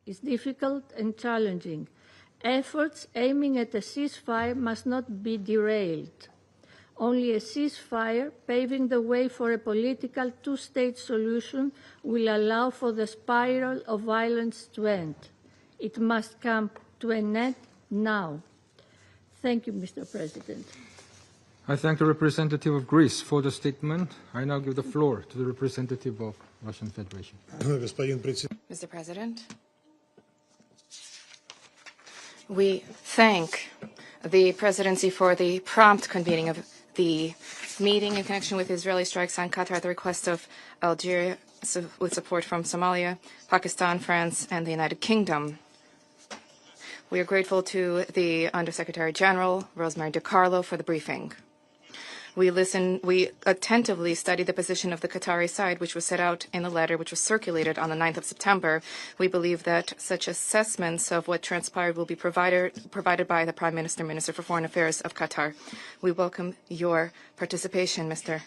is difficult and challenging. Efforts aiming at a ceasefire must not be derailed. Only a ceasefire, paving the way for a political two-state solution, will allow for the spiral of violence to end. It must come to an end now. Thank you, Mr. President. I thank the representative of Greece for the statement. I now give the floor to the representative of Russian Federation. Mr. President, we thank the presidency for the prompt convening of the meeting in connection with Israeli strikes on Qatar at the request of Algeria, with support from Somalia, Pakistan, France, and the United Kingdom. We are grateful to the Undersecretary General, Rosemary DiCarlo, for the briefing. We attentively studied the position of the Qatari side, which was set out in the letter which was circulated on the 9th of September. We believe that such assessments of what transpired will be provided by the Prime Minister, Minister for Foreign Affairs of Qatar. We welcome your participation, Mr.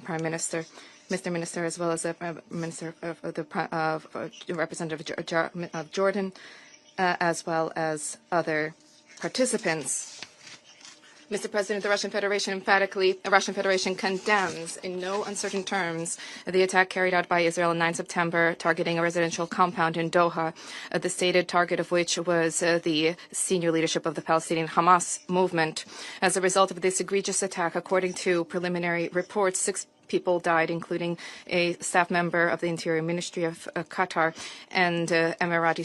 Prime Minister, Mr. Minister, as well as the Minister of Representative of Jordan, as well as other participants. Mr. President, the Russian Federation condemns in no uncertain terms the attack carried out by Israel on 9 September targeting a residential compound in Doha, the stated target of which was the senior leadership of the Palestinian Hamas movement. As a result of this egregious attack, according to preliminary reports, 6 people died, including a staff member of the Interior Ministry of Qatar, and Emirati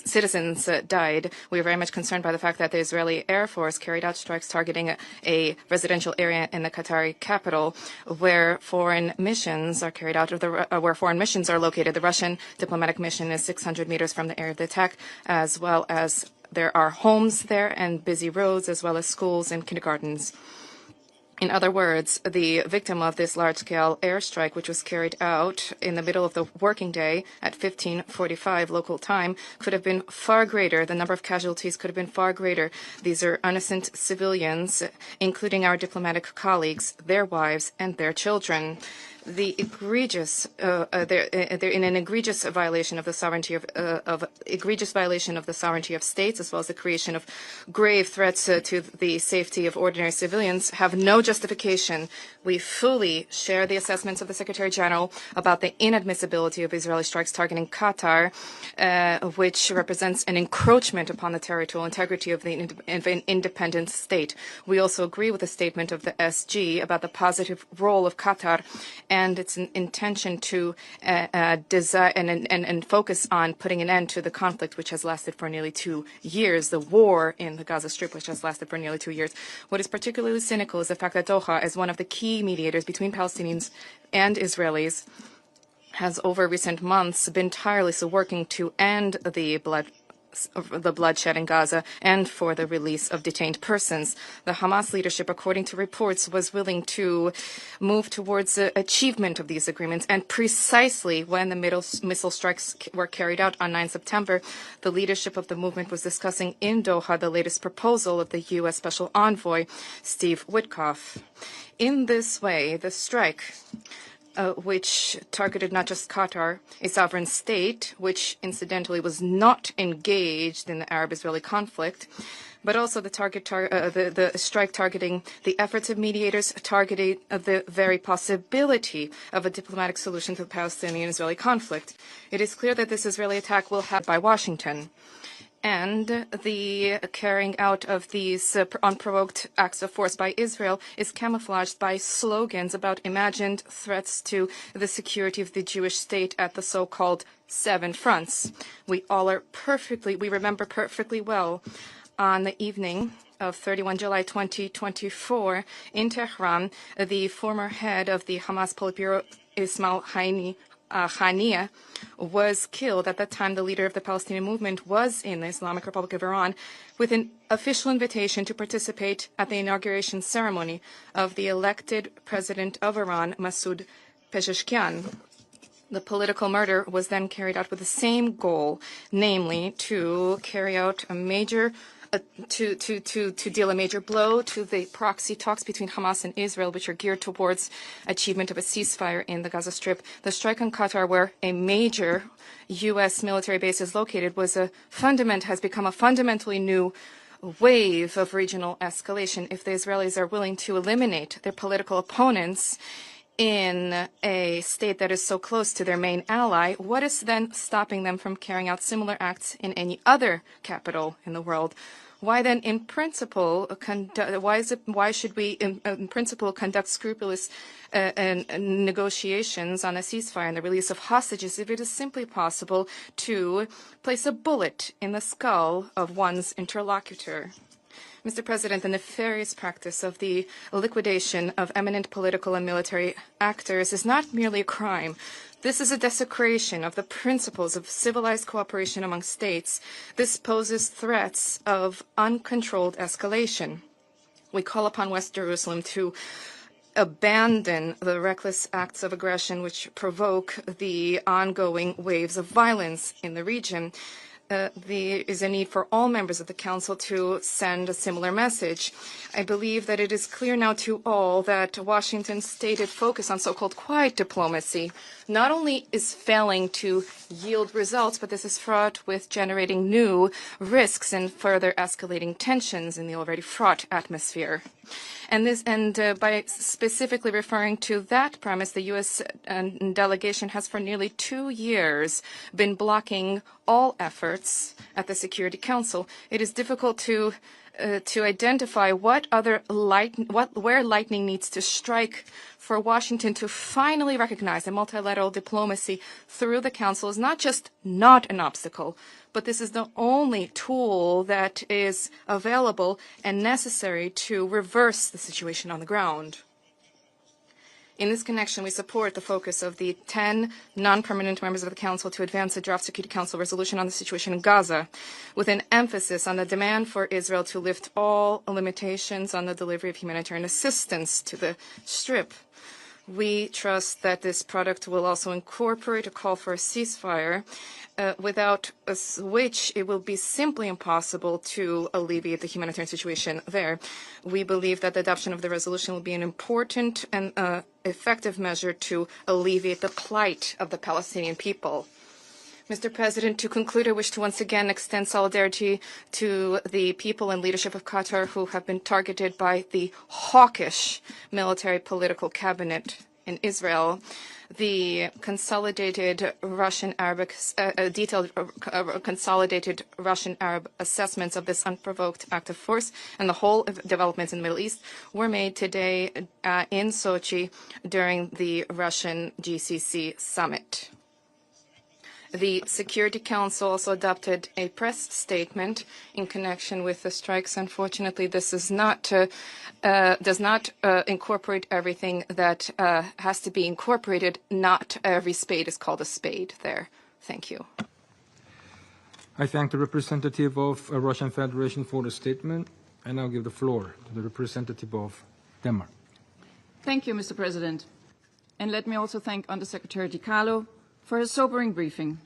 citizens died. We are very much concerned by the fact that the Israeli Air Force carried out strikes targeting a residential area in the Qatari capital, where foreign missions are carried out, where foreign missions are located. The Russian diplomatic mission is 600 meters from the area of the attack, as well as there are homes there and busy roads, as well as schools and kindergartens. In other words, the victim of this large-scale airstrike, which was carried out in the middle of the working day at 15:45 local time, could have been far greater. The number of casualties could have been far greater. These are innocent civilians, including our diplomatic colleagues, their wives, and their children. They're in an egregious violation of the sovereignty of sovereignty of states, as well as the creation of grave threats to the safety of ordinary civilians, have no justification. We fully share the assessments of the Secretary General about the inadmissibility of Israeli strikes targeting Qatar, which represents an encroachment upon the territorial integrity of an independent state. We also agree with the statement of the SG about the positive role of Qatar and its intention to desire and focus on putting an end to the conflict which has lasted for nearly 2 years, the war in the Gaza Strip which has lasted for nearly 2 years. What is particularly cynical is the fact that Doha, as one of the key mediators between Palestinians and Israelis, has over recent months been tirelessly working to end the bloodshed in Gaza and for the release of detained persons. The Hamas leadership, according to reports, was willing to move towards the achievement of these agreements, and precisely when the missile strikes were carried out on 9 September, the leadership of the movement was discussing in Doha the latest proposal of the U.S. Special Envoy, Steve Witkoff. In this way, the strike which targeted not just Qatar, a sovereign state, which incidentally was not engaged in the Arab-Israeli conflict, but also the strike targeting the efforts of mediators, targeting the very possibility of a diplomatic solution to the Palestinian-Israeli conflict. It is clear that this Israeli attack will happen by Washington. And the carrying out of these unprovoked acts of force by Israel is camouflaged by slogans about imagined threats to the security of the Jewish state at the so-called 7 fronts. We remember perfectly well on the evening of 31 July 2024 in Tehran, the former head of the Hamas Politburo, Ismail Haniyeh, was killed. At that time, the leader of the Palestinian movement was in the Islamic Republic of Iran with an official invitation to participate at the inauguration ceremony of the elected president of Iran, Masoud Pezeshkian. The political murder was then carried out with the same goal, namely to carry out a major deal a major blow to the proxy talks between Hamas and Israel, which are geared towards achievement of a ceasefire in the Gaza Strip. The strike on Qatar, where a major U.S. military base is located, has become a fundamentally new wave of regional escalation. If the Israelis are willing to eliminate their political opponents in a state that is so close to their main ally, what is then stopping them from carrying out similar acts in any other capital in the world? Why then, in principle, why should we, in principle, conduct scrupulous negotiations on a ceasefire and the release of hostages if it is simply possible to place a bullet in the skull of one's interlocutor? Mr. President, the nefarious practice of the liquidation of eminent political and military actors is not merely a crime. This is a desecration of the principles of civilized cooperation among states. This poses threats of uncontrolled escalation. We call upon West Jerusalem to abandon the reckless acts of aggression which provoke the ongoing waves of violence in the region. There is a need for all members of the Council to send a similar message. I believe that it is clear now to all that Washington's stated focus on so-called quiet diplomacy not only is failing to yield results, but this is fraught with generating new risks and further escalating tensions in the already fraught atmosphere. By specifically referring to that premise, the U.S. delegation has for nearly 2 years been blocking all efforts at the Security Council. It is difficult to identify where lightning needs to strike for Washington to finally recognize that multilateral diplomacy through the Council is not just not an obstacle, but this is the only tool that is available and necessary to reverse the situation on the ground. In this connection, we support the focus of the 10 non-permanent members of the Council to advance a draft Security Council resolution on the situation in Gaza, with an emphasis on the demand for Israel to lift all limitations on the delivery of humanitarian assistance to the Strip. We trust that this product will also incorporate a call for a ceasefire, without which it will be simply impossible to alleviate the humanitarian situation there. We believe that the adoption of the resolution will be an important and effective measure to alleviate the plight of the Palestinian people. Mr. President, to conclude, I wish to once again extend solidarity to the people and leadership of Qatar who have been targeted by the hawkish military political cabinet in Israel. The consolidated detailed consolidated Russian-Arab assessments of this unprovoked act of force and the whole developments in the Middle East were made today in Sochi during the Russian GCC summit. The Security Council also adopted a press statement in connection with the strikes. Unfortunately, this does not incorporate everything that has to be incorporated. Not every spade is called a spade there. Thank you. I thank the representative of Russian Federation for the statement. I now give the floor to the representative of Denmark. Thank you, Mr. President. And let me also thank Undersecretary Di for his sobering briefing.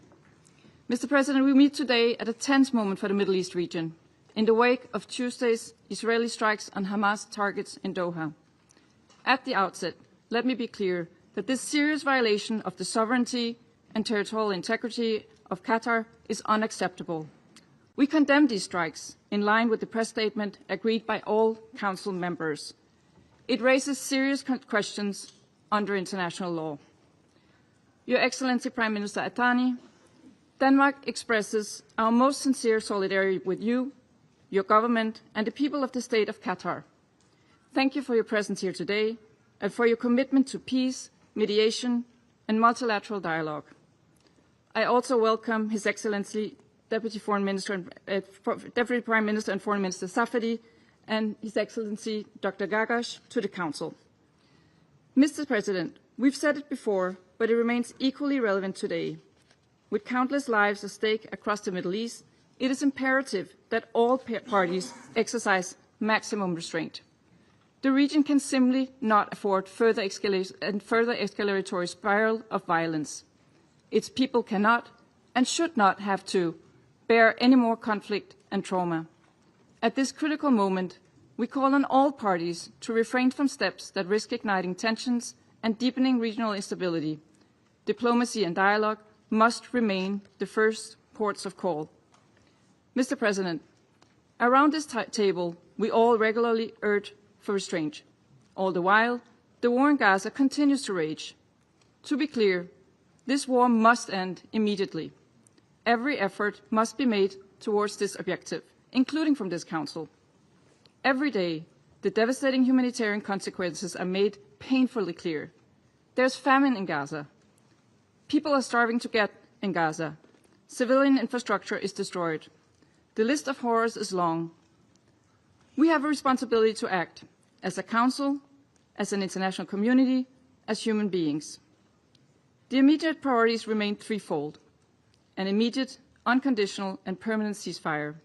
Mr. President, we meet today at a tense moment for the Middle East region, in the wake of Tuesday's Israeli strikes on Hamas targets in Doha. At the outset, let me be clear that this serious violation of the sovereignty and territorial integrity of Qatar is unacceptable. We condemn these strikes in line with the press statement agreed by all Council members. It raises serious questions under international law. Your Excellency Prime Minister Atani, Denmark expresses our most sincere solidarity with you, your government, and the people of the state of Qatar. Thank you for your presence here today and for your commitment to peace, mediation, and multilateral dialogue. I also welcome His Excellency Deputy Prime Minister and Foreign Minister Safadi and His Excellency Dr. Gagash to the Council. Mr. President, we've said it before, but it remains equally relevant today. With countless lives at stake across the Middle East, it is imperative that all parties exercise maximum restraint. The region can simply not afford further escalatory spiral of violence. Its people cannot and should not have to bear any more conflict and trauma. At this critical moment, we call on all parties to refrain from steps that risk igniting tensions and deepening regional instability. Diplomacy and dialogue must remain the first ports of call. Mr. President, around this table, we all regularly urge for restraint. All the while, the war in Gaza continues to rage. To be clear, this war must end immediately. Every effort must be made towards this objective, including from this Council. Every day, the devastating humanitarian consequences are made painfully clear. There's famine in Gaza. People are starving to death in Gaza. Civilian infrastructure is destroyed. The list of horrors is long. We have a responsibility to act as a Council, as an international community, as human beings. The immediate priorities remain threefold: an immediate, unconditional, and permanent ceasefire,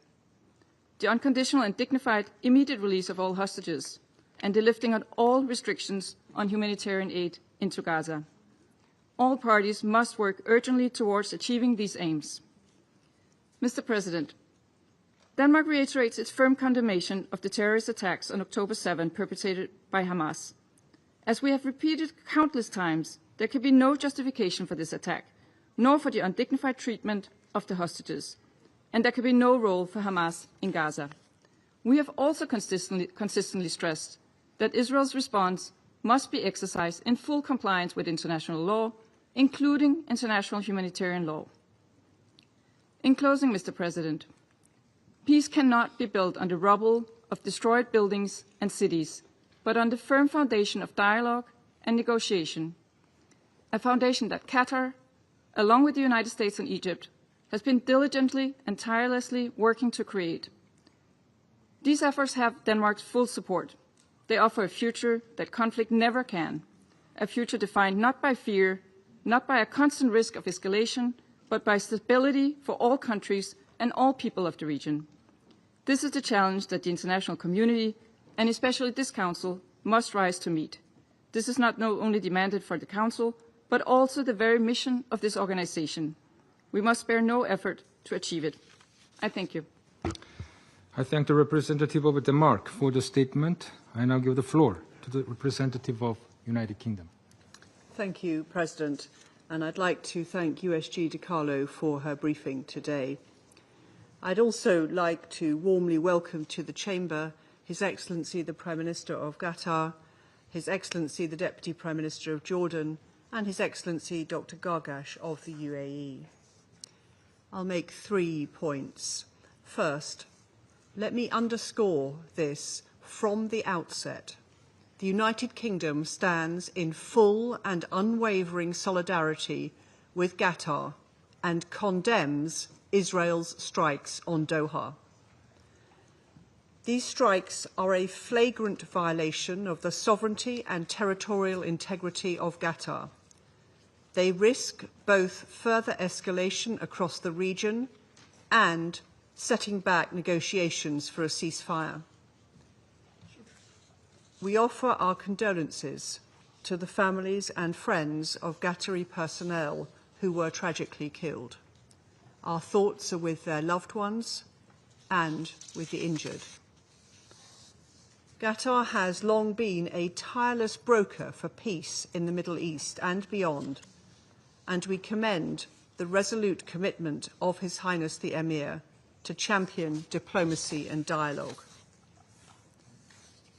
the unconditional and dignified immediate release of all hostages, and the lifting of all restrictions on humanitarian aid into Gaza. All parties must work urgently towards achieving these aims. Mr. President, Denmark reiterates its firm condemnation of the terrorist attacks on October 7 perpetrated by Hamas. As we have repeated countless times, there can be no justification for this attack, nor for the undignified treatment of the hostages, and there can be no role for Hamas in Gaza. We have also consistently stressed that Israel's response must be exercised in full compliance with international law, including international humanitarian law. In closing, Mr. President, peace cannot be built on the rubble of destroyed buildings and cities, but on the firm foundation of dialogue and negotiation, a foundation that Qatar, along with the United States and Egypt, has been diligently and tirelessly working to create. These efforts have Denmark's full support. They offer a future that conflict never can, a future defined not by fear, not by a constant risk of escalation, but by stability for all countries and all people of the region. This is the challenge that the international community, and especially this Council, must rise to meet. This is not only demanded for the Council, but also the very mission of this organization. We must spare no effort to achieve it. I thank you. I thank the representative of Denmark for the statement. I now give the floor to the representative of United Kingdom. Thank you, President, and I'd like to thank USG DiCarlo for her briefing today. I'd also like to warmly welcome to the Chamber His Excellency the Prime Minister of Qatar, His Excellency the Deputy Prime Minister of Jordan, and His Excellency Dr. Gargash of the UAE. I'll make 3 points. First, let me underscore this from the outset. The United Kingdom stands in full and unwavering solidarity with Qatar and condemns Israel's strikes on Doha. These strikes are a flagrant violation of the sovereignty and territorial integrity of Qatar. They risk both further escalation across the region and setting back negotiations for a ceasefire. We offer our condolences to the families and friends of Qatari personnel who were tragically killed. Our thoughts are with their loved ones and with the injured. Qatar has long been a tireless broker for peace in the Middle East and beyond, and we commend the resolute commitment of His Highness the Emir to champion diplomacy and dialogue.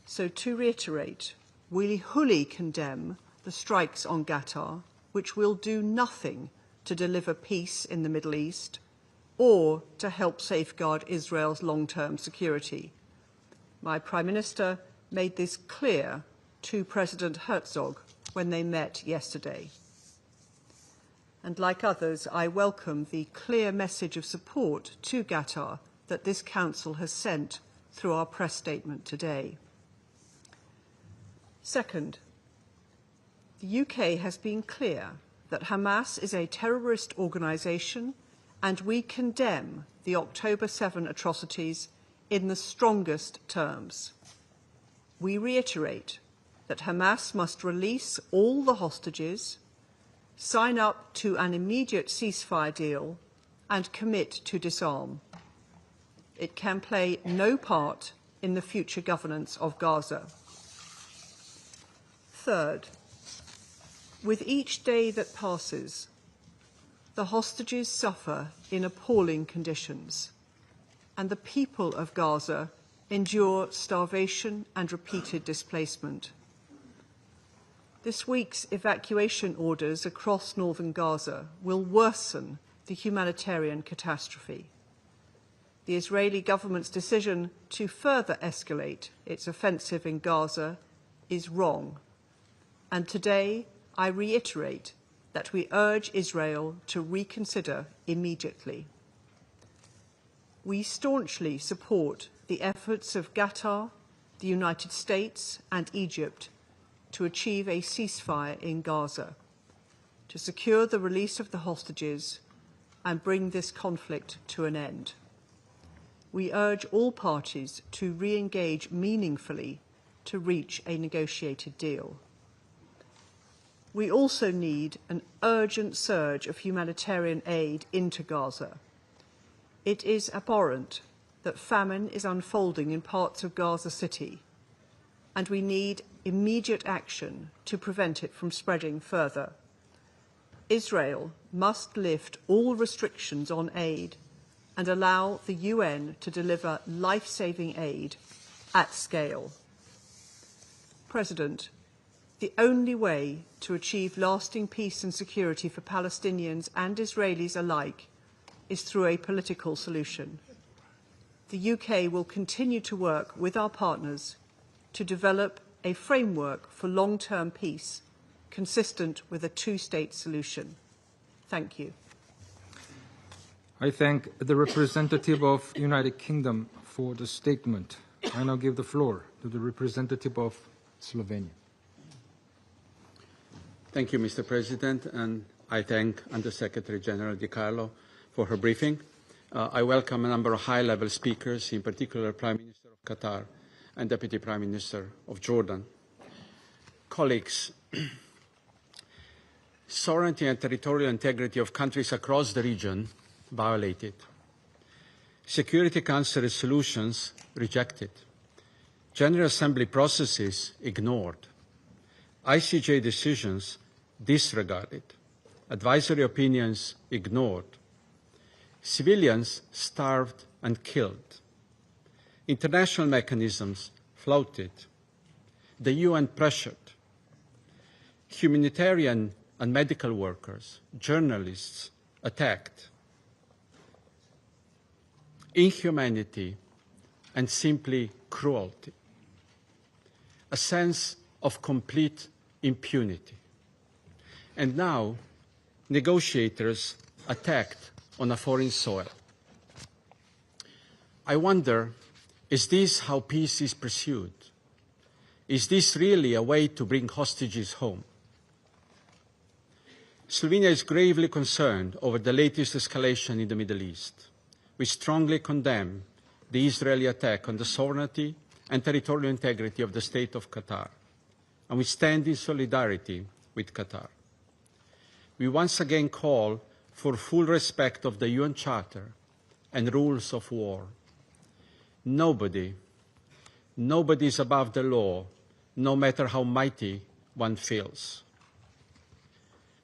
So to reiterate, we wholly condemn the strikes on Qatar, which will do nothing to deliver peace in the Middle East or to help safeguard Israel's long-term security. My Prime Minister made this clear to President Herzog when they met yesterday. And like others, I welcome the clear message of support to Qatar that this Council has sent through our press statement today. Second, the UK has been clear that Hamas is a terrorist organisation, and we condemn the October 7 atrocities in the strongest terms. We reiterate that Hamas must release all the hostages, sign up to an immediate ceasefire deal, and commit to disarm. it can play no part in the future governance of Gaza. Third, with each day that passes, the hostages suffer in appalling conditions, and the people of Gaza endure starvation and repeated displacement. This week's evacuation orders across northern Gaza will worsen the humanitarian catastrophe. The Israeli government's decision to further escalate its offensive in Gaza is wrong, and today I reiterate that we urge Israel to reconsider immediately. We staunchly support the efforts of Qatar, the United States and Egypt to achieve a ceasefire in Gaza, to secure the release of the hostages and bring this conflict to an end. We urge all parties to re-engage meaningfully to reach a negotiated deal. We also need an urgent surge of humanitarian aid into Gaza. It is abhorrent that famine is unfolding in parts of Gaza City, and we need immediate action to prevent it from spreading further. Israel must lift all restrictions on aid and allow the UN to deliver life-saving aid at scale. President, the only way to achieve lasting peace and security for Palestinians and Israelis alike is through a political solution. The UK will continue to work with our partners to develop a framework for long-term peace consistent with a two-state solution. Thank you. I thank the representative of United Kingdom for the statement. I now give the floor to the representative of Slovenia. Thank you, Mr. President, and I thank Under-Secretary General Di Carlo for her briefing. I welcome a number of high-level speakers, in particular Prime Minister of Qatar and Deputy Prime Minister of Jordan. Colleagues, sovereignty and territorial integrity of countries across the region violated. Security Council resolutions rejected. General Assembly processes ignored. ICJ decisions disregarded. Advisory opinions ignored. Civilians starved and killed. International mechanisms flouted. The UN pressured. Humanitarian and medical workers, journalists attacked. Inhumanity and simply cruelty. A sense of complete impunity. And now, negotiators attacked on a foreign soil. I wonder, is this how peace is pursued? Is this really a way to bring hostages home? Slovenia is gravely concerned over the latest escalation in the Middle East. We strongly condemn the Israeli attack on the sovereignty and territorial integrity of the State of Qatar, and we stand in solidarity with Qatar. We once again call for full respect of the UN Charter and rules of war. Nobody is above the law, no matter how mighty one feels.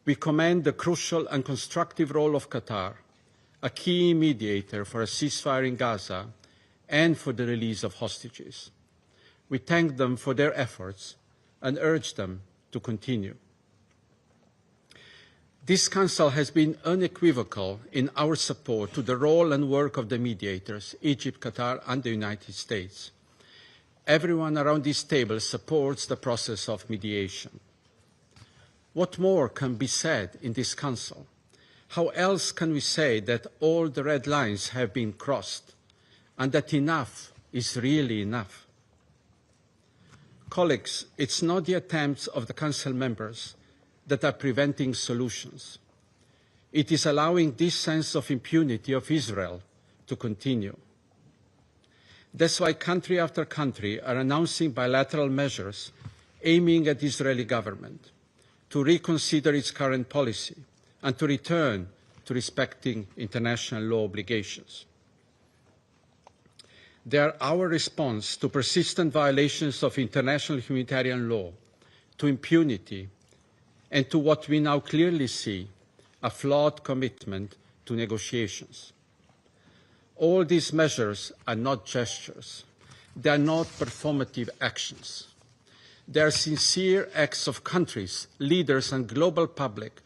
We commend the crucial and constructive role of Qatar, a key mediator for a ceasefire in Gaza and for the release of hostages. We thank them for their efforts and urge them to continue. This Council has been unequivocal in our support to the role and work of the mediators, Egypt, Qatar, and the United States. Everyone around this table supports the process of mediation. What more can be said in this Council? How else can we say that all the red lines have been crossed and that enough is really enough? Colleagues, it's not the attempts of the Council members that are preventing solutions. It is allowing this sense of impunity of Israel to continue. That's why country after country are announcing bilateral measures aiming at the Israeli government to reconsider its current policy and to return to respecting international law obligations. They are our response to persistent violations of international humanitarian law, to impunity, and to what we now clearly see, a flawed commitment to negotiations. All these measures are not gestures. They are not performative actions. They are sincere acts of countries, leaders, and global public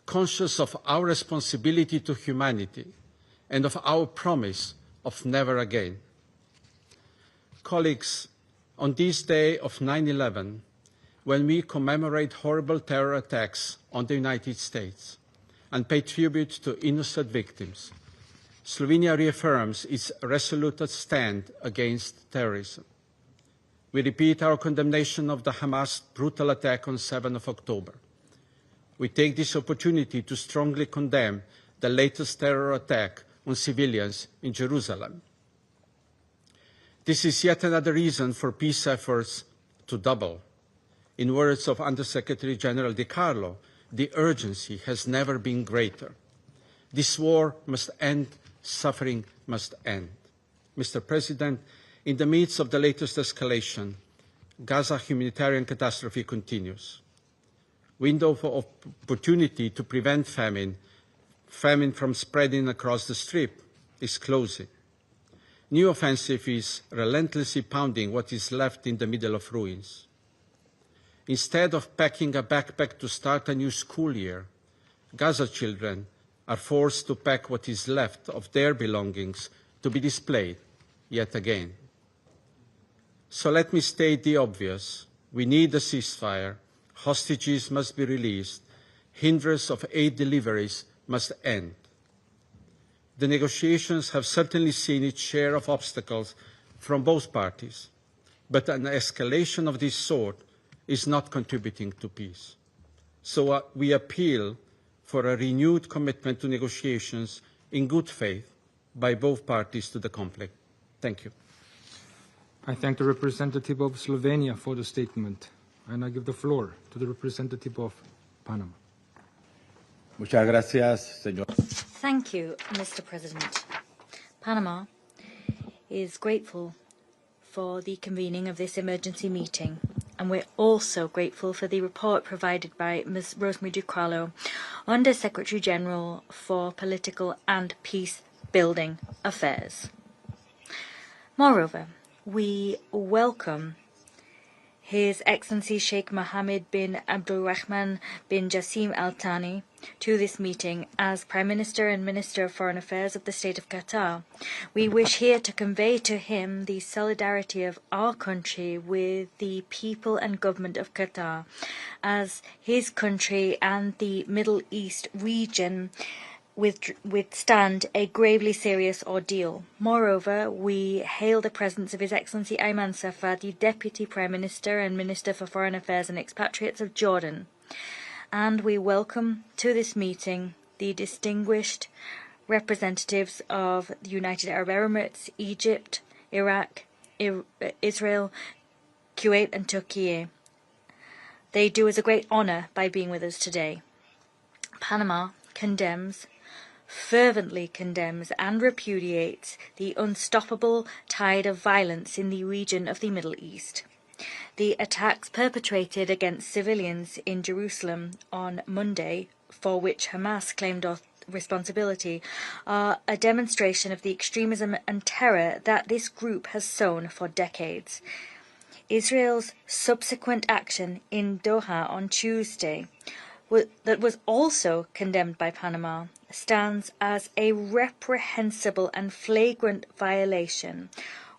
conscious of our responsibility to humanity and of our promise of never again. Colleagues, on this day of 9/11, when we commemorate horrible terror attacks on the United States and pay tribute to innocent victims, Slovenia reaffirms its resolute stand against terrorism. We repeat our condemnation of the Hamas brutal attack on 7 October. We take this opportunity to strongly condemn the latest terror attack on civilians in Jerusalem. This is yet another reason for peace efforts to double. In words of Undersecretary General De Carlo, the urgency has never been greater. This war must end, suffering must end. Mr. President, in the midst of the latest escalation, Gaza humanitarian catastrophe continues. Window of opportunity to prevent famine from spreading across the Strip is closing. New offensive is relentlessly pounding what is left in the middle of ruins. Instead of packing a backpack to start a new school year, Gaza children are forced to pack what is left of their belongings to be displayed yet again. So let me state the obvious. We need a ceasefire. Hostages must be released. Hindrance of aid deliveries must end. The negotiations have certainly seen its share of obstacles from both parties, but an escalation of this sort is not contributing to peace. So we appeal for a renewed commitment to negotiations in good faith by both parties to the conflict. Thank you. I thank the representative of Slovenia for the statement, and I give the floor to the representative of Panama. Muchas gracias, señor. Thank you, Mr. President. Panama is grateful for the convening of this emergency meeting, and we're also grateful for the report provided by Ms. Rosemary DiCarlo, Under Secretary General for Political and Peace-Building Affairs. Moreover, we welcome His Excellency Sheikh Mohammed bin Abdulrahman bin Jassim Al Thani to this meeting as Prime Minister and Minister of Foreign Affairs of the State of Qatar. We wish here to convey to him the solidarity of our country with the people and government of Qatar, as his country and the Middle East region withstand a gravely serious ordeal. Moreover, we hail the presence of His Excellency Ayman Safar, the Deputy Prime Minister and Minister for Foreign Affairs and Expatriates of Jordan. And we welcome to this meeting the distinguished representatives of the United Arab Emirates, Egypt, Iraq, Israel, Kuwait and Turkey. They do us a great honour by being with us today. Panama fervently condemns and repudiates the unstoppable tide of violence in the region of the Middle East. The attacks perpetrated against civilians in Jerusalem on Monday, for which Hamas claimed responsibility, are a demonstration of the extremism and terror that this group has sown for decades. Israel's subsequent action in Doha on Tuesday, that was also condemned by Panama, stands as a reprehensible and flagrant violation,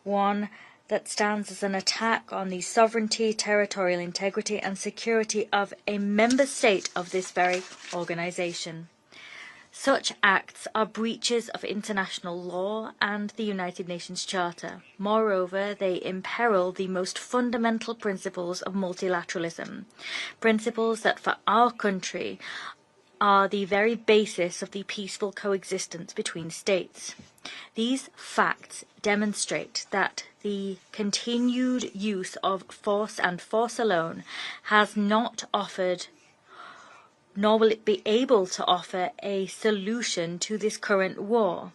one that stands as an attack on the sovereignty, territorial integrity and security of a member state of this very organization. Such acts are breaches of international law and the United Nations Charter. Moreover, they imperil the most fundamental principles of multilateralism, principles that for our country are the very basis of the peaceful coexistence between states. These facts demonstrate that the continued use of force and force alone has not offered, nor will it be able to offer, a solution to this current war.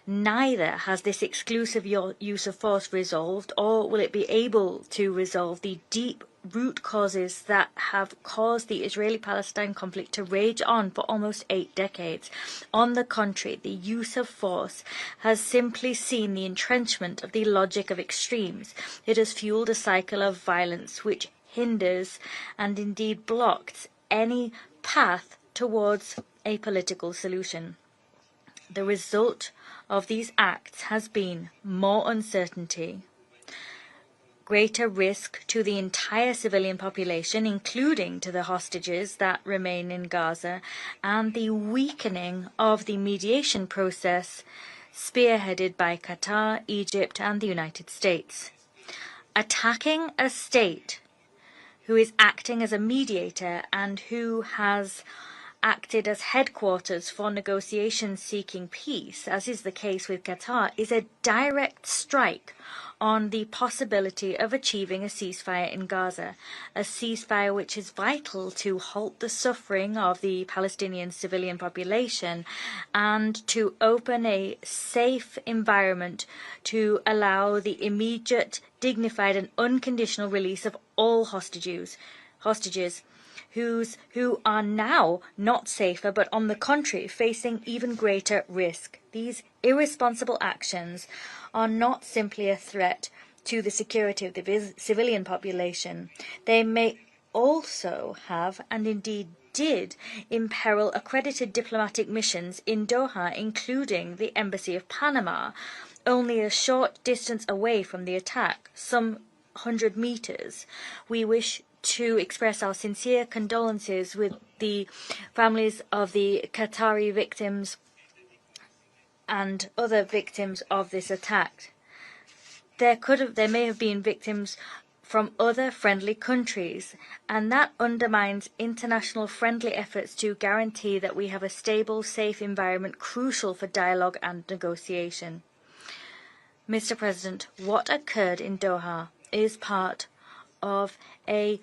Neither has this exclusive use of force resolved, or will it be able to resolve the deep root causes that have caused the Israeli-Palestine conflict to rage on for almost 8 decades. On the contrary, the use of force has simply seen the entrenchment of the logic of extremes. It has fueled a cycle of violence which hinders and indeed blocks any path towards a political solution. The result of these acts has been more uncertainty, greater risk to the entire civilian population, including to the hostages that remain in Gaza, and the weakening of the mediation process spearheaded by Qatar, Egypt, and the United States. Attacking a state who is acting as a mediator and who has acted as headquarters for negotiations seeking peace, as is the case with Qatar, is a direct strike on the possibility of achieving a ceasefire in Gaza, a ceasefire which is vital to halt the suffering of the Palestinian civilian population and to open a safe environment to allow the immediate, dignified and unconditional release of all hostages who are now not safer, but on the contrary, facing even greater risk. These irresponsible actions are not simply a threat to the security of the civilian population. They may also have, and indeed did, imperil accredited diplomatic missions in Doha, including the Embassy of Panama, only a short distance away from the attack, some 100 meters. We wish to express our sincere condolences with the families of the Qatari victims and other victims of this attack. There may have been victims from other friendly countries, and that undermines international friendly efforts to guarantee that we have a stable, safe environment crucial for dialogue and negotiation. Mr. President, what occurred in Doha is part of a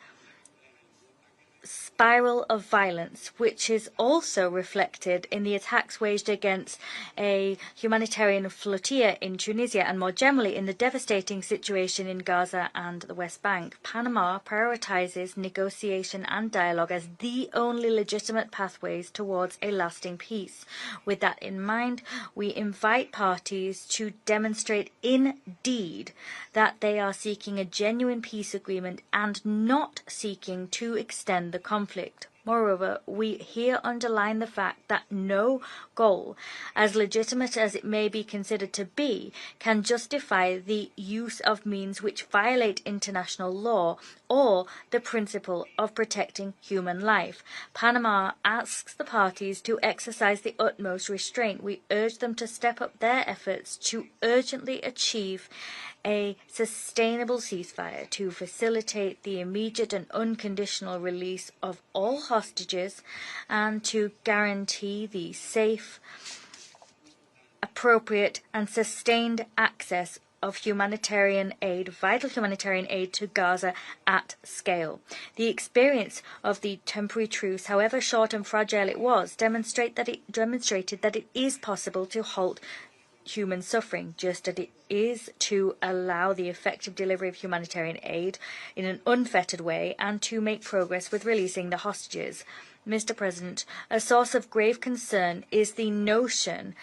spiral of violence, which is also reflected in the attacks waged against a humanitarian flotilla in Tunisia and more generally in the devastating situation in Gaza and the West Bank. Panama prioritizes negotiation and dialogue as the only legitimate pathways towards a lasting peace. With that in mind, we invite parties to demonstrate in deed that they are seeking a genuine peace agreement and not seeking to extend the conflict. Moreover, we here underline the fact that no goal, as legitimate as it may be considered to be, can justify the use of means which violate international law or the principle of protecting human life. Panama asks the parties to exercise the utmost restraint. We urge them to step up their efforts to urgently achieve a sustainable ceasefire to facilitate the immediate and unconditional release of all hostages and to guarantee the safe, appropriate and sustained access of humanitarian aid, vital humanitarian aid to Gaza at scale. The experience of the temporary truce, however short and fragile it was, demonstrated that it is possible to halt human suffering, just as it is to allow the effective delivery of humanitarian aid in an unfettered way and to make progress with releasing the hostages. Mr. President, a source of grave concern is the notion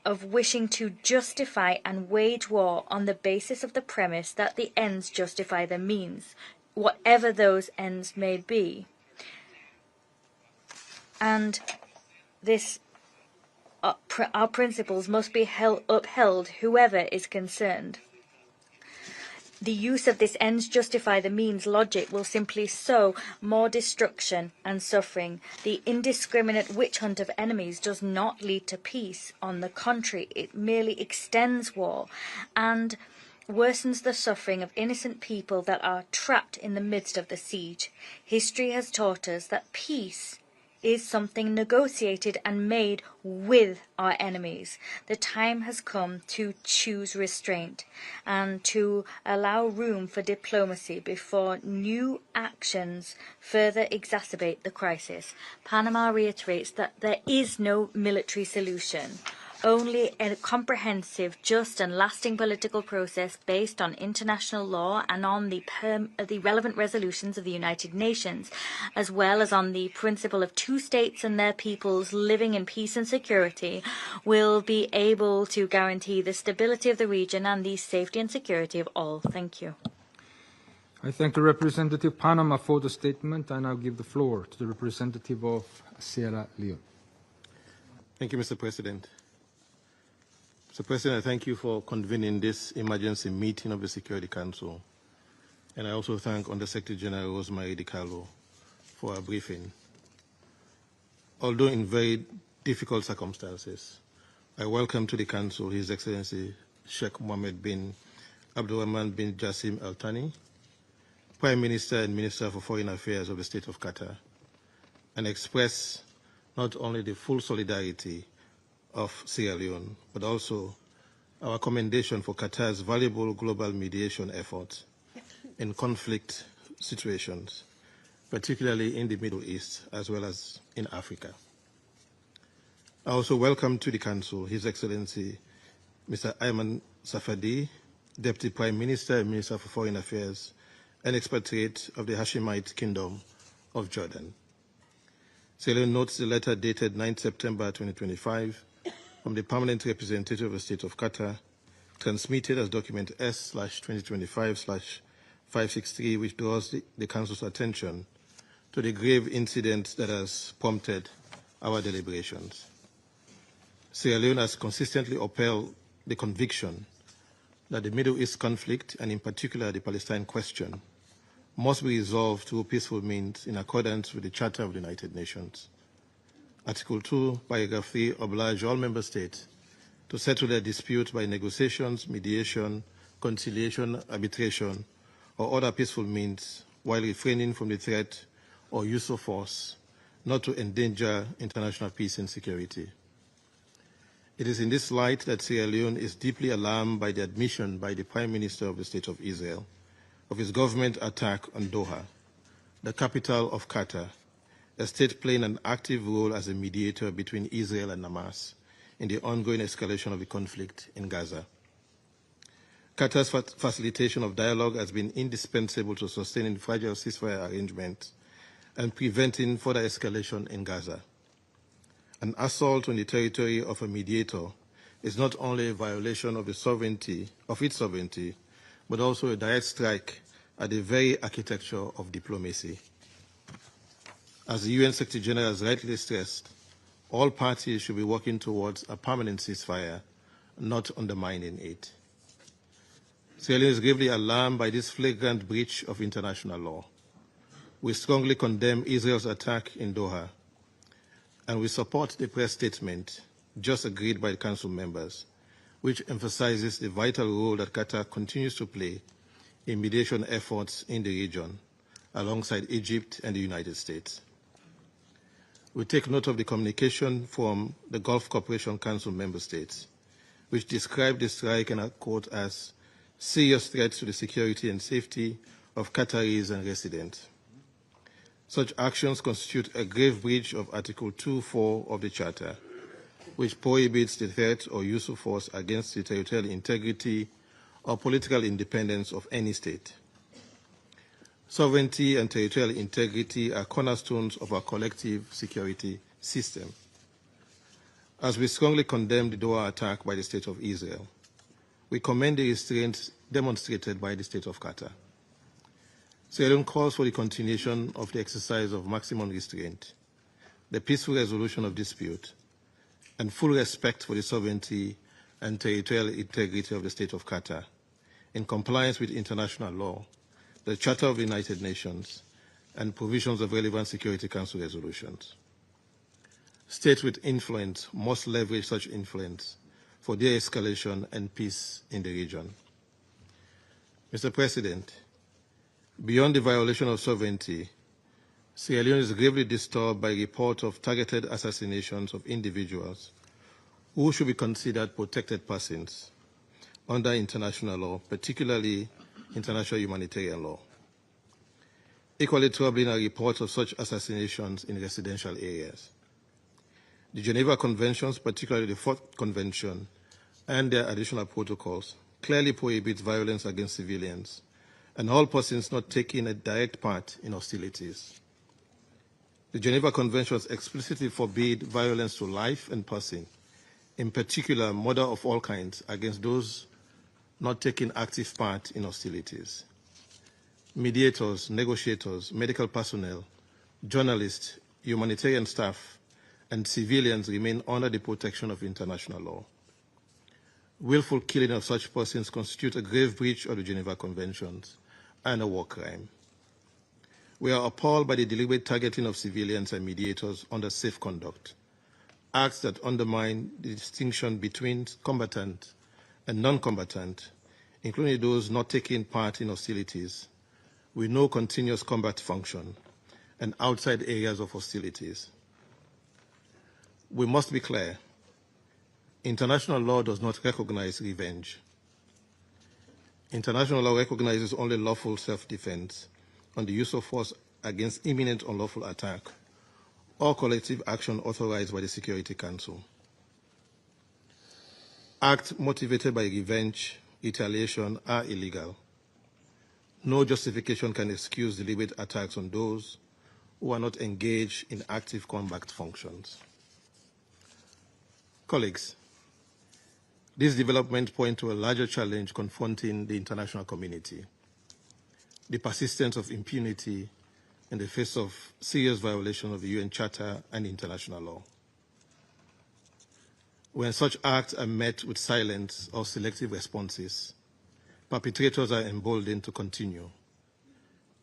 of wishing to justify and wage war on the basis of the premise that the ends justify the means, whatever those ends may be. And this our principles must be upheld, whoever is concerned. The use of this ends justify the means logic will simply sow more destruction and suffering. The indiscriminate witch hunt of enemies does not lead to peace. On the contrary, it merely extends war and worsens the suffering of innocent people that are trapped in the midst of the siege. History has taught us that peace is something negotiated and made with our enemies. The time has come to choose restraint and to allow room for diplomacy before new actions further exacerbate the crisis. Panama reiterates that there is no military solution. only a comprehensive, just and lasting political process based on international law and on the relevant resolutions of the United Nations, as well as on the principle of two states and their peoples living in peace and security, will be able to guarantee the stability of the region and the safety and security of all. Thank you. I thank the representative of Panama for the statement. I now give the floor to the representative of Sierra Leone. Thank you, Mr. President. Mr. President, I thank you for convening this emergency meeting of the Security Council. And I also thank Under-Secretary General Rosemary DiCarlo for her briefing. Although in very difficult circumstances, I welcome to the Council His Excellency Sheikh Mohammed bin Abdulrahman bin Jassim Al Thani, Prime Minister and Minister for Foreign Affairs of the State of Qatar, and express not only the full solidarity of Sierra Leone, but also our commendation for Qatar's valuable global mediation efforts in conflict situations, particularly in the Middle East as well as in Africa. I also welcome to the Council His Excellency Mr. Ayman Safadi, Deputy Prime Minister and Minister for Foreign Affairs and Expatriate of the Hashemite Kingdom of Jordan. Sierra Leone notes the letter dated 9 September 2025 from the Permanent Representative of the State of Qatar, transmitted as document S/2025/563, which draws the Council's attention to the grave incident that has prompted our deliberations. Sierra Leone has consistently upheld the conviction that the Middle East conflict, and in particular the Palestine question, must be resolved through peaceful means in accordance with the Charter of the United Nations. Article 2, Paragraph 3 obliges all member states to settle their dispute by negotiations, mediation, conciliation, arbitration, or other peaceful means, while refraining from the threat or use of force, not to endanger international peace and security. It is in this light that Sierra Leone is deeply alarmed by the admission by the Prime Minister of the State of Israel of his government attack on Doha, the capital of Qatar, a state playing an active role as a mediator between Israel and Hamas in the ongoing escalation of the conflict in Gaza. Qatar's facilitation of dialogue has been indispensable to sustaining fragile ceasefire arrangements and preventing further escalation in Gaza. An assault on the territory of a mediator is not only a violation of its sovereignty, but also a direct strike at the very architecture of diplomacy. As the UN Secretary General has rightly stressed, all parties should be working towards a permanent ceasefire, not undermining it. Sierra Leone is gravely alarmed by this flagrant breach of international law. We strongly condemn Israel's attack in Doha, and we support the press statement just agreed by the Council members, which emphasizes the vital role that Qatar continues to play in mediation efforts in the region, alongside Egypt and the United States. We take note of the communication from the Gulf Cooperation Council member states, which described the strike, and I quote, as serious threats to the security and safety of Qataris and residents. Such actions constitute a grave breach of Article 2.4 of the Charter, which prohibits the threat or use of force against the territorial integrity or political independence of any state. Sovereignty and territorial integrity are cornerstones of our collective security system. As we strongly condemn the Doha attack by the State of Israel, we commend the restraint demonstrated by the State of Qatar. Sierra Leone calls for the continuation of the exercise of maximum restraint, the peaceful resolution of dispute, and full respect for the sovereignty and territorial integrity of the State of Qatar, in compliance with international law, the Charter of the United Nations, and provisions of relevant Security Council resolutions. States with influence must leverage such influence for de-escalation and peace in the region. Mr. President, beyond the violation of sovereignty, Sierra Leone is gravely disturbed by reports of targeted assassinations of individuals who should be considered protected persons under international law, particularly international humanitarian law. Equally troubling are reports of such assassinations in residential areas. The Geneva Conventions, particularly the Fourth Convention, and their additional protocols, clearly prohibit violence against civilians and all persons not taking a direct part in hostilities. The Geneva Conventions explicitly forbid violence to life and person, in particular murder of all kinds against those not taking active part in hostilities. Mediators, negotiators, medical personnel, journalists, humanitarian staff, and civilians remain under the protection of international law. Willful killing of such persons constitutes a grave breach of the Geneva Conventions and a war crime. We are appalled by the deliberate targeting of civilians and mediators under safe conduct, acts that undermine the distinction between combatant and non-combatant, including those not taking part in hostilities, with no continuous combat function, and outside areas of hostilities. We must be clear. International law does not recognize revenge. International law recognizes only lawful self-defense on the use of force against imminent unlawful attack or collective action authorized by the Security Council. Acts motivated by revenge, retaliation are illegal. No justification can excuse deliberate attacks on those who are not engaged in active combat functions. Colleagues, this development points to a larger challenge confronting the international community: the persistence of impunity in the face of serious violation of the UN Charter and international law. When such acts are met with silence or selective responses, perpetrators are emboldened to continue,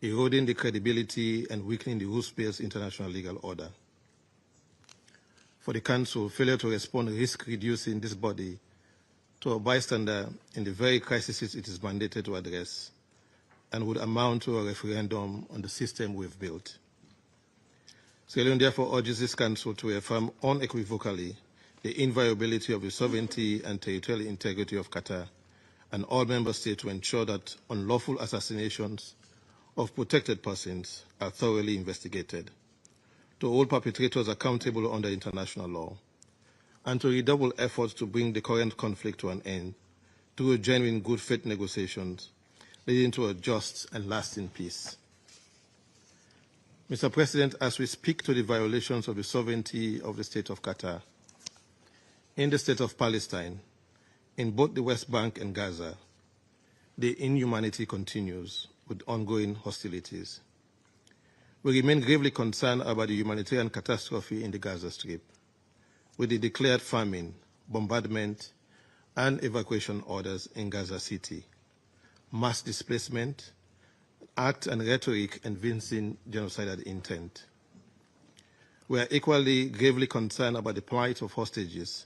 eroding the credibility and weakening the rules-based international legal order. For the Council, failure to respond risks reducing this body to a bystander in the very crises it is mandated to address, and would amount to a referendum on the system we've built. Sierra Leone therefore urges this Council to affirm unequivocally the inviolability of the sovereignty and territorial integrity of Qatar and all member states to ensure that unlawful assassinations of protected persons are thoroughly investigated, to hold perpetrators accountable under international law, and to redouble efforts to bring the current conflict to an end through genuine good faith negotiations leading to a just and lasting peace. Mr. President, as we speak to the violations of the sovereignty of the State of Qatar, in the State of Palestine, in both the West Bank and Gaza, the inhumanity continues with ongoing hostilities. We remain gravely concerned about the humanitarian catastrophe in the Gaza Strip, with the declared famine, bombardment, and evacuation orders in Gaza City, mass displacement, act and rhetoric evincing genocidal intent. We are equally gravely concerned about the plight of hostages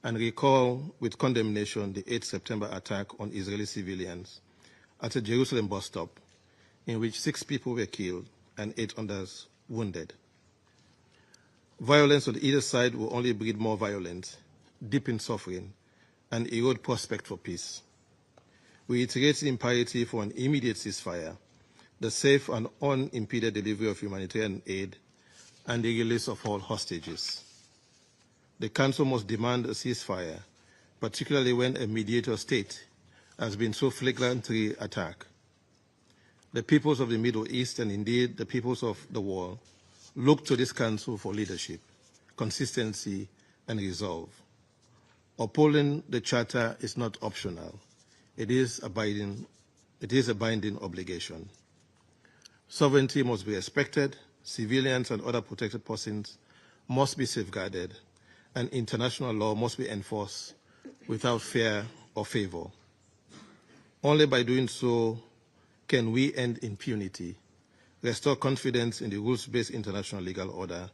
and recall with condemnation the 8 September attack on Israeli civilians at a Jerusalem bus stop, in which 6 people were killed and 8 others wounded. Violence on either side will only breed more violence, deepen suffering, and erode prospect for peace. We reiterate the imperative for an immediate ceasefire, the safe and unimpeded delivery of humanitarian aid, and the release of all hostages. The Council must demand a ceasefire, particularly when a mediator state has been so flagrantly attacked. The peoples of the Middle East, and indeed the peoples of the world, look to this Council for leadership, consistency, and resolve. Upholding the Charter is not optional. It is a binding obligation. Sovereignty must be respected, civilians and other protected persons must be safeguarded, and international law must be enforced without fear or favor. Only by doing so can we end impunity, restore confidence in the rules-based international legal order,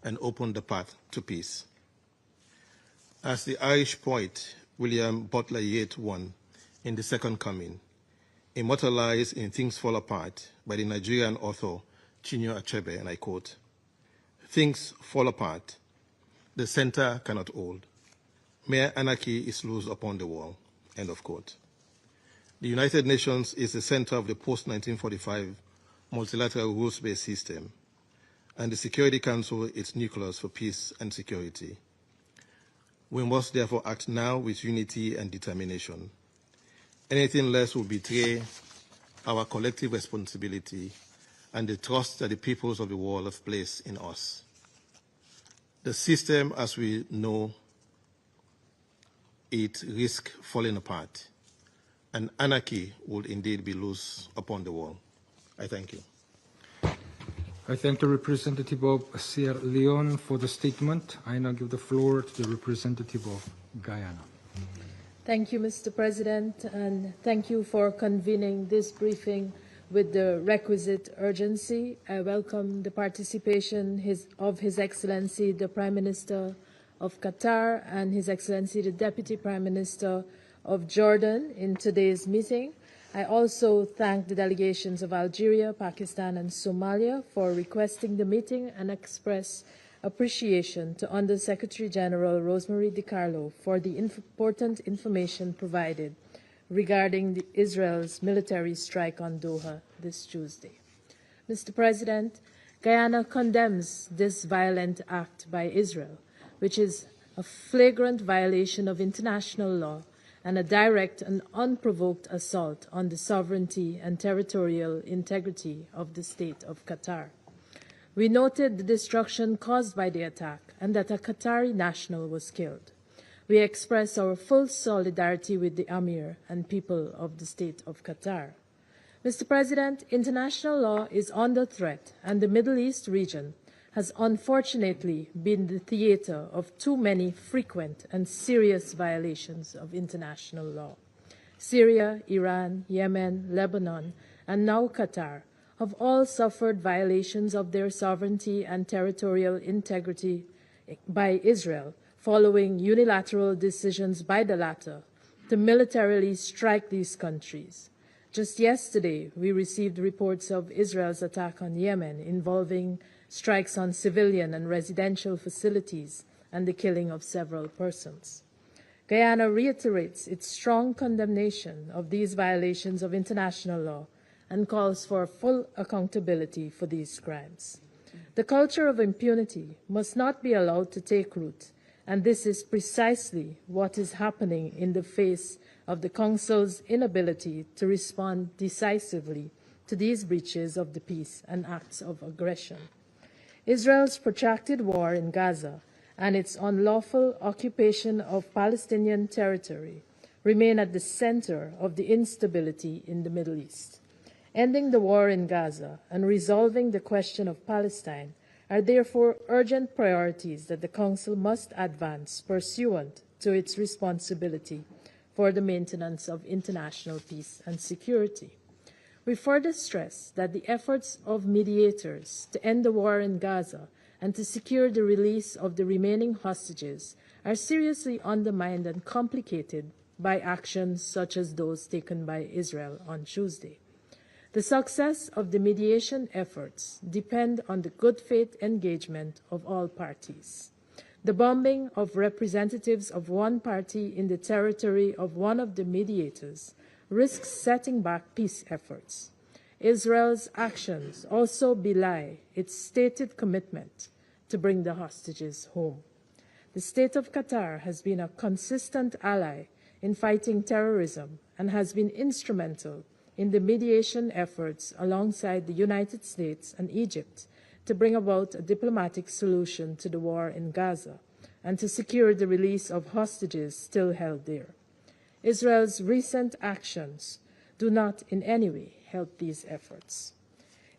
and open the path to peace. As the Irish poet William Butler Yeats won in The Second Coming, immortalized in Things Fall Apart by the Nigerian author Chinua Achebe, and I quote, "Things fall apart, the center cannot hold. Mere anarchy is loose upon the wall," end of quote. The United Nations is the center of the post-1945 multilateral rules-based system, and the Security Council its nucleus for peace and security. We must therefore act now with unity and determination. Anything less will betray our collective responsibility and the trust that the peoples of the world have placed in us. The system, as we know it, risks falling apart, and anarchy will indeed be loose upon the world. I thank you. I thank the representative of Sierra Leone for the statement. I now give the floor to the representative of Guyana. Thank you, Mr. President, and thank you for convening this briefing with the requisite urgency. I welcome the participation of His Excellency the Prime Minister of Qatar and His Excellency the Deputy Prime Minister of Jordan in today's meeting. I also thank the delegations of Algeria, Pakistan, and Somalia for requesting the meeting and express appreciation to Under-Secretary General Rosemary DiCarlo for the important information provided regarding Israel's military strike on Doha this Tuesday. Mr. President, Guyana condemns this violent act by Israel, which is a flagrant violation of international law and a direct and unprovoked assault on the sovereignty and territorial integrity of the state of Qatar. We noted the destruction caused by the attack and that a Qatari national was killed. We express our full solidarity with the Amir and people of the state of Qatar. Mr. President, international law is under threat, and the Middle East region has unfortunately been the theater of too many frequent and serious violations of international law. Syria, Iran, Yemen, Lebanon, and now Qatar have all suffered violations of their sovereignty and territorial integrity by Israel, following unilateral decisions by the latter to militarily strike these countries. Just yesterday, we received reports of Israel's attack on Yemen involving strikes on civilian and residential facilities and the killing of several persons. Guyana reiterates its strong condemnation of these violations of international law and calls for full accountability for these crimes. The culture of impunity must not be allowed to take root, and this is precisely what is happening in the face of the Council's inability to respond decisively to these breaches of the peace and acts of aggression. Israel's protracted war in Gaza and its unlawful occupation of Palestinian territory remain at the center of the instability in the Middle East. Ending the war in Gaza and resolving the question of Palestine are therefore urgent priorities that the Council must advance pursuant to its responsibility for the maintenance of international peace and security. We further stress that the efforts of mediators to end the war in Gaza and to secure the release of the remaining hostages are seriously undermined and complicated by actions such as those taken by Israel on Tuesday. The success of the mediation efforts depend on the good faith engagement of all parties. The bombing of representatives of one party in the territory of one of the mediators risks setting back peace efforts. Israel's actions also belie its stated commitment to bring the hostages home. The state of Qatar has been a consistent ally in fighting terrorism and has been instrumental in the mediation efforts alongside the United States and Egypt to bring about a diplomatic solution to the war in Gaza and to secure the release of hostages still held there. Israel's recent actions do not in any way help these efforts.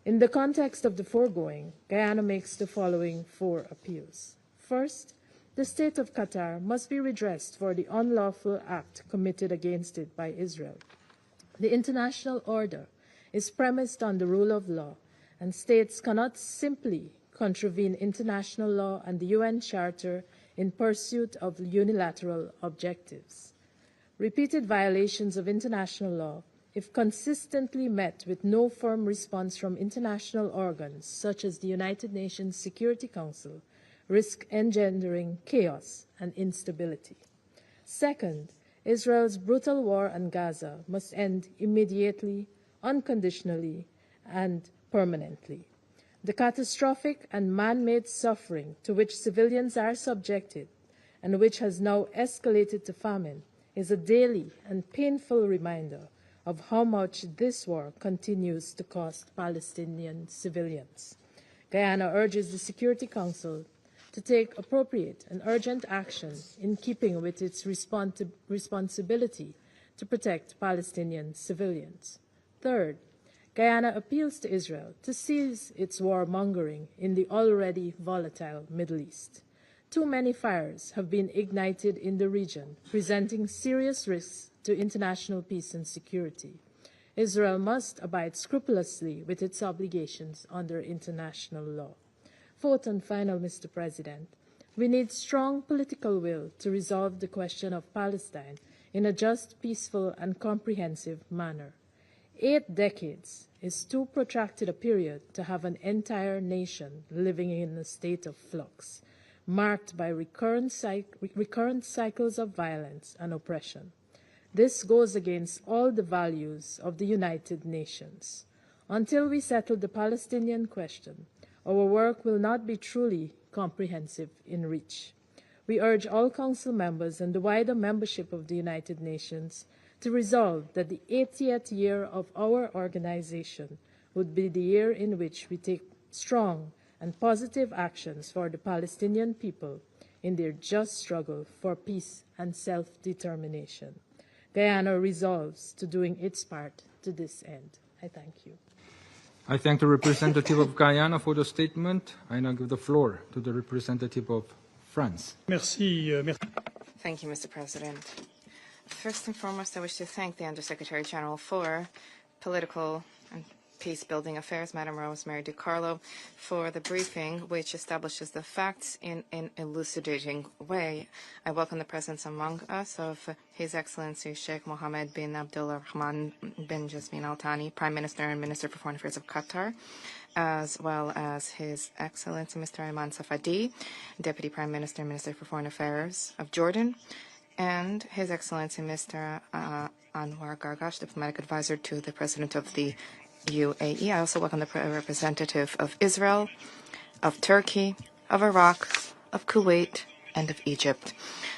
In the context of the foregoing, Guyana makes the following 4 appeals. First, the state of Qatar must be redressed for the unlawful act committed against it by Israel. The international order is premised on the rule of law, and states cannot simply contravene international law and the UN Charter in pursuit of unilateral objectives. Repeated violations of international law, if consistently met with no firm response from international organs such as the United Nations Security Council, risk engendering chaos and instability. Second, Israel's brutal war on Gaza must end immediately, unconditionally, and permanently. The catastrophic and man-made suffering to which civilians are subjected and which has now escalated to famine is a daily and painful reminder of how much this war continues to cost Palestinian civilians. Guyana urges the Security Council to take appropriate and urgent action in keeping with its responsibility to protect Palestinian civilians. Third, Guyana appeals to Israel to cease its warmongering in the already volatile Middle East. Too many fires have been ignited in the region, presenting serious risks to international peace and security. Israel must abide scrupulously with its obligations under international law. Fourth and final, Mr. President, we need strong political will to resolve the question of Palestine in a just, peaceful, and comprehensive manner. 8 decades is too protracted a period to have an entire nation living in a state of flux, marked by recurrent cycles of violence and oppression. This goes against all the values of the United Nations. Until we settle the Palestinian question, our work will not be truly comprehensive in reach. We urge all Council members and the wider membership of the United Nations to resolve that the 80th year of our organization would be the year in which we take strong and positive actions for the Palestinian people in their just struggle for peace and self-determination. Guyana resolves to doing its part to this end. I thank you. I thank the representative of Guyana for the statement. I now give the floor to the representative of France. Thank you, Mr. President. First and foremost, I wish to thank the Undersecretary General for Political and Peace-Building Affairs, Madam Rosemary DiCarlo, for the briefing, which establishes the facts in an elucidating way. I welcome the presence among us of His Excellency Sheikh Mohammed bin Abdullah Rahman bin Jasmine Al Thani, Prime Minister and Minister for Foreign Affairs of Qatar, as well as His Excellency Mr. Ayman Safadi, Deputy Prime Minister and Minister for Foreign Affairs of Jordan, and His Excellency Mr. Anwar Gargash, Diplomatic Advisor to the President of the UAE. I also welcome the representative of Israel, of Turkey, of Iraq, of Kuwait, and of Egypt.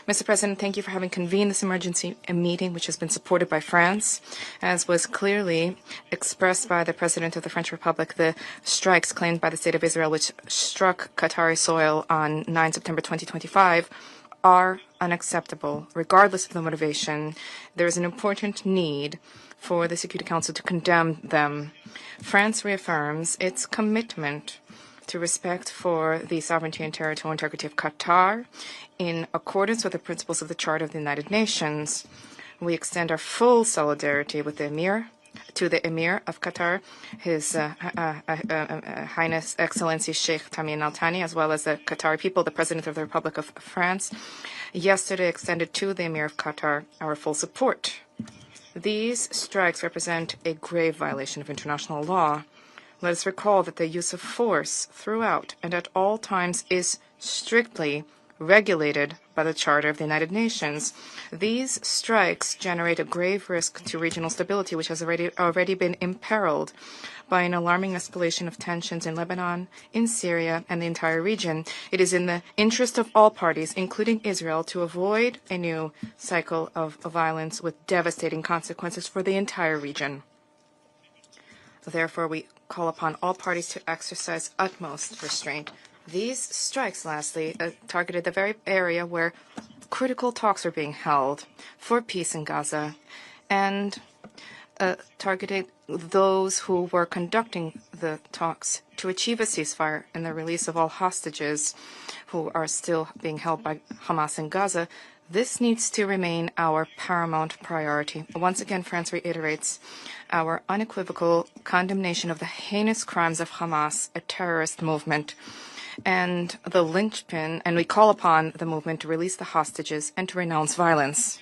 Mr. President, thank you for having convened this emergency meeting, which has been supported by France, as was clearly expressed by the President of the French Republic. The strikes claimed by the State of Israel, which struck Qatari soil on 9 September 2025, are unacceptable, regardless of the motivation. There is an important need for the Security Council to condemn them. France reaffirms its commitment to respect for the sovereignty and territorial integrity of Qatar in accordance with the principles of the Charter of the United Nations. We extend our full solidarity with the Emir, to the Emir of Qatar, His Highness Excellency Sheikh Tamim Al Thani, as well as the Qatari people. The President of the Republic of France yesterday extended to the Emir of Qatar our full support. These strikes represent a grave violation of international law. Let us recall that the use of force throughout and at all times is strictly regulated by the Charter of the United Nations. These strikes generate a grave risk to regional stability, which has already been imperiled by an alarming escalation of tensions in Lebanon, in Syria, and the entire region. It is in the interest of all parties, including Israel, to avoid a new cycle of violence with devastating consequences for the entire region. Therefore, we call upon all parties to exercise utmost restraint. These strikes, lastly, targeted the very area where critical talks are being held for peace in Gaza, and targeted those who were conducting the talks to achieve a ceasefire and the release of all hostages who are still being held by Hamas in Gaza. This needs to remain our paramount priority. Once again, France reiterates our unequivocal condemnation of the heinous crimes of Hamas, a terrorist movement, and the linchpin, and we call upon the movement to release the hostages and to renounce violence.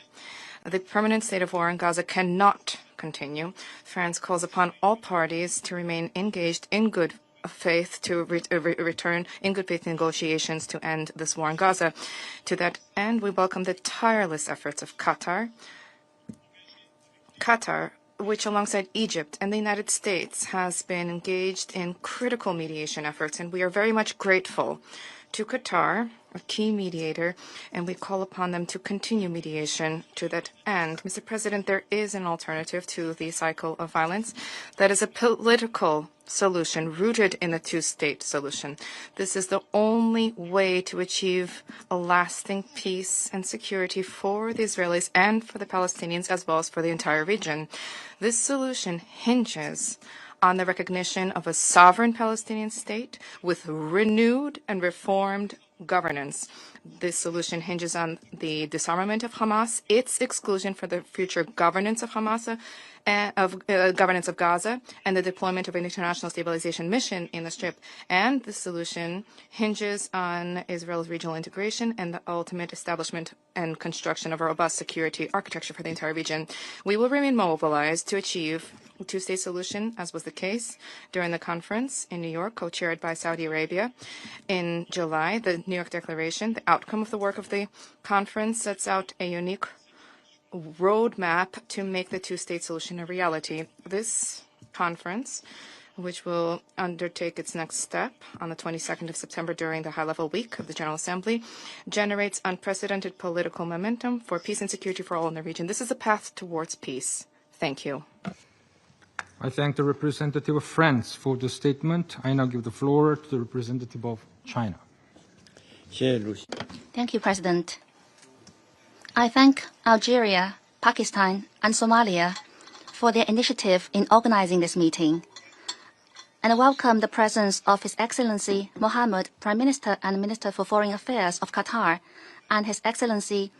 The permanent state of war in Gaza cannot continue. France calls upon all parties to remain engaged in good faith, to return in good faith negotiations to end this war in Gaza. To that end, we welcome the tireless efforts of Qatar. Qatar which alongside Egypt and the United States has been engaged in critical mediation efforts, and we are very much grateful to Qatar, a key mediator, and we call upon them to continue mediation to that end. Mr. President, there is an alternative to the cycle of violence that is a political solution rooted in the two-state solution. This is the only way to achieve a lasting peace and security for the Israelis and for the Palestinians, as well as for the entire region. This solution hinges on the recognition of a sovereign Palestinian state with renewed and reformed governance. This solution hinges on the disarmament of Hamas, its exclusion for the future governance of Hamas, governance of Gaza, and the deployment of an international stabilization mission in the Strip. And the solution hinges on Israel's regional integration and the ultimate establishment and construction of a robust security architecture for the entire region. We will remain mobilized to achieve a two-state solution, as was the case during the conference in New York, co-chaired by Saudi Arabia in July. The New York Declaration, the outcome of the work of the conference, sets out a unique roadmap to make the two-state solution a reality. This conference, which will undertake its next step on the 22nd of September during the high-level week of the General Assembly, generates unprecedented political momentum for peace and security for all in the region. This is a path towards peace. Thank you. I thank the representative of France for the statement. I now give the floor to the representative of China. Thank you, President. I thank Algeria, Pakistan, and Somalia for their initiative in organizing this meeting, and I welcome the presence of His Excellency Mohammed, Prime Minister and Minister for Foreign Affairs of Qatar, and His Excellency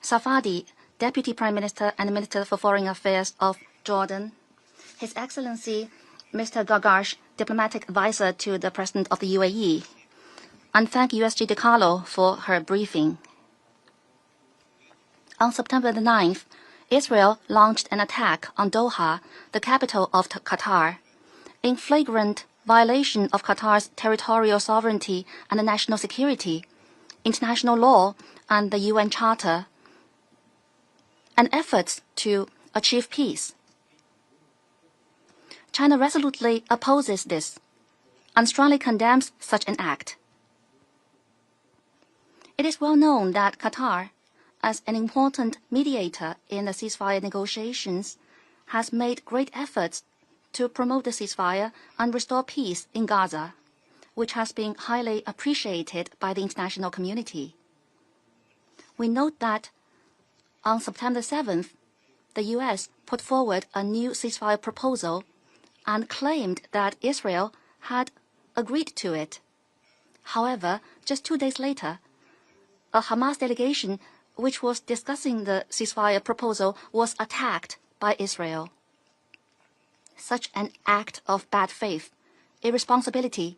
Safadi, Deputy Prime Minister and Minister for Foreign Affairs of Jordan, His Excellency Mr. Gargash, Diplomatic Advisor to the President of the UAE, and thank USG DiCarlo for her briefing. On September the 9th, Israel launched an attack on Doha, the capital of Qatar, in flagrant violation of Qatar's territorial sovereignty and national security, international law, and the UN Charter, and efforts to achieve peace. China resolutely opposes this and strongly condemns such an act. It is well known that Qatar, as an important mediator in the ceasefire negotiations, has made great efforts to promote the ceasefire and restore peace in Gaza, which has been highly appreciated by the international community. We note that on September 7th, the U.S. put forward a new ceasefire proposal and claimed that Israel had agreed to it. However, just 2 days later, a Hamas delegation which was discussing the ceasefire proposal was attacked by Israel. Such an act of bad faith, irresponsibility,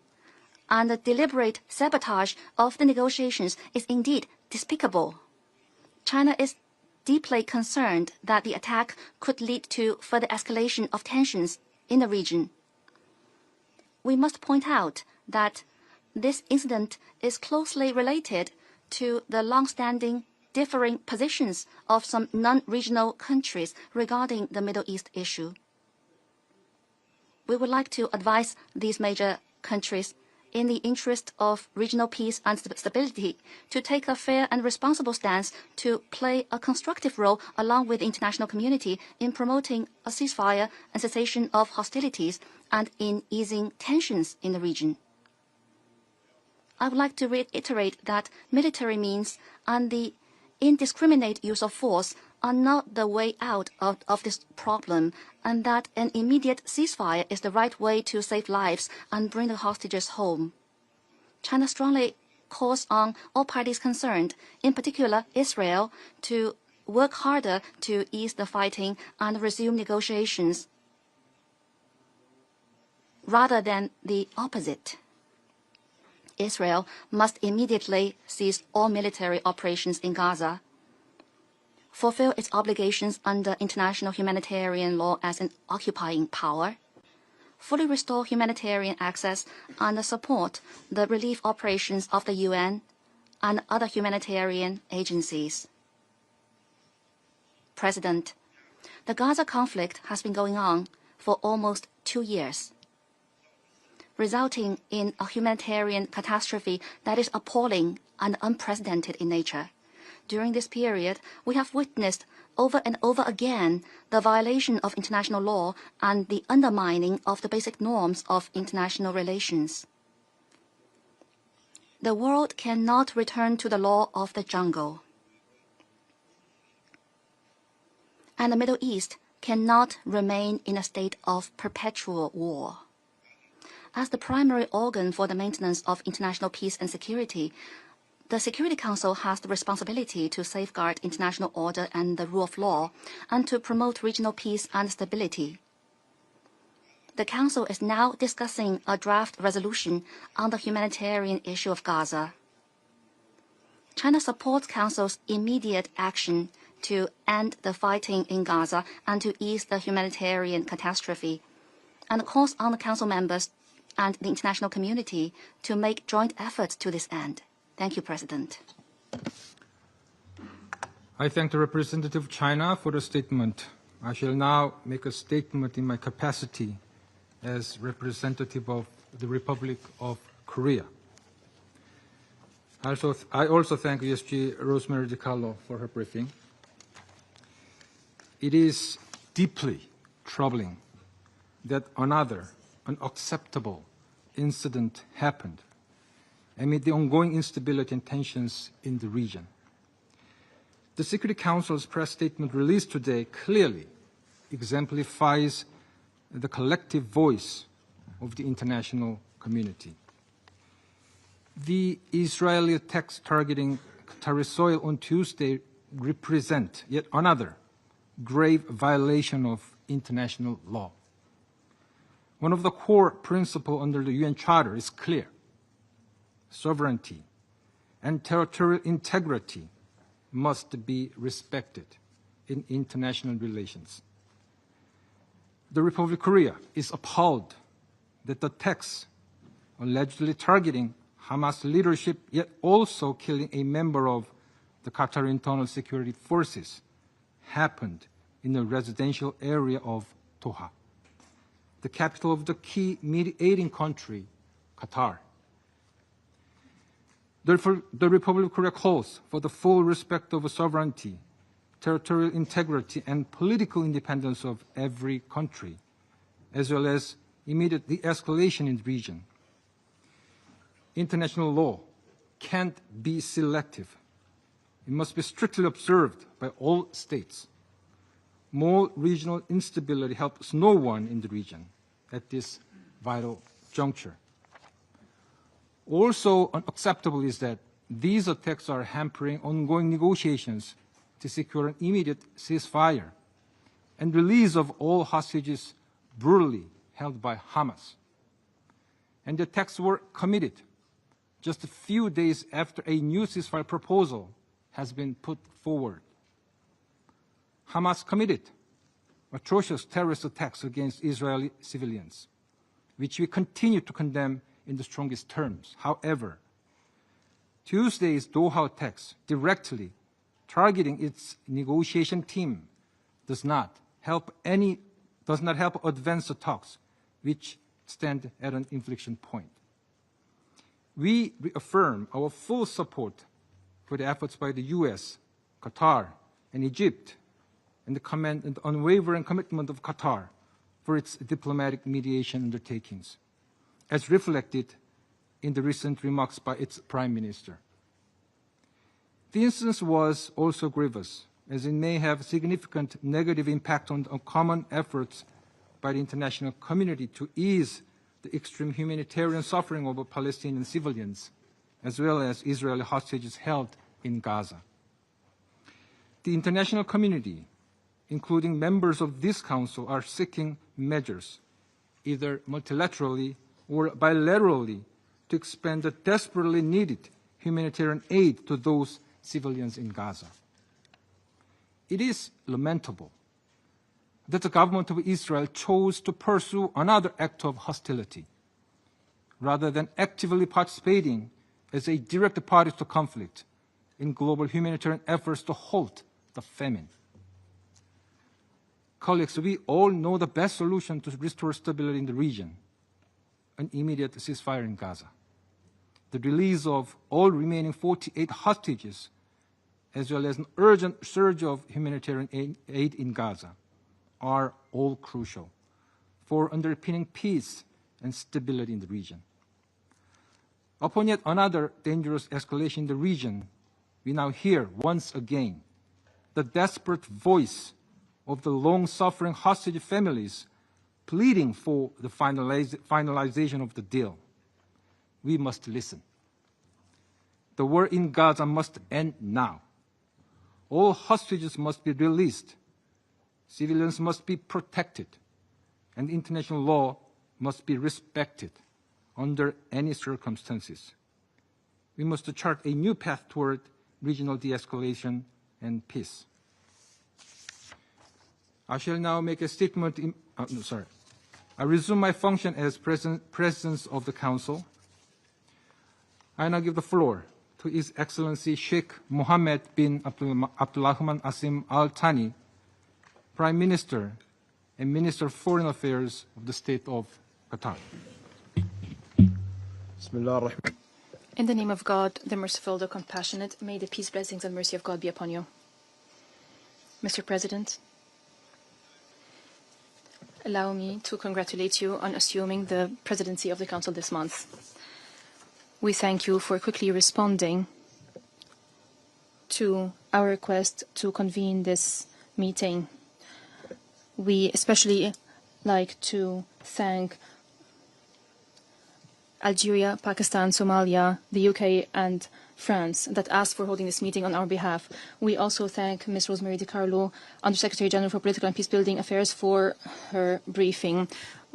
and the deliberate sabotage of the negotiations is indeed despicable. China is deeply concerned that the attack could lead to further escalation of tensions in the region. We must point out that this incident is closely related to the long-standing differing positions of some non-regional countries regarding the Middle East issue. We would like to advise these major countries, in the interest of regional peace and stability, to take a fair and responsible stance to play a constructive role along with the international community in promoting a ceasefire and cessation of hostilities and in easing tensions in the region. I would like to reiterate that military means and the indiscriminate use of force are not the way out of this problem, and that an immediate ceasefire is the right way to save lives and bring the hostages home. China strongly calls on all parties concerned, in particular Israel, to work harder to ease the fighting and resume negotiations, rather than the opposite. Israel must immediately cease all military operations in Gaza, fulfill its obligations under international humanitarian law as an occupying power, fully restore humanitarian access, and support the relief operations of the UN and other humanitarian agencies. President, The Gaza conflict has been going on for almost 2 years, resulting in a humanitarian catastrophe that is appalling and unprecedented in nature. During this period, we have witnessed over and over again the violation of international law and the undermining of the basic norms of international relations. The world cannot return to the law of the jungle, and the Middle East cannot remain in a state of perpetual war. As the primary organ for the maintenance of international peace and security, the Security Council has the responsibility to safeguard international order and the rule of law, and to promote regional peace and stability. The Council is now discussing a draft resolution on the humanitarian issue of Gaza. China supports Council's immediate action to end the fighting in Gaza and to ease the humanitarian catastrophe, and calls on the Council members and the international community to make joint efforts to this end. Thank you, President. I thank the representative of China for the statement. I shall now make a statement in my capacity as representative of the Republic of Korea. I also thank ESG Rosemary DiCarlo for her briefing. It is deeply troubling that another unacceptable incident happened amid the ongoing instability and tensions in the region. The Security Council's press statement released today clearly exemplifies the collective voice of the international community. The Israeli attacks targeting Qatari soil on Tuesday represent yet another grave violation of international law. One of the core principles under the UN Charter is clear: sovereignty and territorial integrity must be respected in international relations. The Republic of Korea is appalled that the attacks allegedly targeting Hamas leadership, yet also killing a member of the Qatar Internal Security Forces, happened in the residential area of Doha, the capital of the key mediating country, Qatar. Therefore, the Republic of Korea calls for the full respect of sovereignty, territorial integrity, and political independence of every country, as well as immediate de-escalation in the region. International law can't be selective. It must be strictly observed by all states. More regional instability helps no one in the region at this vital juncture. Also unacceptable is that these attacks are hampering ongoing negotiations to secure an immediate ceasefire and release of all hostages brutally held by Hamas. And the attacks were committed just a few days after a new ceasefire proposal has been put forward. Hamas committed atrocious terrorist attacks against Israeli civilians, which we continue to condemn in the strongest terms. However, Tuesday's Doha attacks directly targeting its negotiation team does not help advance the talks, which stand at an inflection point. We reaffirm our full support for the efforts by the US, Qatar, and Egypt, and the unwavering commitment of Qatar for its diplomatic mediation undertakings, as reflected in the recent remarks by its Prime Minister. The incident was also grievous, as it may have significant negative impact on common efforts by the international community to ease the extreme humanitarian suffering of Palestinian civilians, as well as Israeli hostages held in Gaza. The international community, including members of this Council, are seeking measures, either multilaterally or bilaterally, to expand the desperately needed humanitarian aid to those civilians in Gaza. It is lamentable that the government of Israel chose to pursue another act of hostility, rather than actively participating as a direct party to conflict in global humanitarian efforts to halt the famine. colleagues, we all know the best solution to restore stability in the region: an immediate ceasefire in Gaza, the release of all remaining 48 hostages, as well as an urgent surge of humanitarian aid in Gaza, are all crucial for underpinning peace and stability in the region. Upon yet another dangerous escalation in the region, we now hear once again the desperate voice of the long-suffering hostage families pleading for the finalization of the deal. We must listen. The war in Gaza must end now. All hostages must be released. Civilians must be protected, and international law must be respected under any circumstances. We must chart a new path toward regional de-escalation and peace. I shall now make a statement. I resume my function as President of the Council. I now give the floor to His Excellency Sheikh Mohammed bin Abdulrahman Asim Al Thani, Prime Minister and Minister of Foreign Affairs of the State of Qatar. In the name of God, the merciful, the compassionate, may the peace, blessings, and mercy of God be upon you. Mr. President, allow me to congratulate you on assuming the presidency of the Council this month. We thank you for quickly responding to our request to convene this meeting. We especially like to thank Algeria, Pakistan, Somalia, the UK, and France that asked for holding this meeting on our behalf. We also thank Ms. Rosemary DiCarlo, Undersecretary General for Political and Peacebuilding Affairs, for her briefing.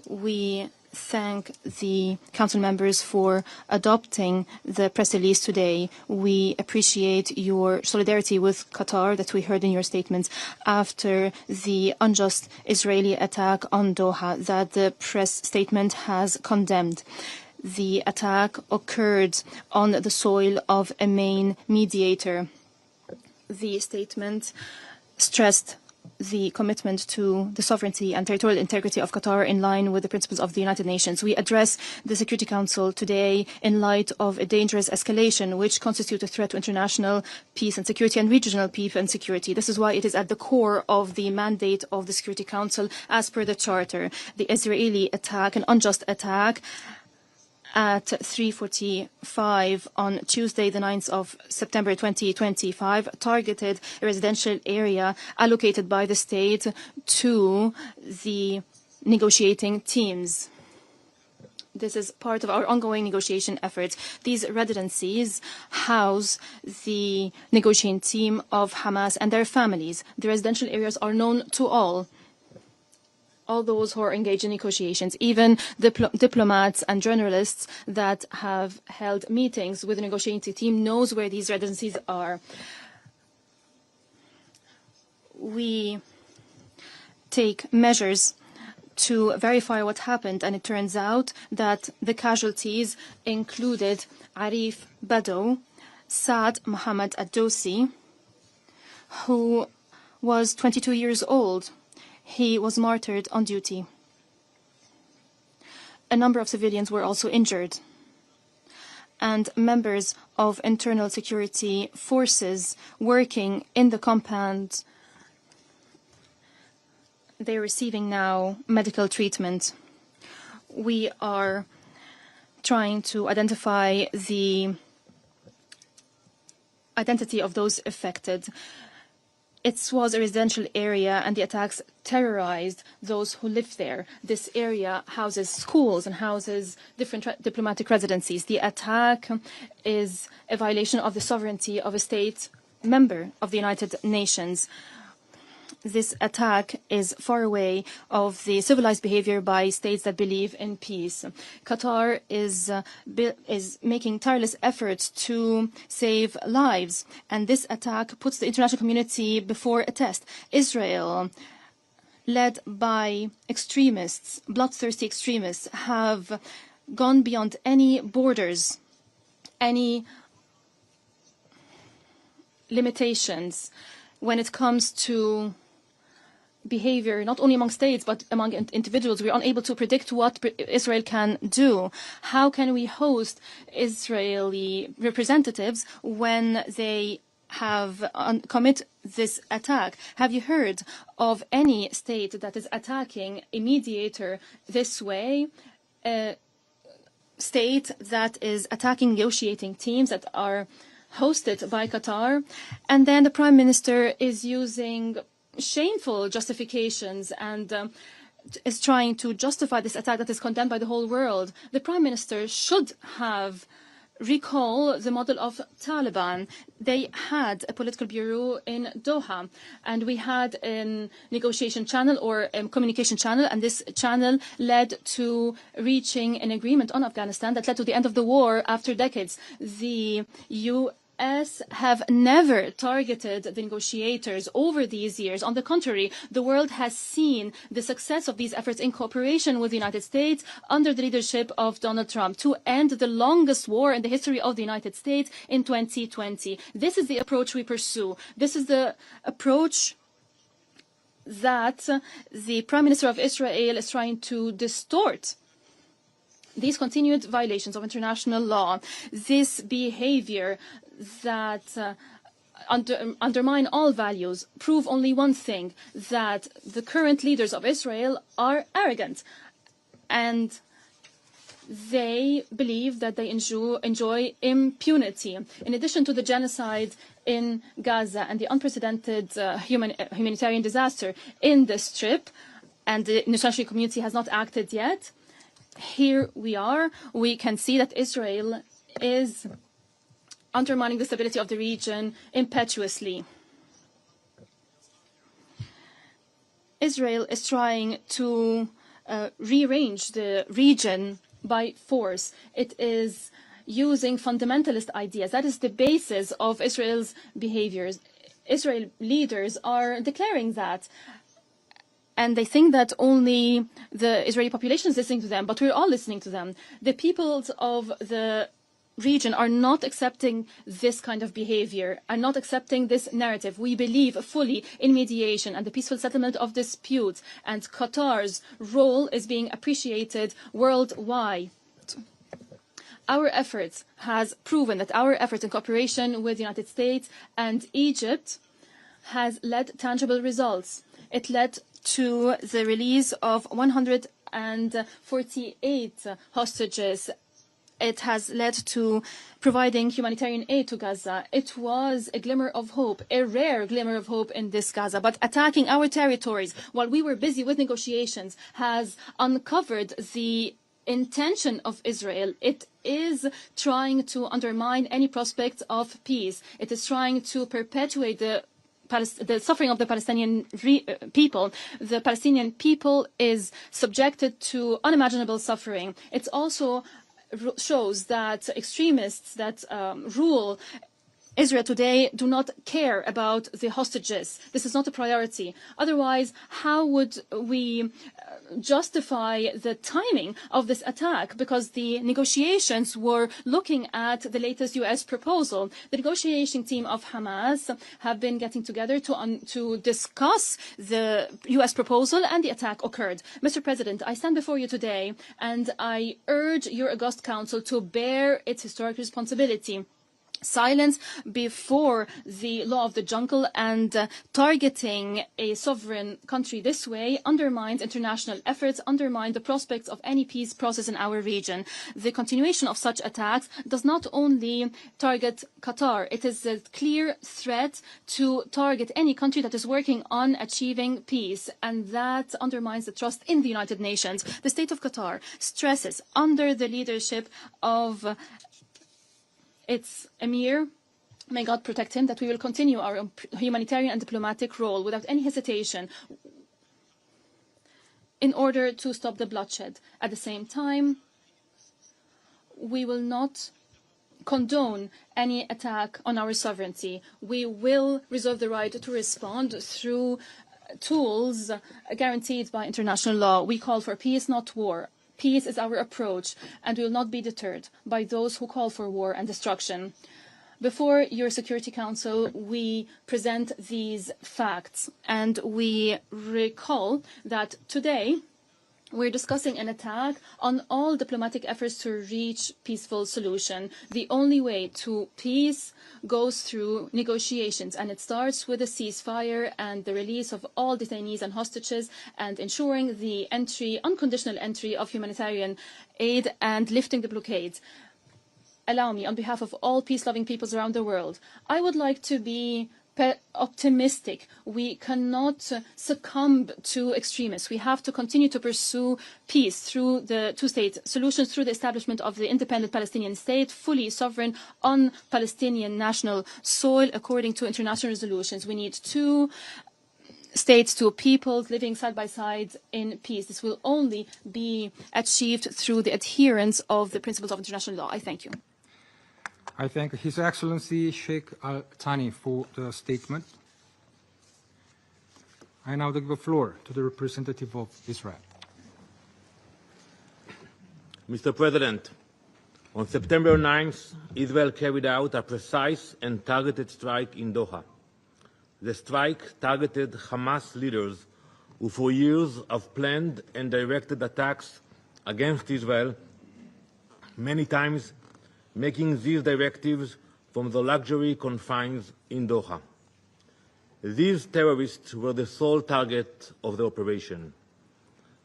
We thank the Council members for adopting the press release today. We appreciate your solidarity with Qatar that we heard in your statements after the unjust Israeli attack on Doha that the press statement has condemned. The attack occurred on the soil of a main mediator. The statement stressed the commitment to the sovereignty and territorial integrity of Qatar in line with the principles of the United Nations. We address the Security Council today in light of a dangerous escalation which constitutes a threat to international peace and security and regional peace and security. This is why it is at the core of the mandate of the Security Council as per the Charter. The Israeli attack, an unjust attack, at 3:45 on Tuesday, the 9th of September 2025, targeted a residential area allocated by the state to the negotiating teams. This is part of our ongoing negotiation efforts. These residencies house the negotiating team of Hamas and their families. The residential areas are known to all those who are engaged in negotiations, even diplomats and journalists that have held meetings with the negotiating team knows where these residencies are. We take measures to verify what happened, and it turns out that the casualties included Arif Bado, Saad Mohammed Adosi, who was 22 years old. He was martyred on duty. A number of civilians were also injured, and members of internal security forces working in the compound, they're receiving now medical treatment. We are trying to identify the identity of those affected. It was a residential area, and the attacks terrorized those who lived there. This area houses schools and houses different diplomatic residencies. The attack is a violation of the sovereignty of a state member of the United Nations. This attack is far away of the civilized behavior by states that believe in peace. Qatar is making tireless efforts to save lives, and this attack puts the international community before a test. Israel, led by extremists, bloodthirsty extremists, have gone beyond any borders, any limitations when it comes to behavior, not only among states, but among individuals. We're unable to predict what Israel can do. How can we host Israeli representatives when they have commit this attack? Have you heard of any state that is attacking a mediator this way? A state that is attacking negotiating teams that are hosted by Qatar, and then the Prime Minister is using shameful justifications and is trying to justify this attack that is condemned by the whole world. The Prime Minister should have recall the model of Taliban. They had a political bureau in Doha, and we had a negotiation channel or a communication channel, and this channel led to reaching an agreement on Afghanistan that led to the end of the war after decades. The US have never targeted the negotiators over these years. On the contrary, the world has seen the success of these efforts in cooperation with the United States under the leadership of Donald Trump to end the longest war in the history of the United States in 2020. This is the approach we pursue. This is the approach that the Prime Minister of Israel is trying to distort. These continued violations of international law, this behavior that undermine all values, prove only one thing, that the current leaders of Israel are arrogant, and they believe that they enjoy impunity. In addition to the genocide in Gaza and the unprecedented humanitarian disaster in the Strip, and the international community has not acted yet, here we are. We can see that Israel is undermining the stability of the region impetuously. Israel is trying to rearrange the region by force. It is using fundamentalist ideas. That is the basis of Israel's behaviors. Israel leaders are declaring that. And they think that only the Israeli population is listening to them, but we're all listening to them. The peoples of the region are not accepting this kind of behavior, are not accepting this narrative. We believe fully in mediation and the peaceful settlement of disputes, and Qatar's role is being appreciated worldwide. Our efforts has proven that our efforts in cooperation with the United States and Egypt has led tangible results. It led to the release of 148 hostages. It has led to providing humanitarian aid to Gaza. It was a glimmer of hope, a rare glimmer of hope in this Gaza. But attacking our territories while we were busy with negotiations has uncovered the intention of Israel. It is trying to undermine any prospect of peace. It is trying to perpetuate the suffering of the Palestinian people. The Palestinian people is subjected to unimaginable suffering. It also shows that extremists that rule Israel today do not care about the hostages. This is not a priority. Otherwise, how would we justify the timing of this attack? Because the negotiations were looking at the latest U.S. proposal. The negotiating team of Hamas have been getting together to discuss the U.S. proposal, and the attack occurred. Mr. President, I stand before you today, and I urge your august council to bear its historic responsibility. Silence before the law of the jungle and targeting a sovereign country this way undermines international efforts, undermines the prospects of any peace process in our region. The continuation of such attacks does not only target Qatar, it is a clear threat to target any country that is working on achieving peace, and that undermines the trust in the United Nations. The state of Qatar stresses, under the leadership of its emir, may God protect him, that we will continue our humanitarian and diplomatic role without any hesitation in order to stop the bloodshed. At the same time, we will not condone any attack on our sovereignty. We will reserve the right to respond through tools guaranteed by international law. We call for peace, not war. Peace is our approach, and we will not be deterred by those who call for war and destruction. Before your Security Council, we present these facts, and we recall that today we're discussing an attack on all diplomatic efforts to reach peaceful solution. The only way to peace goes through negotiations, and it starts with a ceasefire and the release of all detainees and hostages, and ensuring the unconditional entry of humanitarian aid and lifting the blockade. Allow me, on behalf of all peace-loving peoples around the world, I would like to be optimistic. We cannot succumb to extremists. We have to continue to pursue peace through the two-state solutions, through the establishment of the independent Palestinian state, fully sovereign on Palestinian national soil according to international resolutions. We need two states, two peoples living side by side in peace. This will only be achieved through the adherence of the principles of international law. I thank you. I thank His Excellency Sheikh Al Thani for the statement. I now give the floor to the representative of Israel. Mr. President, on September 9th, Israel carried out a precise and targeted strike in Doha. The strike targeted Hamas leaders who for years have planned and directed attacks against Israel, many times making these directives from the luxury confines in Doha. These terrorists were the sole target of the operation.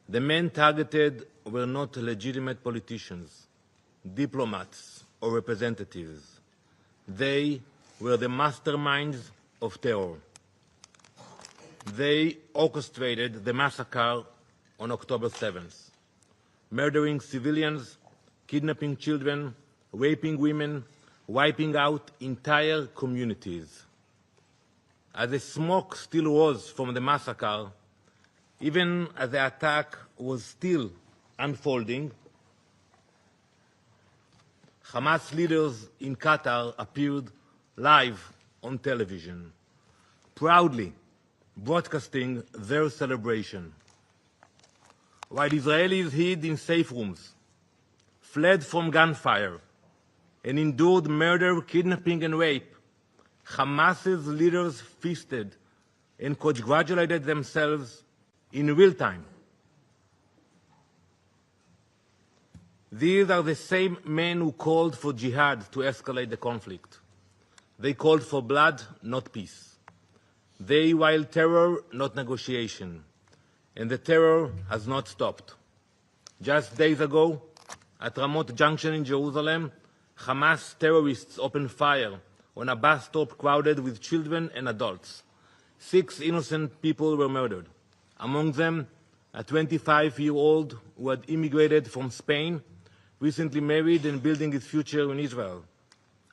The men targeted were not legitimate politicians, diplomats, or representatives. They were the masterminds of terror. They orchestrated the massacre on October 7th, murdering civilians, kidnapping children, raping women, wiping out entire communities. As the smoke still rose from the massacre, even as the attack was still unfolding, Hamas leaders in Qatar appeared live on television, proudly broadcasting their celebration. While Israelis hid in safe rooms, fled from gunfire, and endured murder, kidnapping, and rape, Hamas's leaders feasted and congratulated themselves in real time. These are the same men who called for jihad to escalate the conflict. They called for blood, not peace. They wild terror, not negotiation. And the terror has not stopped. Just days ago, at Ramot Junction in Jerusalem, Hamas terrorists opened fire on a bus stop crowded with children and adults. 6 innocent people were murdered, among them a 25-year-old who had immigrated from Spain, recently married and building his future in Israel,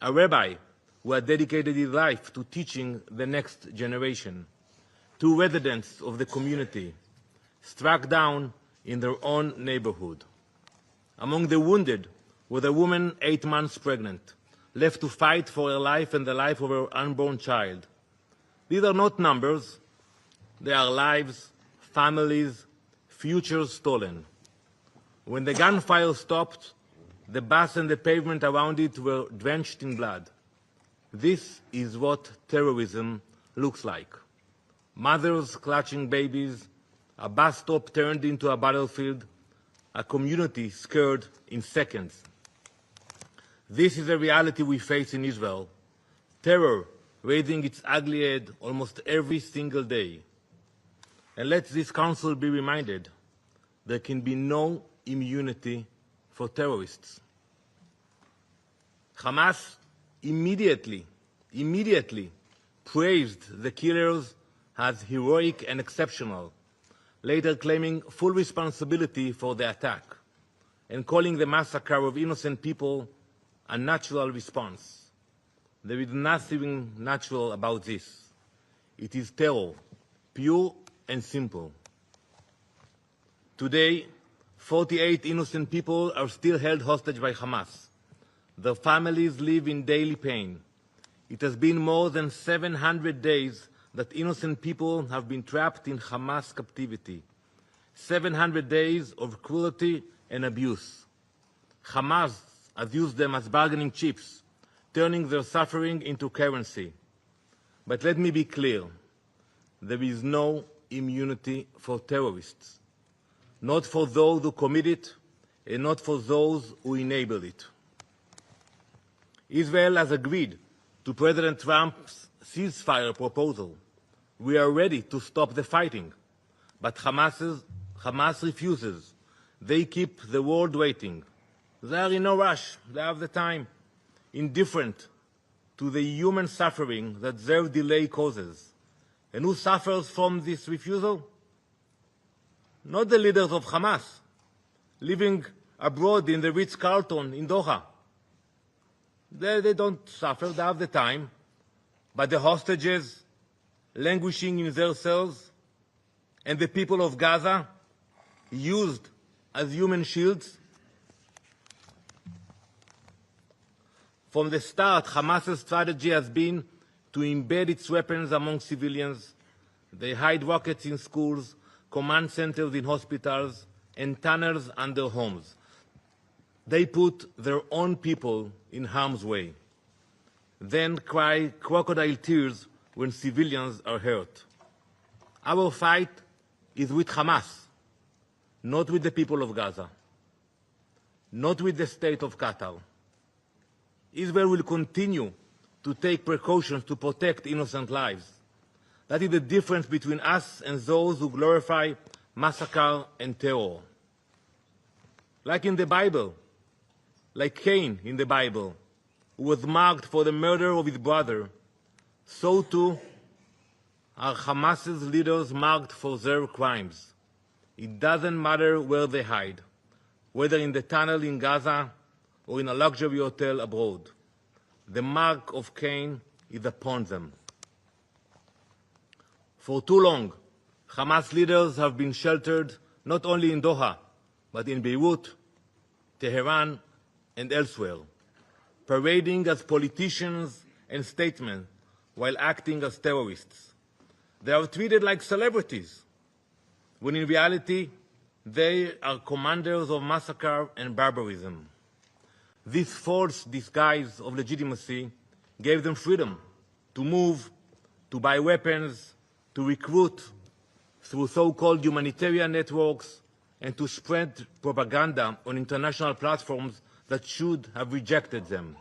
a rabbi who had dedicated his life to teaching the next generation, 2 residents of the community struck down in their own neighborhood. Among the wounded was a woman 8 months pregnant, left to fight for her life and the life of her unborn child. These are not numbers. They are lives, families, futures stolen. When the gunfire stopped, the bus and the pavement around it were drenched in blood. This is what terrorism looks like. Mothers clutching babies, a bus stop turned into a battlefield, a community scared in seconds. This is a reality we face in Israel. Terror raising its ugly head almost every single day. And let this council be reminded, there can be no immunity for terrorists. Hamas immediately praised the killers as heroic and exceptional, later claiming full responsibility for the attack and calling the massacre of innocent people a natural response. There is nothing natural about this. It is terror, pure and simple. Today, 48 innocent people are still held hostage by Hamas. Their families live in daily pain. It has been more than 700 days that innocent people have been trapped in Hamas captivity. 700 days of cruelty and abuse. Hamas has used them as bargaining chips, turning their suffering into currency. But let me be clear, there is no immunity for terrorists, not for those who commit it and not for those who enable it. Israel has agreed to President Trump's ceasefire proposal. We are ready to stop the fighting, but Hamas refuses. They keep the world waiting. They are in no rush. They have the time. Indifferent to the human suffering that their delay causes. And who suffers from this refusal? Not the leaders of Hamas, living abroad in the Ritz-Carlton in Doha. They don't suffer, they have the time. But the hostages languishing in their cells and the people of Gaza used as human shields. From the start, Hamas's strategy has been to embed its weapons among civilians. They hide rockets in schools, command centers in hospitals, and tunnels under homes. They put their own people in harm's way, then cry crocodile tears when civilians are hurt. Our fight is with Hamas, not with the people of Gaza, not with the state of Qatar. Israel will continue to take precautions to protect innocent lives. That is the difference between us and those who glorify massacre and terror. Like in the Bible, like Cain in the Bible, who was marked for the murder of his brother, so too are Hamas's leaders marked for their crimes. It doesn't matter where they hide, whether in the tunnel in Gaza or in a luxury hotel abroad. The mark of Cain is upon them. For too long, Hamas leaders have been sheltered not only in Doha, but in Beirut, Tehran, and elsewhere, parading as politicians and statesmen while acting as terrorists. They are treated like celebrities, when in reality, they are commanders of massacre and barbarism. This false disguise of legitimacy gave them freedom to move, to buy weapons, to recruit through so-called humanitarian networks, and to spread propaganda on international platforms that should have rejected them.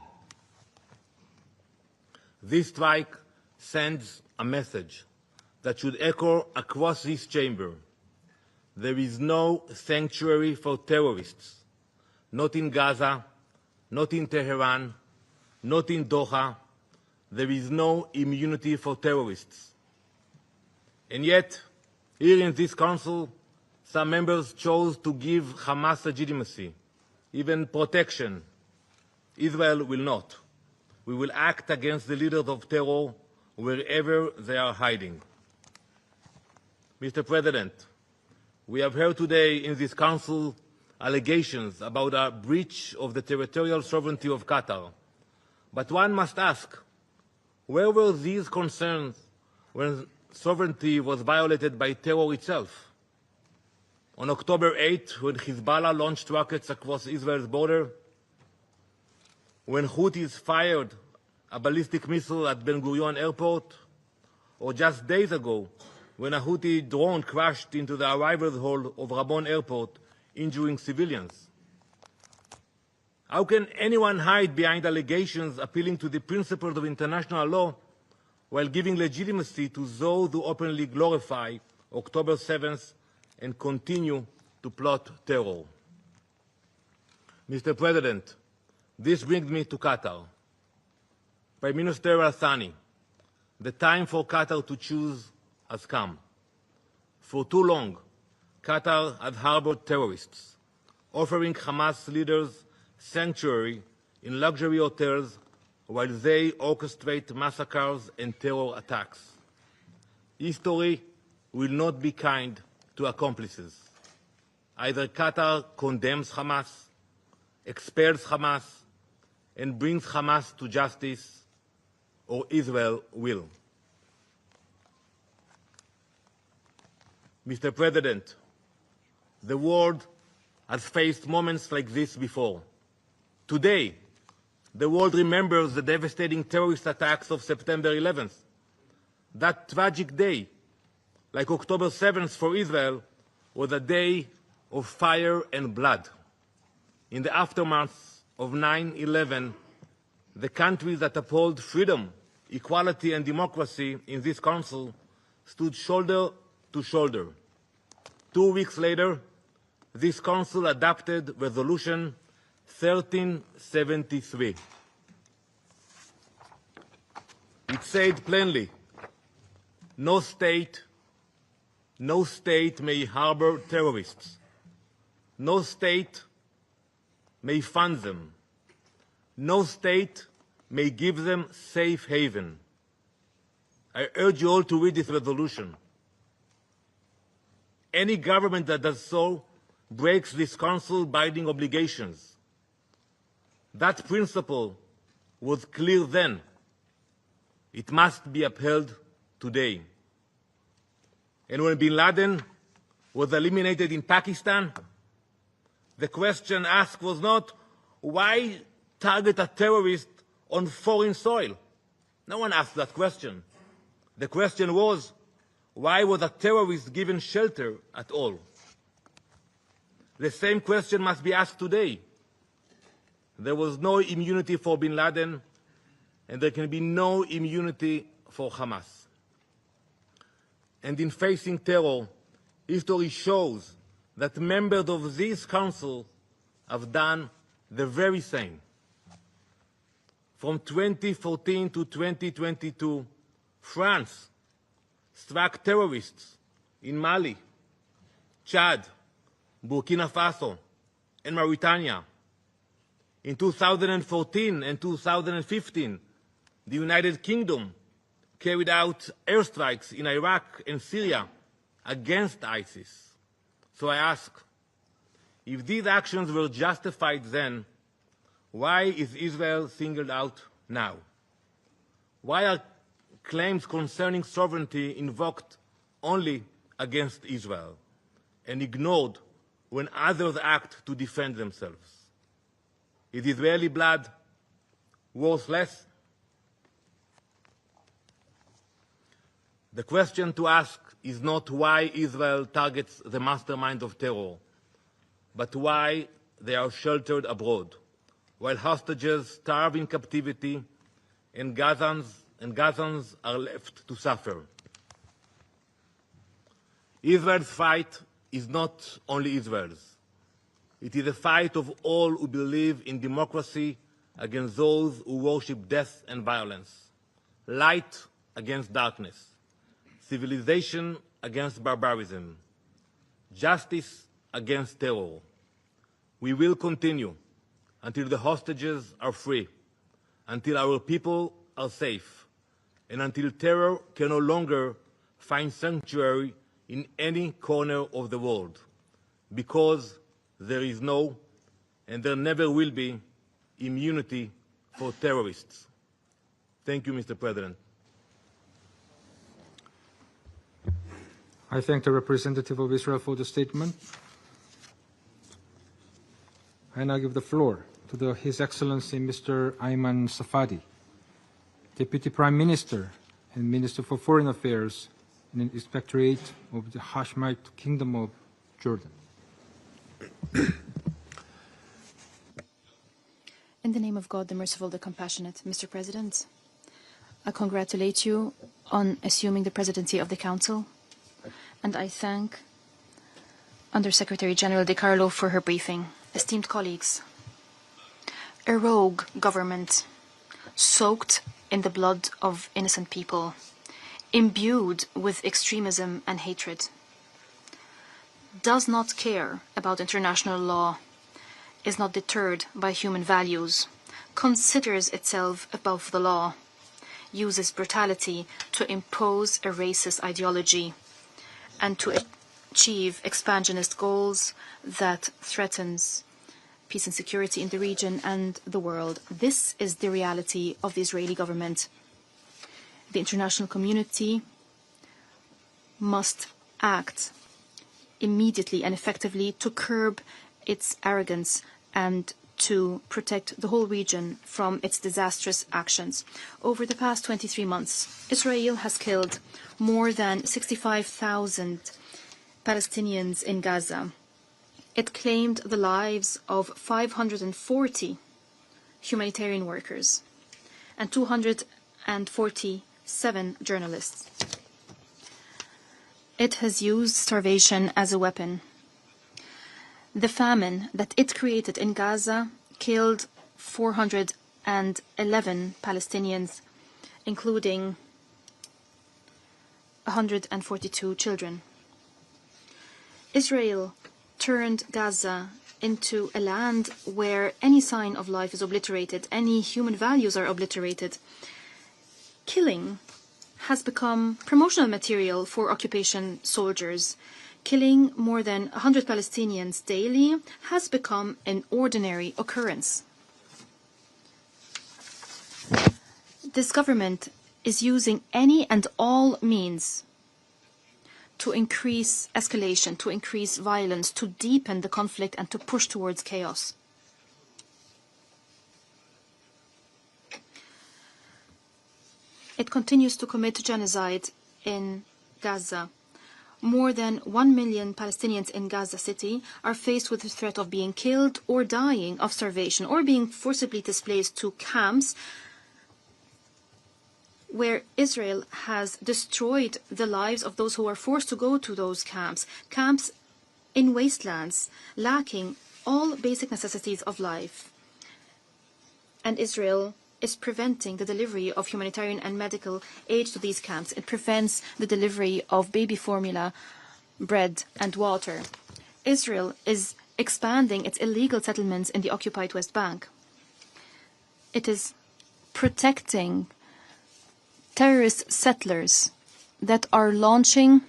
This strike sends a message that should echo across this chamber. There is no sanctuary for terrorists, not in Gaza, not in Tehran, not in Doha. There is no immunity for terrorists. And yet, here in this Council, some members chose to give Hamas legitimacy, even protection. Israel will not. We will act against the leaders of terror wherever they are hiding. Mr. President, we have heard today in this Council allegations about a breach of the territorial sovereignty of Qatar. But one must ask, where were these concerns when sovereignty was violated by terror itself? On October 8, when Hezbollah launched rockets across Israel's border, when Houthis fired a ballistic missile at Ben Gurion airport, or just days ago, when a Houthi drone crashed into the arrivals hall of Rabon airport, injuring civilians. How can anyone hide behind allegations appealing to the principles of international law while giving legitimacy to those who openly glorify October 7th and continue to plot terror? Mr. President, this brings me to Qatar. Prime Minister Al-Thani, the time for Qatar to choose has come. For too long, Qatar has harbored terrorists, offering Hamas leaders sanctuary in luxury hotels while they orchestrate massacres and terror attacks. History will not be kind to accomplices. Either Qatar condemns Hamas, expels Hamas, and brings Hamas to justice, or Israel will. Mr. President, the world has faced moments like this before. Today, the world remembers the devastating terrorist attacks of September 11th. That tragic day, like October 7th for Israel, was a day of fire and blood. In the aftermath of 9/11, the countries that uphold freedom, equality, and democracy in this Council stood shoulder to shoulder. 2 weeks later, this Council adopted Resolution 1373. It said plainly, no state may harbor terrorists. No state may fund them. No state may give them safe haven. I urge you all to read this resolution. Any government that does so breaks this Council-binding obligations. That principle was clear then. It must be upheld today. And when bin Laden was eliminated in Pakistan, the question asked was not, why target a terrorist on foreign soil? No one asked that question. The question was, why was a terrorist given shelter at all? The same question must be asked today. There was no immunity for bin Laden, and there can be no immunity for Hamas. And in facing terror, history shows that members of this Council have done the very same. From 2014 to 2022, France struck terrorists in Mali, Chad, Burkina Faso, and Mauritania. In 2014 and 2015, the United Kingdom carried out airstrikes in Iraq and Syria against ISIS. So I ask, if these actions were justified then, why is Israel singled out now? Why are claims concerning sovereignty invoked only against Israel and ignored when others act to defend themselves? Is Israeli blood worth less? The question to ask is not why Israel targets the mastermind of terror, but why they are sheltered abroad, while hostages starve in captivity and Gazans are left to suffer. Israel's fight is not only Israel's. It is a fight of all who believe in democracy against those who worship death and violence, light against darkness, civilization against barbarism, justice against terror. We will continue until the hostages are free, until our people are safe, and until terror can no longer find sanctuary in any corner of the world, because there is no, and there never will be, immunity for terrorists. Thank you, Mr. President. I thank the representative of Israel for the statement. I now give the floor to His Excellency Mr. Ayman Safadi, Deputy Prime Minister and Minister for Foreign Affairs in the Inspectorate of the Hashemite Kingdom of Jordan. In the name of God, the merciful, the compassionate, Mr. President, I congratulate you on assuming the presidency of the Council, and I thank Under-Secretary General De Carlo for her briefing. Esteemed colleagues, a rogue government soaked in the blood of innocent people, imbued with extremism and hatred, does not care about international law, is not deterred by human values, considers itself above the law, uses brutality to impose a racist ideology, and to achieve expansionist goals that threatens peace and security in the region and the world. This is the reality of the Israeli government. The international community must act immediately and effectively to curb its arrogance and to protect the whole region from its disastrous actions. Over the past 23 months, Israel has killed more than 65,000 Palestinians in Gaza. It claimed the lives of 540 humanitarian workers and 247 journalists. It has used starvation as a weapon. The famine that it created in Gaza killed 411 Palestinians, including 142 children. Israel turned Gaza into a land where any sign of life is obliterated, any human values are obliterated. Killing has become promotional material for occupation soldiers. Killing more than 100 Palestinians daily has become an ordinary occurrence. This government is using any and all means to increase escalation, to increase violence, to deepen the conflict and to push towards chaos. It continues to commit genocide in Gaza. More than 1 million Palestinians in Gaza City are faced with the threat of being killed or dying of starvation or being forcibly displaced to camps where Israel has destroyed the lives of those who are forced to go to those camps, camps in wastelands, lacking all basic necessities of life. And Israel is preventing the delivery of humanitarian and medical aid to these camps. It prevents the delivery of baby formula, bread, and water. Israel is expanding its illegal settlements in the occupied West Bank. It is protecting terrorist settlers that are launching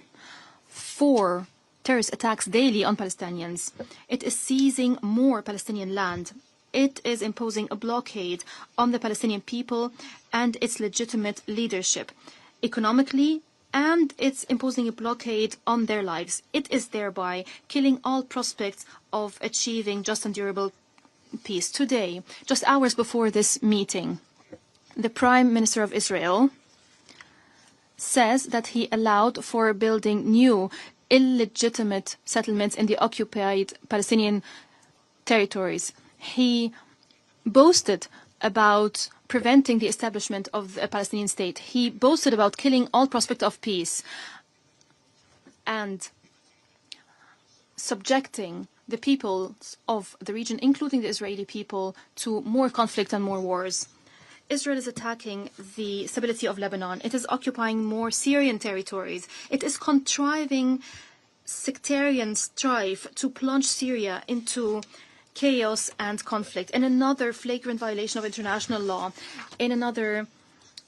4 terrorist attacks daily on Palestinians. It is seizing more Palestinian land. It is imposing a blockade on the Palestinian people and its legitimate leadership economically, and it's imposing a blockade on their lives. It is thereby killing all prospects of achieving just and durable peace. Today, just hours before this meeting, the Prime Minister of Israel says that he allowed for building new illegitimate settlements in the occupied Palestinian territories. He boasted about preventing the establishment of a Palestinian state. He boasted about killing all prospect of peace and subjecting the peoples of the region, including the Israeli people, to more conflict and more wars. Israel is attacking the stability of Lebanon. It is occupying more Syrian territories. It is contriving sectarian strife to plunge Syria into chaos and conflict, in another flagrant violation of international law, in another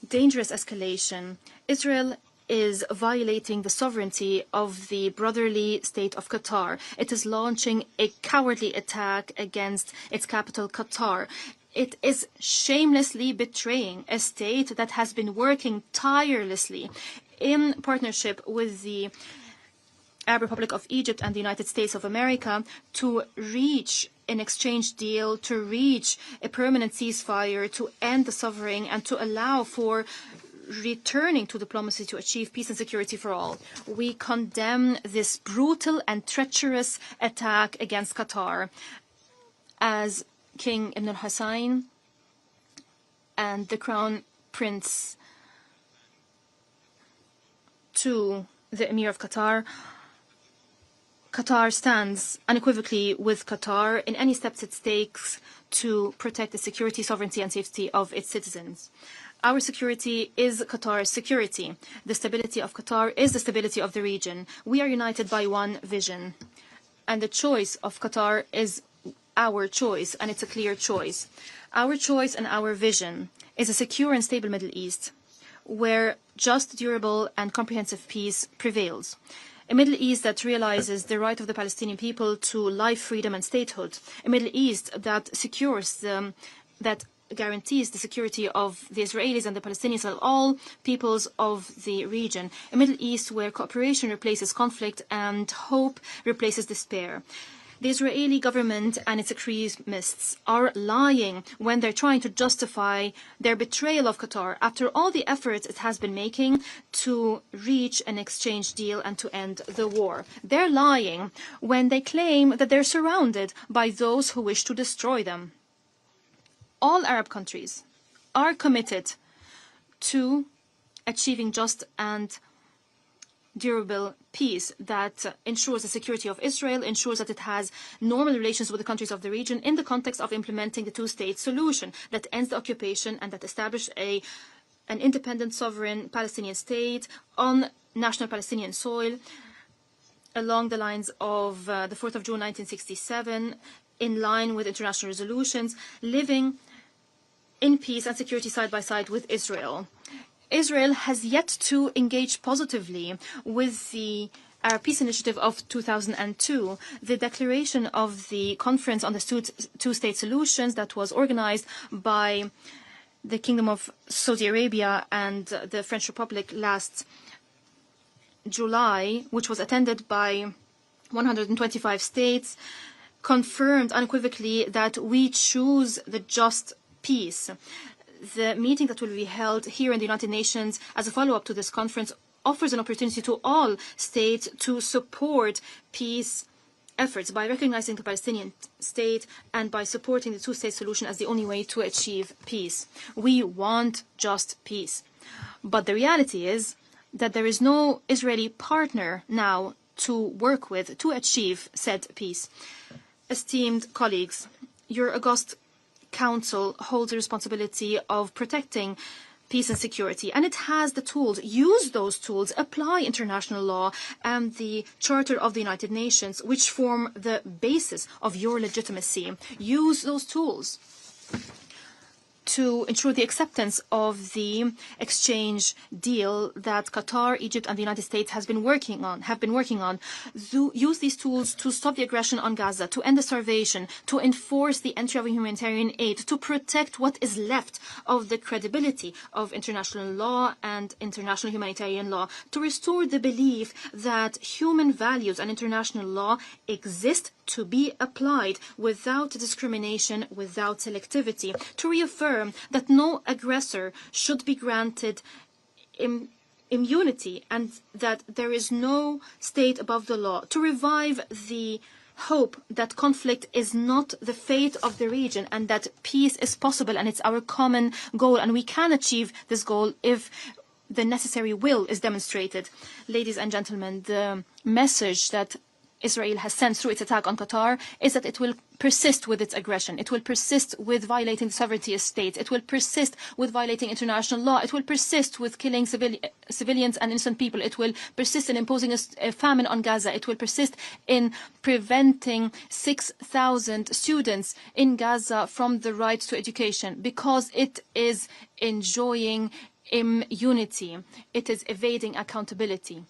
dangerous escalation. Israel is violating the sovereignty of the brotherly state of Qatar. It is launching a cowardly attack against its capital, Qatar. It is shamelessly betraying a state that has been working tirelessly in partnership with the Arab Republic of Egypt and the United States of America to reach an exchange deal, to reach a permanent ceasefire, to end the suffering, and to allow for returning to diplomacy to achieve peace and security for all. We condemn this brutal and treacherous attack against Qatar, as King Ibn al-Hussein and the Crown Prince to the Emir of Qatar. Qatar stands unequivocally with Qatar in any steps it takes to protect the security, sovereignty, and safety of its citizens. Our security is Qatar's security. The stability of Qatar is the stability of the region. We are united by one vision, and the choice of Qatar is our choice, and it's a clear choice. Our choice and our vision is a secure and stable Middle East, where just, durable, and comprehensive peace prevails. A Middle East that realizes the right of the Palestinian people to life, freedom, and statehood. A Middle East that secures, that guarantees the security of the Israelis and the Palestinians and all peoples of the region. A Middle East where cooperation replaces conflict and hope replaces despair. The Israeli government and its extremists are lying when they're trying to justify their betrayal of Qatar after all the efforts it has been making to reach an exchange deal and to end the war. They're lying when they claim that they're surrounded by those who wish to destroy them. All Arab countries are committed to achieving just and durable peace that ensures the security of Israel, ensures that it has normal relations with the countries of the region in the context of implementing the two-state solution that ends the occupation and that establishes an independent sovereign Palestinian state on national Palestinian soil along the lines of the 4th of June 1967, in line with international resolutions, living in peace and security side by side with Israel. Israel has yet to engage positively with the Arab Peace Initiative of 2002, the declaration of the Conference on the Two-State Solutions that was organized by the Kingdom of Saudi Arabia and the French Republic last July, which was attended by 125 states, confirmed unequivocally that we choose the just peace. The meeting that will be held here in the United Nations as a follow-up to this conference offers an opportunity to all states to support peace efforts by recognizing the Palestinian state and by supporting the two-state solution as the only way to achieve peace. We want just peace. But the reality is that there is no Israeli partner now to work with to achieve said peace. Esteemed colleagues, your august Council holds the responsibility of protecting peace and security, and it has the tools. Use those tools, apply international law and the Charter of the United Nations, which form the basis of your legitimacy. Use those tools to ensure the acceptance of the exchange deal that Qatar, Egypt, and the United States have been working on. Use these tools to stop the aggression on Gaza, to end the starvation, to enforce the entry of humanitarian aid, to protect what is left of the credibility of international law and international humanitarian law, to restore the belief that human values and international law exist to be applied without discrimination, without selectivity, to reaffirm that no aggressor should be granted immunity and that there is no state above the law, to revive the hope that conflict is not the fate of the region and that peace is possible and it's our common goal and we can achieve this goal if the necessary will is demonstrated. Ladies and gentlemen, the message that Israel has sent through its attack on Qatar is that it will persist with its aggression. It will persist with violating the sovereignty of states. It will persist with violating international law. It will persist with killing civilians and innocent people. It will persist in imposing a famine on Gaza. It will persist in preventing 6,000 students in Gaza from the right to education because it is enjoying immunity. It is evading accountability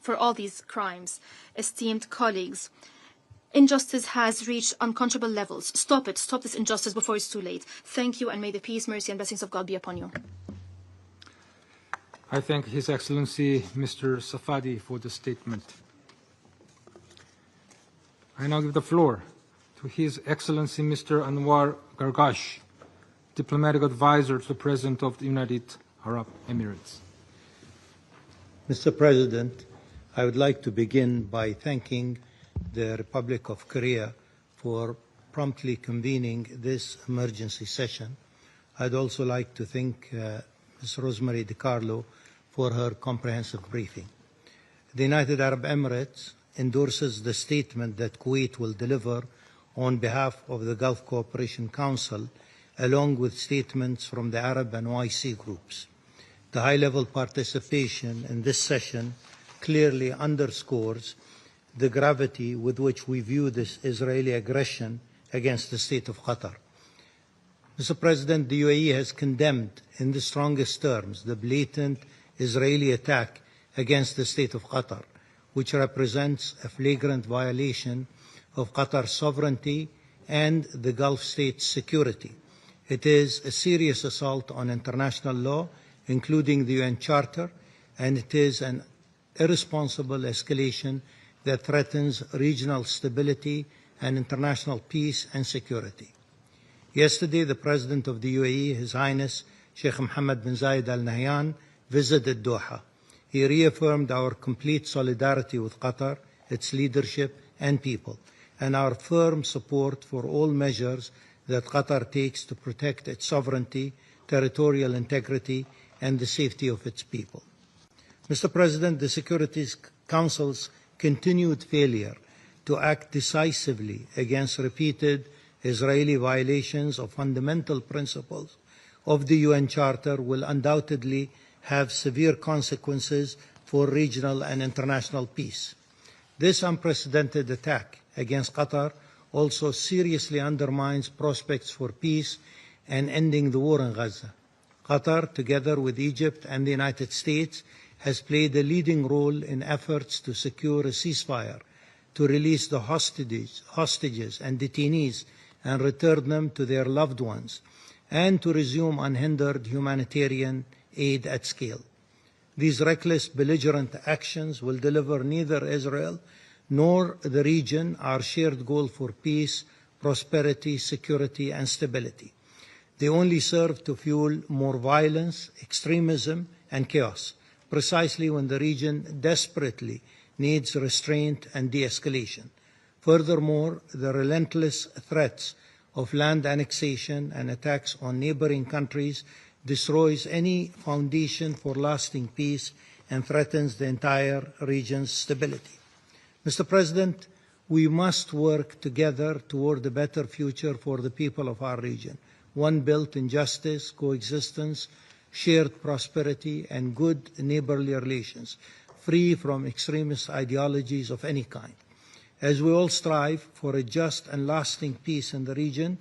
for all these crimes. Esteemed colleagues, injustice has reached unconscionable levels. Stop it. Stop this injustice before it's too late. Thank you, and may the peace, mercy, and blessings of God be upon you. I thank His Excellency Mr. Safadi for the statement. I now give the floor to His Excellency Mr. Anwar Gargash, Diplomatic Advisor to the President of the United Arab Emirates. Mr. President, I would like to begin by thanking the Republic of Korea for promptly convening this emergency session. I'd also like to thank Ms. Rosemary DiCarlo for her comprehensive briefing. The United Arab Emirates endorses the statement that Kuwait will deliver on behalf of the Gulf Cooperation Council, along with statements from the Arab and OIC groups. The high-level participation in this session clearly underscores the gravity with which we view this Israeli aggression against the state of Qatar. Mr. President, the UAE has condemned in the strongest terms the blatant Israeli attack against the state of Qatar, which represents a flagrant violation of Qatar's sovereignty and the Gulf state's security. It is a serious assault on international law, including the UN Charter, and it is an irresponsible escalation that threatens regional stability and international peace and security. Yesterday, the President of the UAE, His Highness Sheikh Mohammed bin Zayed Al Nahyan, visited Doha. He reaffirmed our complete solidarity with Qatar, its leadership and people, and our firm support for all measures that Qatar takes to protect its sovereignty, territorial integrity, and the safety of its people. Mr. President, the Security Council's continued failure to act decisively against repeated Israeli violations of fundamental principles of the UN Charter will undoubtedly have severe consequences for regional and international peace. This unprecedented attack against Qatar also seriously undermines prospects for peace and ending the war in Gaza. Qatar, together with Egypt and the United States, has played a leading role in efforts to secure a ceasefire, to release the hostages and detainees and return them to their loved ones, and to resume unhindered humanitarian aid at scale. These reckless, belligerent actions will deliver neither Israel nor the region our shared goal for peace, prosperity, security, and stability. They only serve to fuel more violence, extremism, and chaos, precisely when the region desperately needs restraint and de-escalation. Furthermore, the relentless threats of land annexation and attacks on neighboring countries destroys any foundation for lasting peace and threatens the entire region's stability. Mr. President, we must work together toward a better future for the people of our region, one built in justice, coexistence, shared prosperity, and good neighborly relations, free from extremist ideologies of any kind. As we all strive for a just and lasting peace in the region,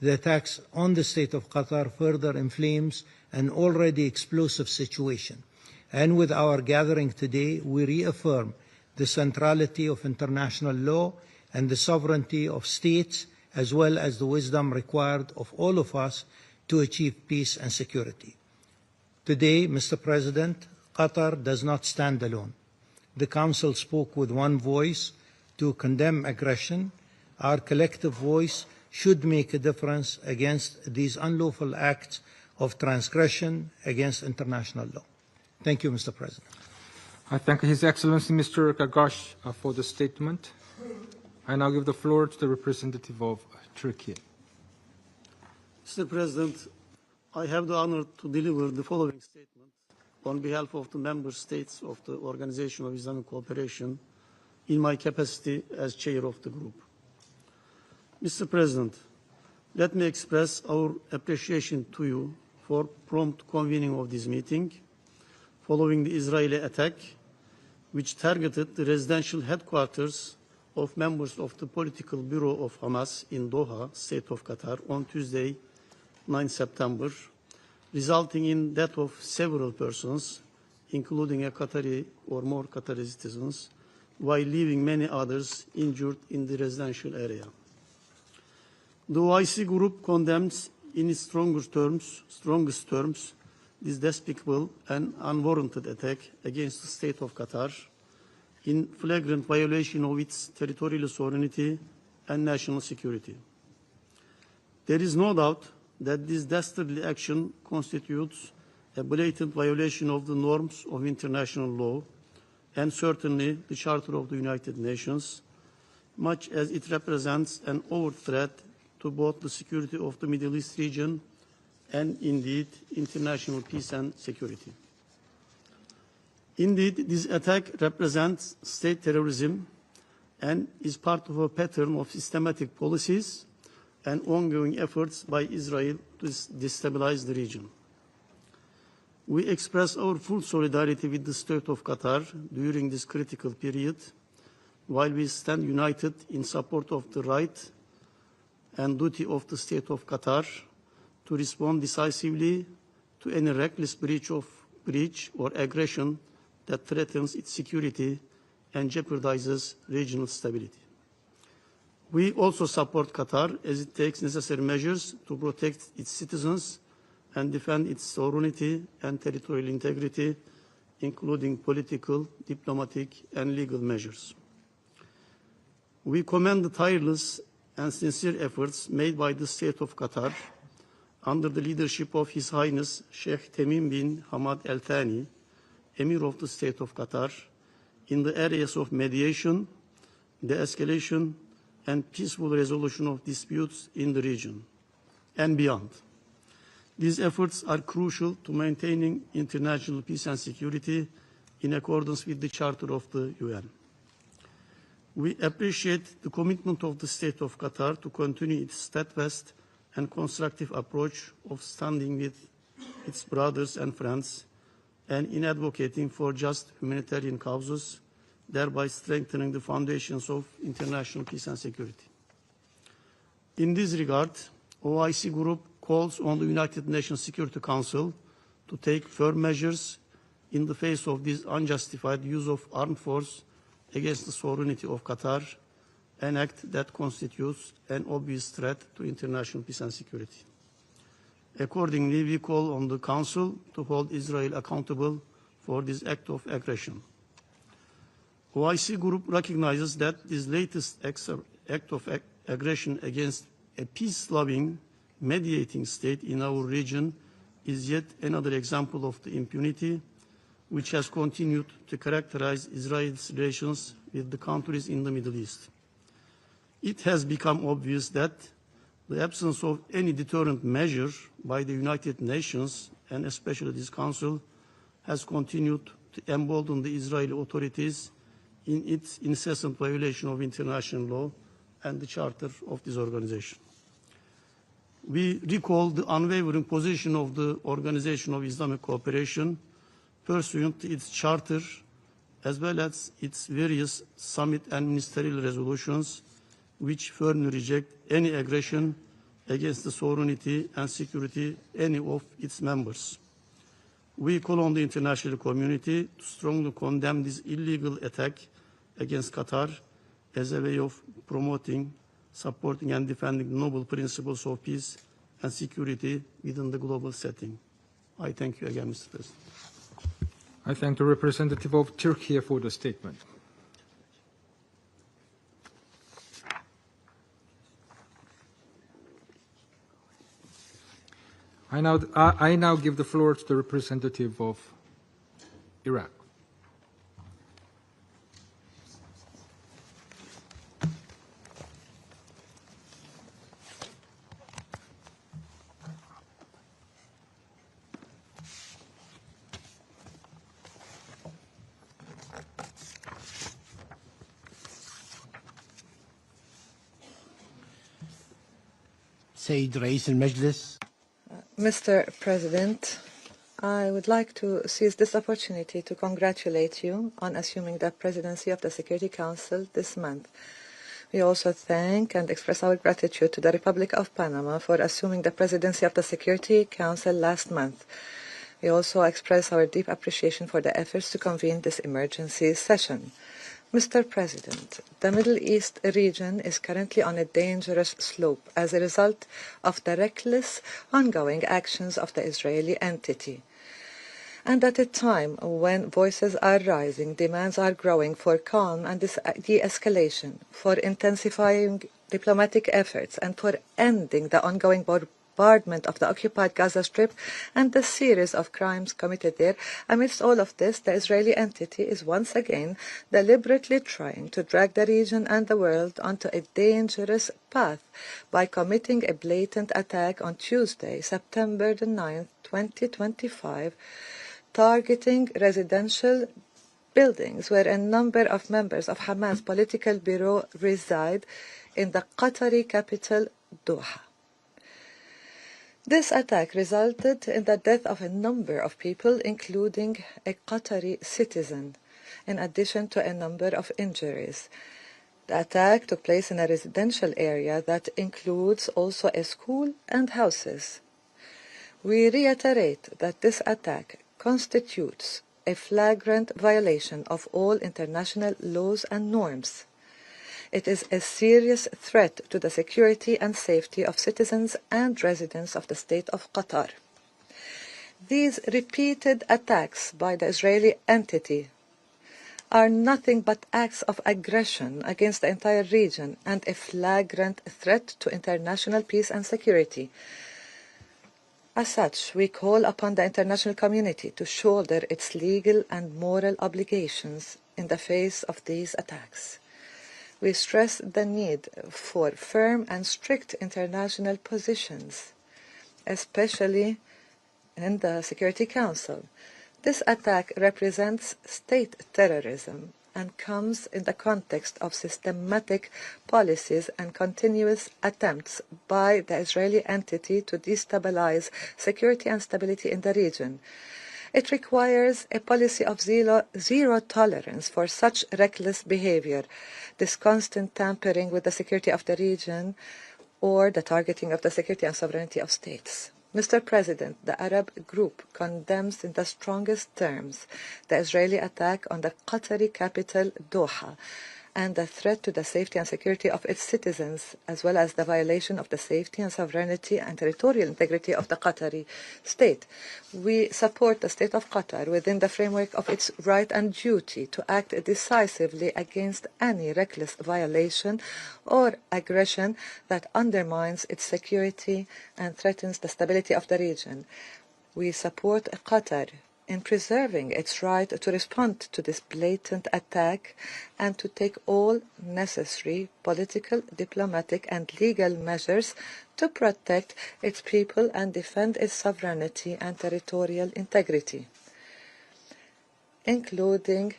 the attacks on the state of Qatar further inflames an already explosive situation. And with our gathering today, we reaffirm the centrality of international law and the sovereignty of states, as well as the wisdom required of all of us to achieve peace and security. Today, Mr. President, Qatar does not stand alone. The Council spoke with one voice to condemn aggression. Our collective voice should make a difference against these unlawful acts of transgression against international law. Thank you, Mr. President. I thank His Excellency Mr. Gagash for the statement. I now give the floor to the representative of Turkey. Mr. President, I have the honor to deliver the following statement on behalf of the member states of the Organization of Islamic Cooperation in my capacity as chair of the group. Mr. President, let me express our appreciation to you for prompt convening of this meeting following the Israeli attack, which targeted the residential headquarters of members of the political bureau of Hamas in Doha, State of Qatar, on Tuesday, 9 September, resulting in death of several persons, including a Qatari or more Qatari citizens, while leaving many others injured in the residential area. The OIC group condemns in its strongest terms this despicable and unwarranted attack against the State of Qatar in flagrant violation of its territorial sovereignty and national security. There is no doubt that this dastardly action constitutes a blatant violation of the norms of international law and certainly the Charter of the United Nations, much as it represents an overt threat to both the security of the Middle East region and indeed international peace and security. Indeed, this attack represents state terrorism and is part of a pattern of systematic policies and ongoing efforts by Israel to destabilize the region. We express our full solidarity with the State of Qatar during this critical period, while we stand united in support of the right and duty of the State of Qatar to respond decisively to any reckless breach or aggression that threatens its security and jeopardizes regional stability. We also support Qatar as it takes necessary measures to protect its citizens and defend its sovereignty and territorial integrity, including political, diplomatic, and legal measures. We commend the tireless and sincere efforts made by the State of Qatar under the leadership of His Highness Sheikh Tamim bin Hamad Al Thani, Emir of the State of Qatar, in the areas of mediation, de-escalation, and peaceful resolution of disputes in the region and beyond. These efforts are crucial to maintaining international peace and security in accordance with the Charter of the UN. We appreciate the commitment of the State of Qatar to continue its steadfast and constructive approach of standing with its brothers and friends and in advocating for just humanitarian causes, thereby strengthening the foundations of international peace and security. In this regard, OIC Group calls on the United Nations Security Council to take firm measures in the face of this unjustified use of armed force against the sovereignty of Qatar, an act that constitutes an obvious threat to international peace and security. Accordingly, we call on the Council to hold Israel accountable for this act of aggression. OIC Group recognizes that this latest act of aggression against a peace-loving, mediating state in our region is yet another example of the impunity which has continued to characterize Israel's relations with the countries in the Middle East. It has become obvious that the absence of any deterrent measure by the United Nations, and especially this Council, has continued to embolden the Israeli authorities in its incessant violation of international law and the charter of this organization. We recall the unwavering position of the Organization of Islamic Cooperation pursuant to its charter, as well as its various summit and ministerial resolutions, which firmly reject any aggression against the sovereignty and security of any of its members. We call on the international community to strongly condemn this illegal attack against Qatar as a way of promoting, supporting, and defending the noble principles of peace and security within the global setting. I thank you again, Mr. President. I thank the representative of Turkey for the statement. I now give the floor to the representative of Iraq. Mr. President, I would like to seize this opportunity to congratulate you on assuming the presidency of the Security Council this month. We also thank and express our gratitude to the Republic of Panama for assuming the presidency of the Security Council last month. We also express our deep appreciation for the efforts to convene this emergency session. Mr. President, the Middle East region is currently on a dangerous slope as a result of the reckless, ongoing actions of the Israeli entity. And at a time when voices are rising, demands are growing for calm and de-escalation, for intensifying diplomatic efforts, and for ending the ongoing bombardment of the occupied Gaza Strip and the series of crimes committed there. Amidst all of this, the Israeli entity is once again deliberately trying to drag the region and the world onto a dangerous path by committing a blatant attack on Tuesday, September the 9th, 2025, targeting residential buildings where a number of members of Hamas political bureau reside in the Qatari capital, Doha. This attack resulted in the death of a number of people, including a Qatari citizen, in addition to a number of injuries. The attack took place in a residential area that includes also a school and houses. We reiterate that this attack constitutes a flagrant violation of all international laws and norms. It is a serious threat to the security and safety of citizens and residents of the state of Qatar. These repeated attacks by the Israeli entity are nothing but acts of aggression against the entire region and a flagrant threat to international peace and security. As such, we call upon the international community to shoulder its legal and moral obligations in the face of these attacks. We stress the need for firm and strict international positions, especially in the Security Council. This attack represents state terrorism and comes in the context of systematic policies and continuous attempts by the Israeli entity to destabilize security and stability in the region. It requires a policy of zero tolerance for such reckless behavior, this constant tampering with the security of the region, or the targeting of the security and sovereignty of states. Mr. President, the Arab group condemns in the strongest terms the Israeli attack on the Qatari capital, Doha, and the threat to the safety and security of its citizens, as well as the violation of the safety and sovereignty and territorial integrity of the Qatari state. We support the state of Qatar within the framework of its right and duty to act decisively against any reckless violation or aggression that undermines its security and threatens the stability of the region. We support Qatar in preserving its right to respond to this blatant attack and to take all necessary political, diplomatic and legal measures to protect its people and defend its sovereignty and territorial integrity, including,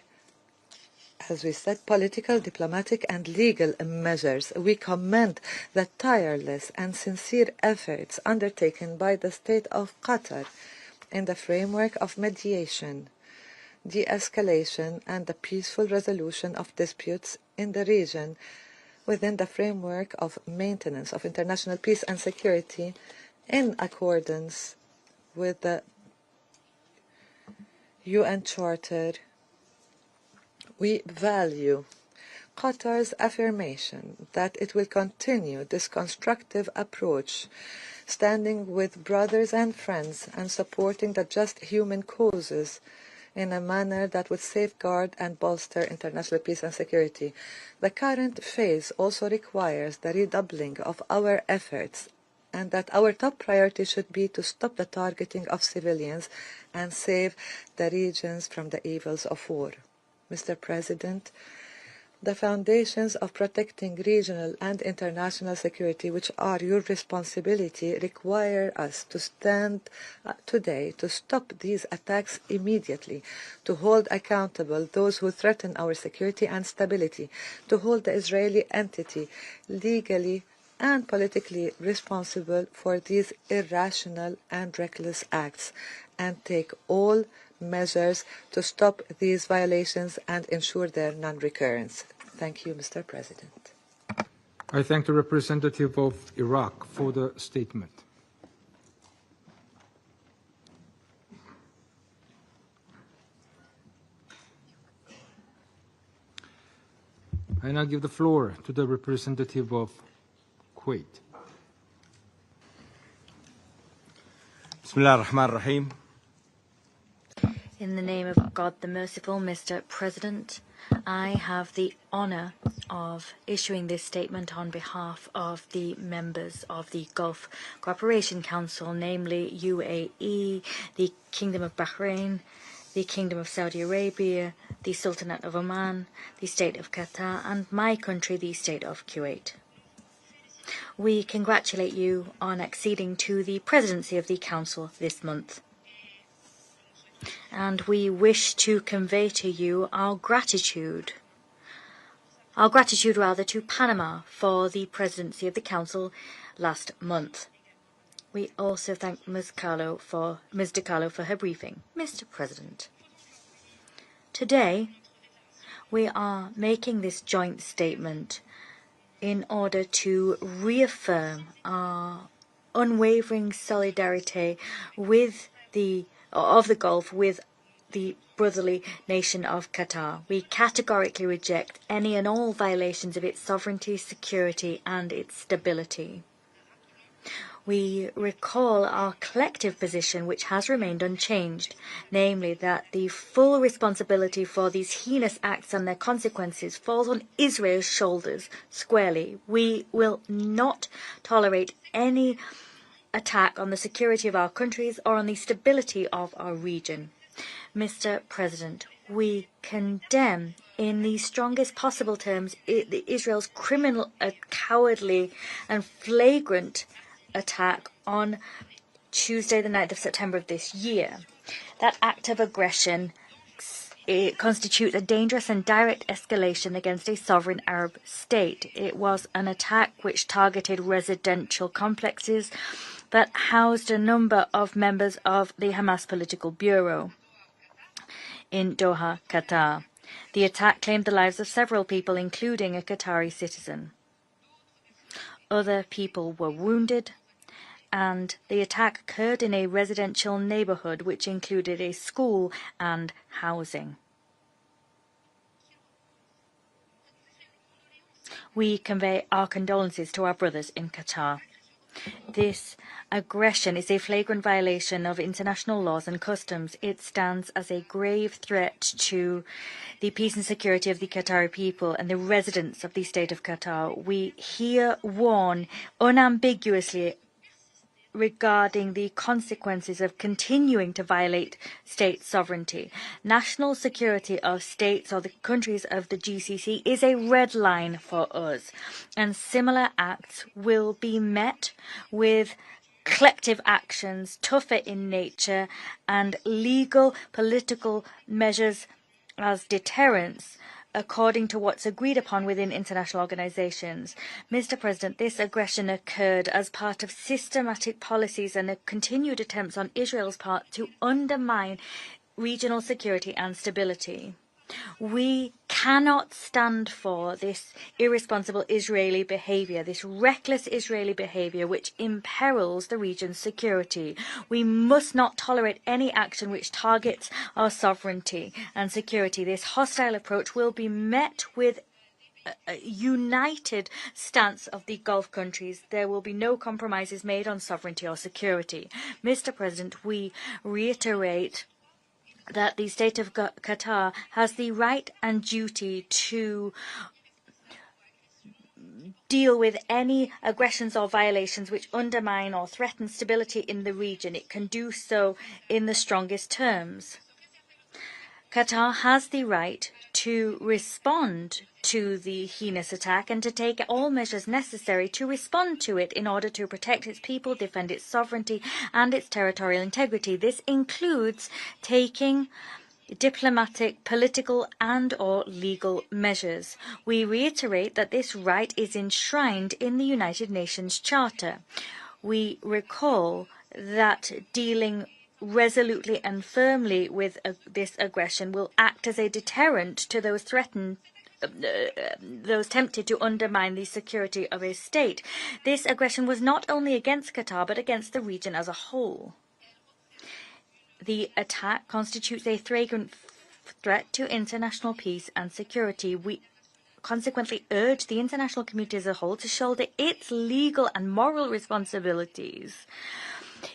as we said, political, diplomatic and legal measures. We commend the tireless and sincere efforts undertaken by the State of Qatar in the framework of mediation, de-escalation and the peaceful resolution of disputes in the region within the framework of maintenance of international peace and security in accordance with the UN Charter. We value Qatar's affirmation that it will continue this constructive approach, standing with brothers and friends and supporting the just human causes in a manner that would safeguard and bolster international peace and security. The current phase also requires the redoubling of our efforts, and that our top priority should be to stop the targeting of civilians and save the regions from the evils of war. Mr. President, the foundations of protecting regional and international security, which are your responsibility, require us to stand today to stop these attacks immediately, to hold accountable those who threaten our security and stability, to hold the Israeli entity legally and politically responsible for these irrational and reckless acts, and take all measures to stop these violations and ensure their non-recurrence. Thank you, Mr. President. I thank the representative of Iraq for the statement. I now give the floor to the representative of Kuwait. Bismillah ar-Rahman ar-Rahim. In the name of God the Merciful, Mr. President, I have the honour of issuing this statement on behalf of the members of the Gulf Cooperation Council, namely UAE, the Kingdom of Bahrain, the Kingdom of Saudi Arabia, the Sultanate of Oman, the State of Qatar, and my country, the State of Kuwait. We congratulate you on acceding to the presidency of the Council this month. And we wish to convey to you our gratitude to Panama for the presidency of the Council last month. We also thank Ms. DeCarlo for her briefing. Mr. President, today we are making this joint statement in order to reaffirm our unwavering solidarity of the Gulf with the brotherly nation of Qatar. We categorically reject any and all violations of its sovereignty, security and its stability. We recall our collective position, which has remained unchanged, namely that the full responsibility for these heinous acts and their consequences falls on Israel's shoulders squarely. We will not tolerate any attack on the security of our countries or on the stability of our region. Mr. President, we condemn in the strongest possible terms Israel's criminal, cowardly and flagrant attack on Tuesday the 9th of September of this year. That act of aggression constitutes a dangerous and direct escalation against a sovereign Arab state. It was an attack which targeted residential complexes that housed a number of members of the Hamas political bureau in Doha, Qatar. The attack claimed the lives of several people, including a Qatari citizen. Other people were wounded, and the attack occurred in a residential neighborhood which included a school and housing. We convey our condolences to our brothers in Qatar. This aggression is a flagrant violation of international laws and customs. It stands as a grave threat to the peace and security of the Qatari people and the residents of the state of Qatar. We here warn unambiguously regarding the consequences of continuing to violate state sovereignty. National security of states or the countries of the GCC is a red line for us, and similar acts will be met with collective actions, tougher in nature, and legal political measures as deterrents, according to what's agreed upon within international organizations. Mr. President, this aggression occurred as part of systematic policies and continued attempts on Israel's part to undermine regional security and stability. We cannot stand for this irresponsible Israeli behavior, this reckless Israeli behavior which imperils the region's security. We must not tolerate any action which targets our sovereignty and security. This hostile approach will be met with a united stance of the Gulf countries. There will be no compromises made on sovereignty or security. Mr. President, we reiterate that the state of Qatar has the right and duty to deal with any aggressions or violations which undermine or threaten stability in the region. It can do so in the strongest terms. Qatar has the right to respond to the heinous attack and to take all measures necessary to respond to it in order to protect its people, defend its sovereignty and its territorial integrity. This includes taking diplomatic, political and/or legal measures. We reiterate that this right is enshrined in the United Nations Charter. We recall that dealing resolutely and firmly with this aggression will act as a deterrent to those tempted to undermine the security of a state. This aggression was not only against Qatar but against the region as a whole. The attack constitutes a flagrant threat to international peace and security. We consequently urge the international community as a whole to shoulder its legal and moral responsibilities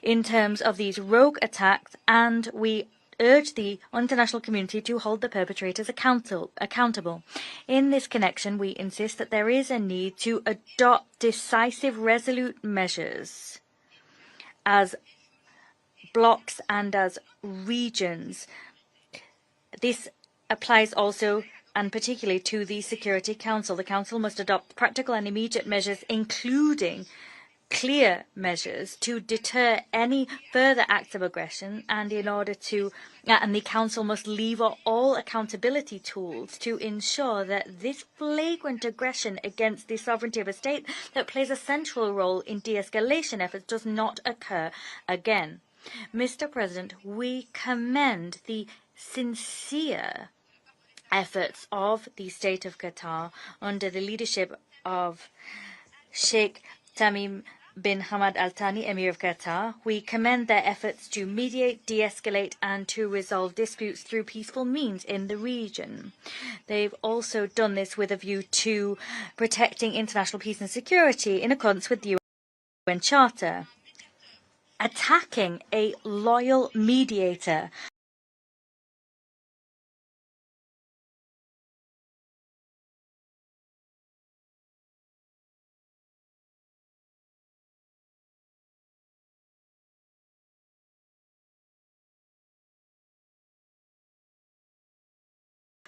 in terms of these rogue attacks, and we urge the international community to hold the perpetrators accountable. In this connection, we insist that there is a need to adopt decisive, resolute measures as blocks and as regions. This applies also and particularly to the Security Council. The Council must adopt practical and immediate measures, including clear measures to deter any further acts of aggression, and the Council must lever all accountability tools to ensure that this flagrant aggression against the sovereignty of a state that plays a central role in de-escalation efforts does not occur again. Mr. President, we commend the sincere efforts of the state of Qatar under the leadership of Sheikh Tamim bin Hamad Al Thani, Emir of Qatar. We commend their efforts to mediate, de-escalate and to resolve disputes through peaceful means in the region. They've also done this with a view to protecting international peace and security in accordance with the UN Charter. attacking a loyal mediator.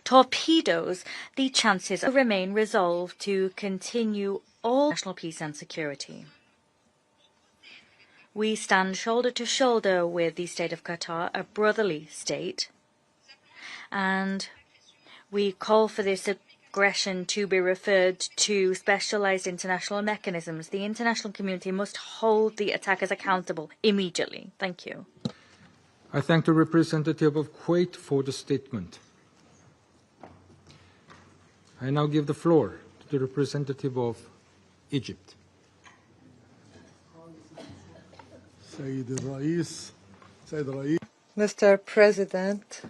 Torpedoes the chances of remain resolved to continue all national peace and security. We stand shoulder to shoulder with the state of Qatar, a brotherly state, and we call for this aggression to be referred to specialized international mechanisms. The international community must hold the attackers accountable immediately. Thank you. I thank the representative of Kuwait for the statement. I now give the floor to the representative of Egypt. Mr. President,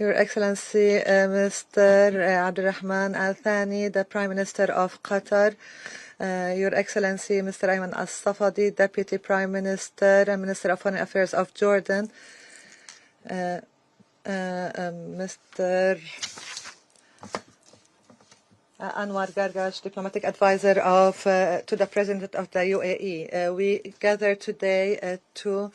Your Excellency, Mr. Abdulrahman Al Thani, the Prime Minister of Qatar, Your Excellency, Mr. Ayman Al Safadi, Deputy Prime Minister and Minister of Foreign Affairs of Jordan, Mr. Anwar Gargash, Diplomatic Advisor to the President of the UAE. We gather today to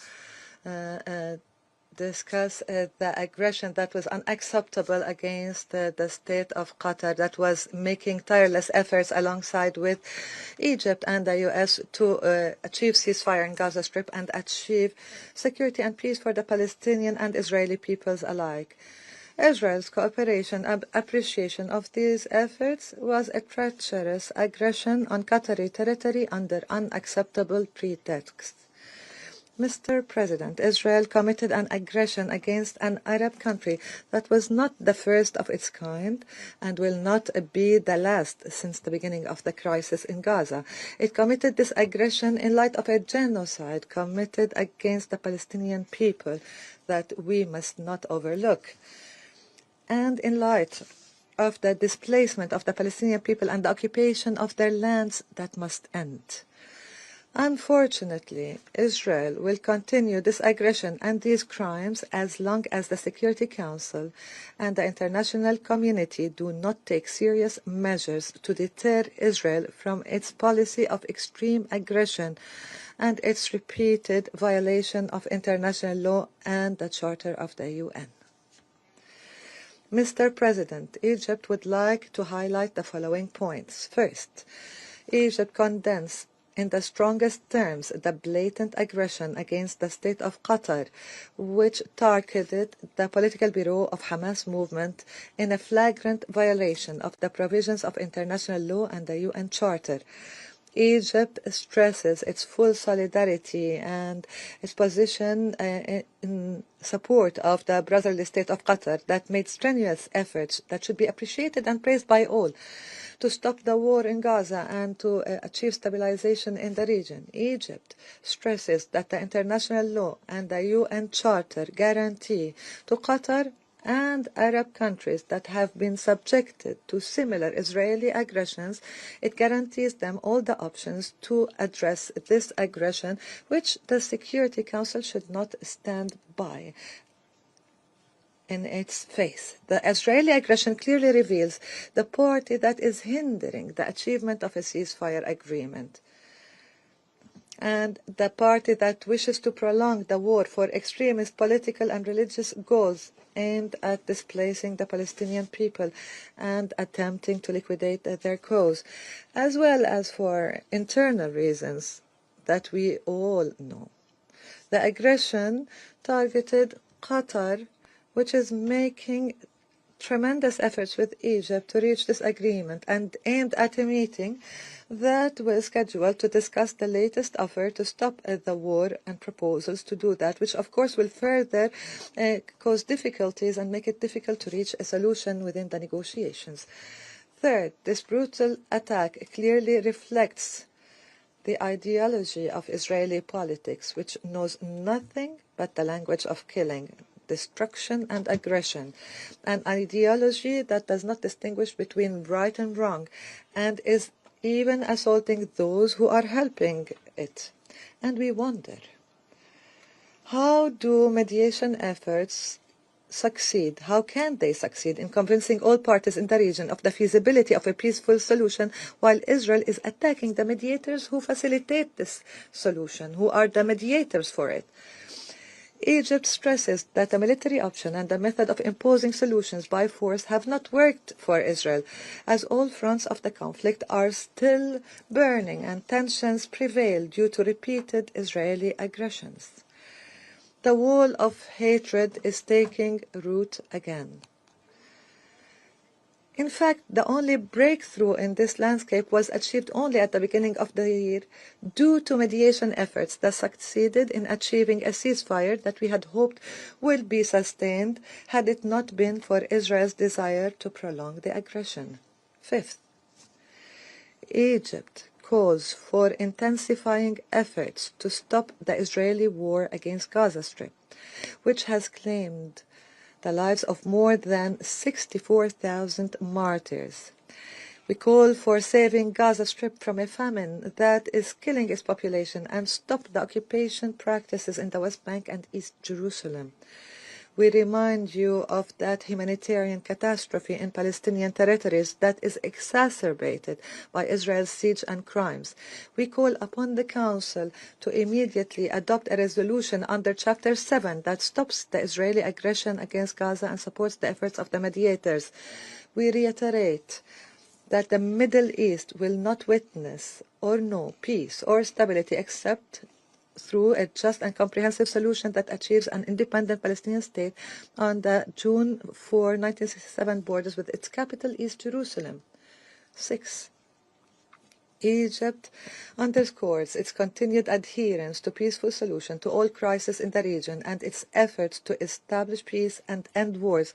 discuss the aggression that was unacceptable against the state of Qatar, that was making tireless efforts alongside with Egypt and the US to achieve ceasefire in Gaza Strip and achieve security and peace for the Palestinian and Israeli peoples alike. Israel's cooperation and appreciation of these efforts was a treacherous aggression on Qatari territory under unacceptable pretexts. Mr. President, Israel committed an aggression against an Arab country that was not the first of its kind and will not be the last since the beginning of the crisis in Gaza. It committed this aggression in light of a genocide committed against the Palestinian people that we must not overlook, and in light of the displacement of the Palestinian people and the occupation of their lands that must end. Unfortunately, Israel will continue this aggression and these crimes as long as the Security Council and the international community do not take serious measures to deter Israel from its policy of extreme aggression and its repeated violation of international law and the Charter of the UN. Mr. President, Egypt would like to highlight the following points. First, Egypt condemns in the strongest terms the blatant aggression against the state of Qatar, which targeted the political bureau of Hamas movement in a flagrant violation of the provisions of international law and the UN Charter. Egypt stresses its full solidarity and its position in support of the brotherly state of Qatar that made strenuous efforts that should be appreciated and praised by all to stop the war in Gaza and to achieve stabilization in the region. Egypt stresses that the international law and the UN Charter guarantee to Qatar and Arab countries that have been subjected to similar Israeli aggressions, it guarantees them all the options to address this aggression, which the Security Council should not stand by in its face. The Israeli aggression clearly reveals the party that is hindering the achievement of a ceasefire agreement, and the party that wishes to prolong the war for extremist political and religious goals aimed at displacing the Palestinian people and attempting to liquidate their cause, as well as for internal reasons that we all know. The aggression targeted Qatar, which is making tremendous efforts with Egypt to reach this agreement, and aimed at a meeting that was scheduled to discuss the latest offer to stop the war and proposals to do that, which of course will further cause difficulties and make it difficult to reach a solution within the negotiations. Third, this brutal attack clearly reflects the ideology of Israeli politics, which knows nothing but the language of killing, destruction and aggression, an ideology that does not distinguish between right and wrong and is even assaulting those who are helping it. And we wonder How do mediation efforts succeed? How can they succeed in convincing all parties in the region of the feasibility of a peaceful solution while Israel is attacking the mediators who facilitate this solution, who are the mediators for it? Egypt stresses that the military option and the method of imposing solutions by force have not worked for Israel, as all fronts of the conflict are still burning and tensions prevail due to repeated Israeli aggressions. The wall of hatred is taking root again. In fact, the only breakthrough in this landscape was achieved only at the beginning of the year due to mediation efforts that succeeded in achieving a ceasefire that we had hoped will be sustained had it not been for Israel's desire to prolong the aggression. Fifth, Egypt calls for intensifying efforts to stop the Israeli war against Gaza Strip, which has claimed the lives of more than 64,000 martyrs. We call for saving Gaza Strip from a famine that is killing its population and stop the occupation practices in the West Bank and East Jerusalem. We remind you of that humanitarian catastrophe in Palestinian territories that is exacerbated by Israel's siege and crimes. We call upon the Council to immediately adopt a resolution under Chapter 7 that stops the Israeli aggression against Gaza and supports the efforts of the mediators. We reiterate that the Middle East will not witness or know peace or stability except through a just and comprehensive solution that achieves an independent Palestinian state on the June 4, 1967 borders with its capital East Jerusalem. 6. Egypt underscores its continued adherence to peaceful solution to all crises in the region and its efforts to establish peace and end wars.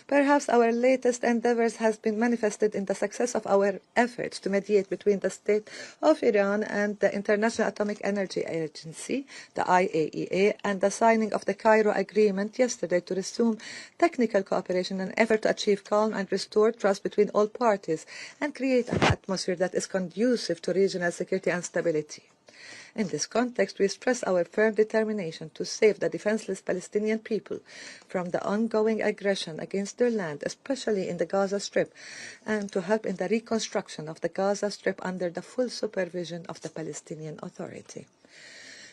Perhaps our latest endeavors has been manifested in the success of our efforts to mediate between the state of Iran and the International Atomic Energy Agency, the IAEA, and the signing of the Cairo Agreement yesterday to resume technical cooperation in an effort to achieve calm and restore trust between all parties and create an atmosphere that is conducive to regional security and stability. In this context, we stress our firm determination to save the defenseless Palestinian people from the ongoing aggression against their land, especially in the Gaza Strip, and to help in the reconstruction of the Gaza Strip under the full supervision of the Palestinian Authority.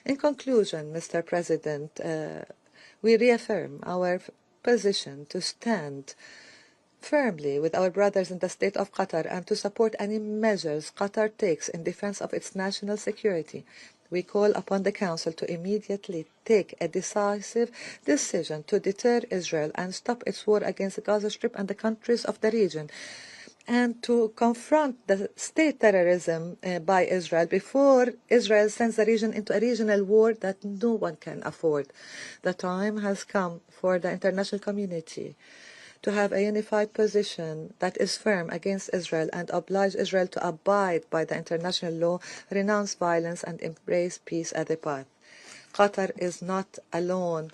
In conclusion, Mr. President, we reaffirm our position to stand firmly with our brothers in the state of Qatar and to support any measures Qatar takes in defense of its national security. We call upon the Council to immediately take a decisive decision to deter Israel and stop its war against the Gaza Strip and the countries of the region, and to confront the state terrorism by Israel before Israel sends the region into a regional war that no one can afford. The time has come for the international community to have a unified position that is firm against Israel and oblige Israel to abide by the international law, renounce violence, and embrace peace as a path. Qatar is not alone,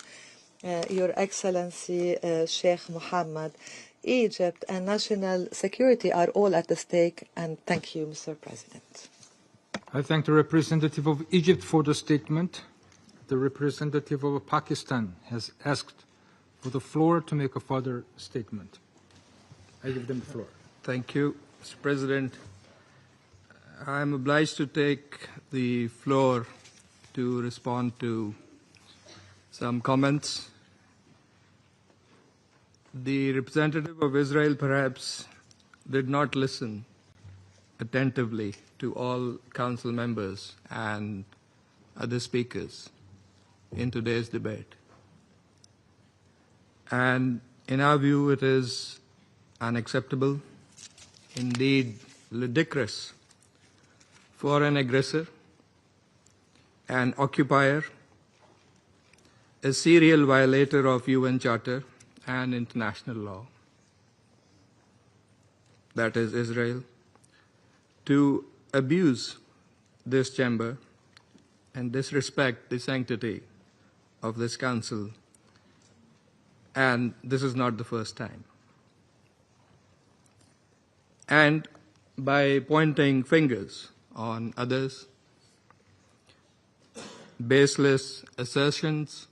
Your Excellency Sheikh Mohammed. Egypt and national security are all at stake, and thank you, Mr. President. I thank the representative of Egypt for the statement. The representative of Pakistan has asked for the floor to make a further statement. I give them the floor. Thank you, Mr. President. I am obliged to take the floor to respond to some comments. The representative of Israel perhaps did not listen attentively to all council members and other speakers in today's debate. And in our view, it is unacceptable, indeed ludicrous, for an aggressor, an occupier, a serial violator of UN Charter and international law, that is Israel, to abuse this chamber and disrespect the sanctity of this council. And this is not the first time. And by pointing fingers on others, baseless assertions,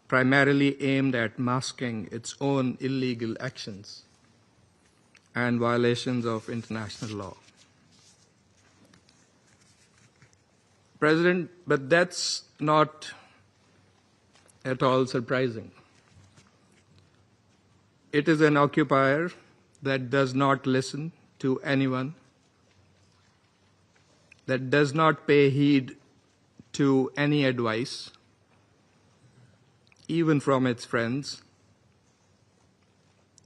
primarily aimed at masking its own illegal actions and violations of international law. President, but that's not at all surprising. It is an occupier that does not listen to anyone, that does not pay heed to any advice, even from its friends,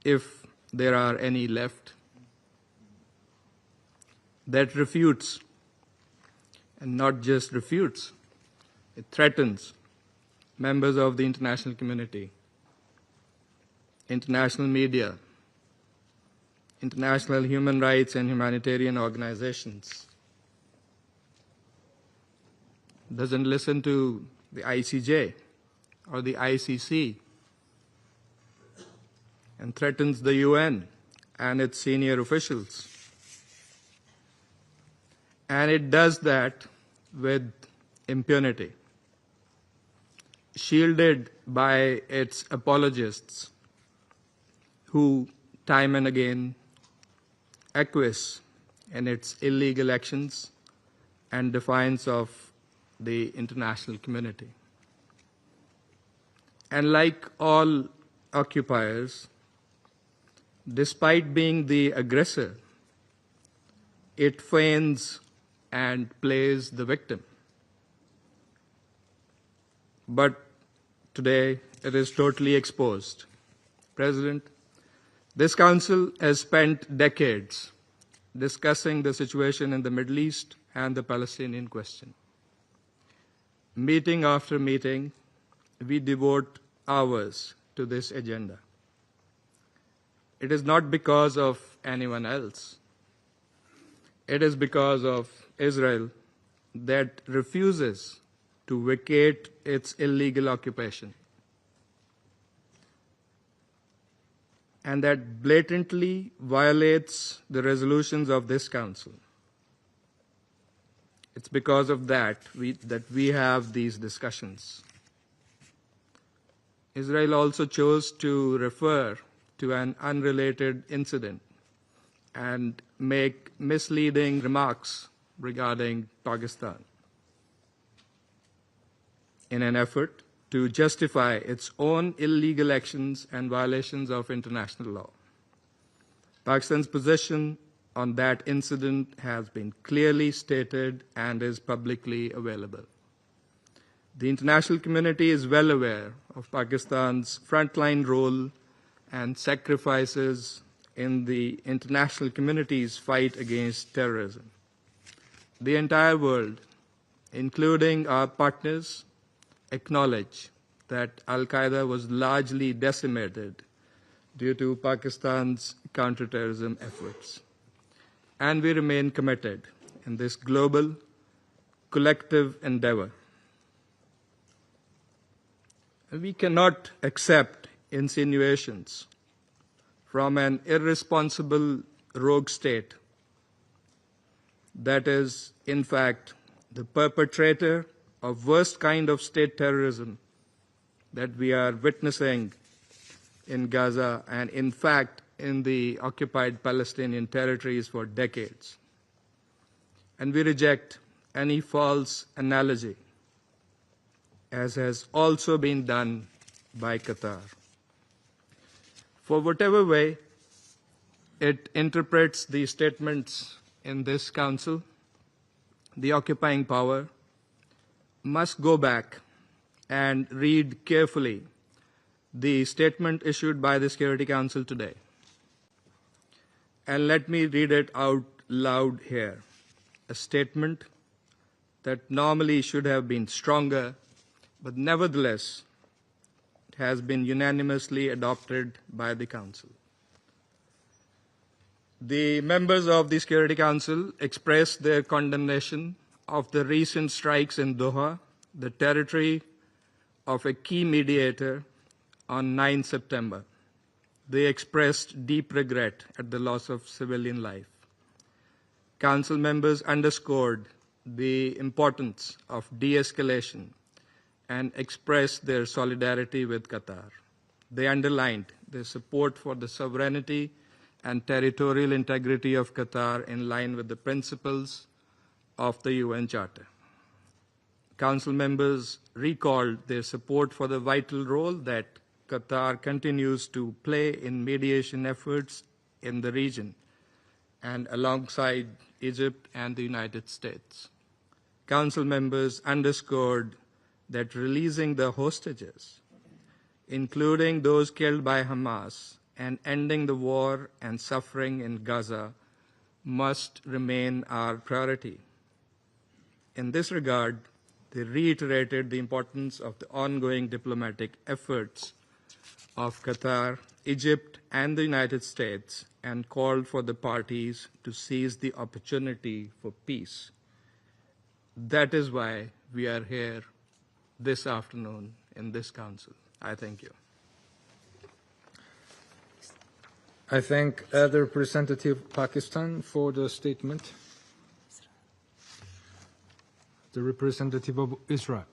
if there are any left, that refutes, and not just refutes, it threatens members of the international community, international media, international human rights and humanitarian organizations, doesn't listen to the ICJ or the ICC, and threatens the UN and its senior officials. And it does that with impunity, shielded by its apologists who time and again acquiesce in its illegal actions and defiance of the international community. And like all occupiers, despite being the aggressor, it feigns and plays the victim. But today it is totally exposed. President, this Council has spent decades discussing the situation in the Middle East and the Palestinian question. Meeting after meeting, we devote hours to this agenda. It is not because of anyone else. It is because of Israel that refuses to vacate its illegal occupation, and that blatantly violates the resolutions of this Council. It's because of that we have these discussions. Israel also chose to refer to an unrelated incident and make misleading remarks regarding Pakistan in an effort to justify its own illegal actions and violations of international law. Pakistan's position on that incident has been clearly stated and is publicly available. The international community is well aware of Pakistan's frontline role and sacrifices in the international community's fight against terrorism. The entire world, including our partners, acknowledge that Al-Qaeda was largely decimated due to Pakistan's counterterrorism efforts. And we remain committed in this global, collective endeavor. We cannot accept insinuations from an irresponsible rogue state that is, in fact, the perpetrator of worst kind of state terrorism that we are witnessing in Gaza and, in fact, in the occupied Palestinian territories for decades. And we reject any false analogy, as has also been done by Qatar. For whatever way it interprets the statements in this Council, the occupying power must go back and read carefully the statement issued by the Security Council today. And let me read it out loud here. A statement that normally should have been stronger, but nevertheless has been unanimously adopted by the Council. The members of the Security Council expressed their condemnation of the recent strikes in Doha, the territory of a key mediator, on 9 September. They expressed deep regret at the loss of civilian life. Council members underscored the importance of de-escalation and expressed their solidarity with Qatar. They underlined their support for the sovereignty and territorial integrity of Qatar in line with the principles of the UN Charter. Council members recalled their support for the vital role that Qatar continues to play in mediation efforts in the region and alongside Egypt and the United States. Council members underscored that releasing the hostages, including those killed by Hamas, and ending the war and suffering in Gaza must remain our priority. In this regard, they reiterated the importance of the ongoing diplomatic efforts of Qatar, Egypt, and the United States, and called for the parties to seize the opportunity for peace. That is why we are here this afternoon in this council. I thank you. I thank the representative of Pakistan for the statement. The representative of Israel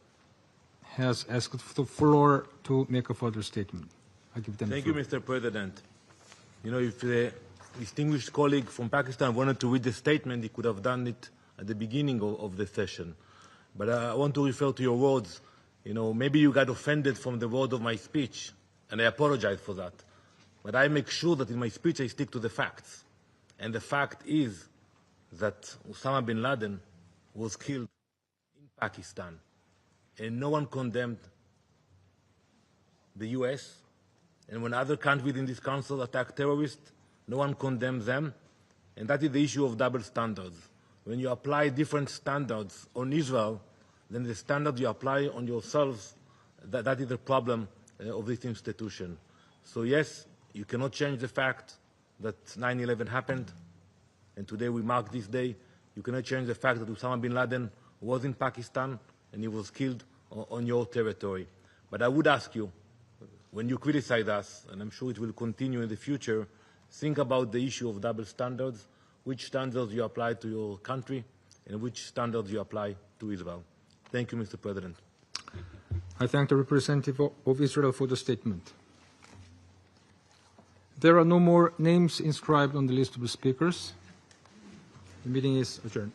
has asked for the floor to make a further statement. I give them Thank the you, floor. Mr. President. You know, if the distinguished colleague from Pakistan wanted to read the statement, he could have done it at the beginning of the session. But I want to refer to your words. You know, maybe you got offended from the word of my speech, and I apologize for that. But I make sure that in my speech I stick to the facts. And the fact is that Osama bin Laden was killed in Pakistan, and no one condemned the US. And when other countries in this council attack terrorists, no one condemns them. And that is the issue of double standards. When you apply different standards on Israel, then the standard you apply on yourselves, that is the problem of this institution. So yes, you cannot change the fact that 9/11 happened, and today we mark this day. You cannot change the fact that Osama bin Laden was in Pakistan and he was killed on your territory. But I would ask you, when you criticize us, and I'm sure it will continue in the future, think about the issue of double standards, which standards you apply to your country and which standards you apply to Israel. Thank you, Mr. President. I thank the representative of Israel for the statement. There are no more names inscribed on the list of the speakers. The meeting is adjourned.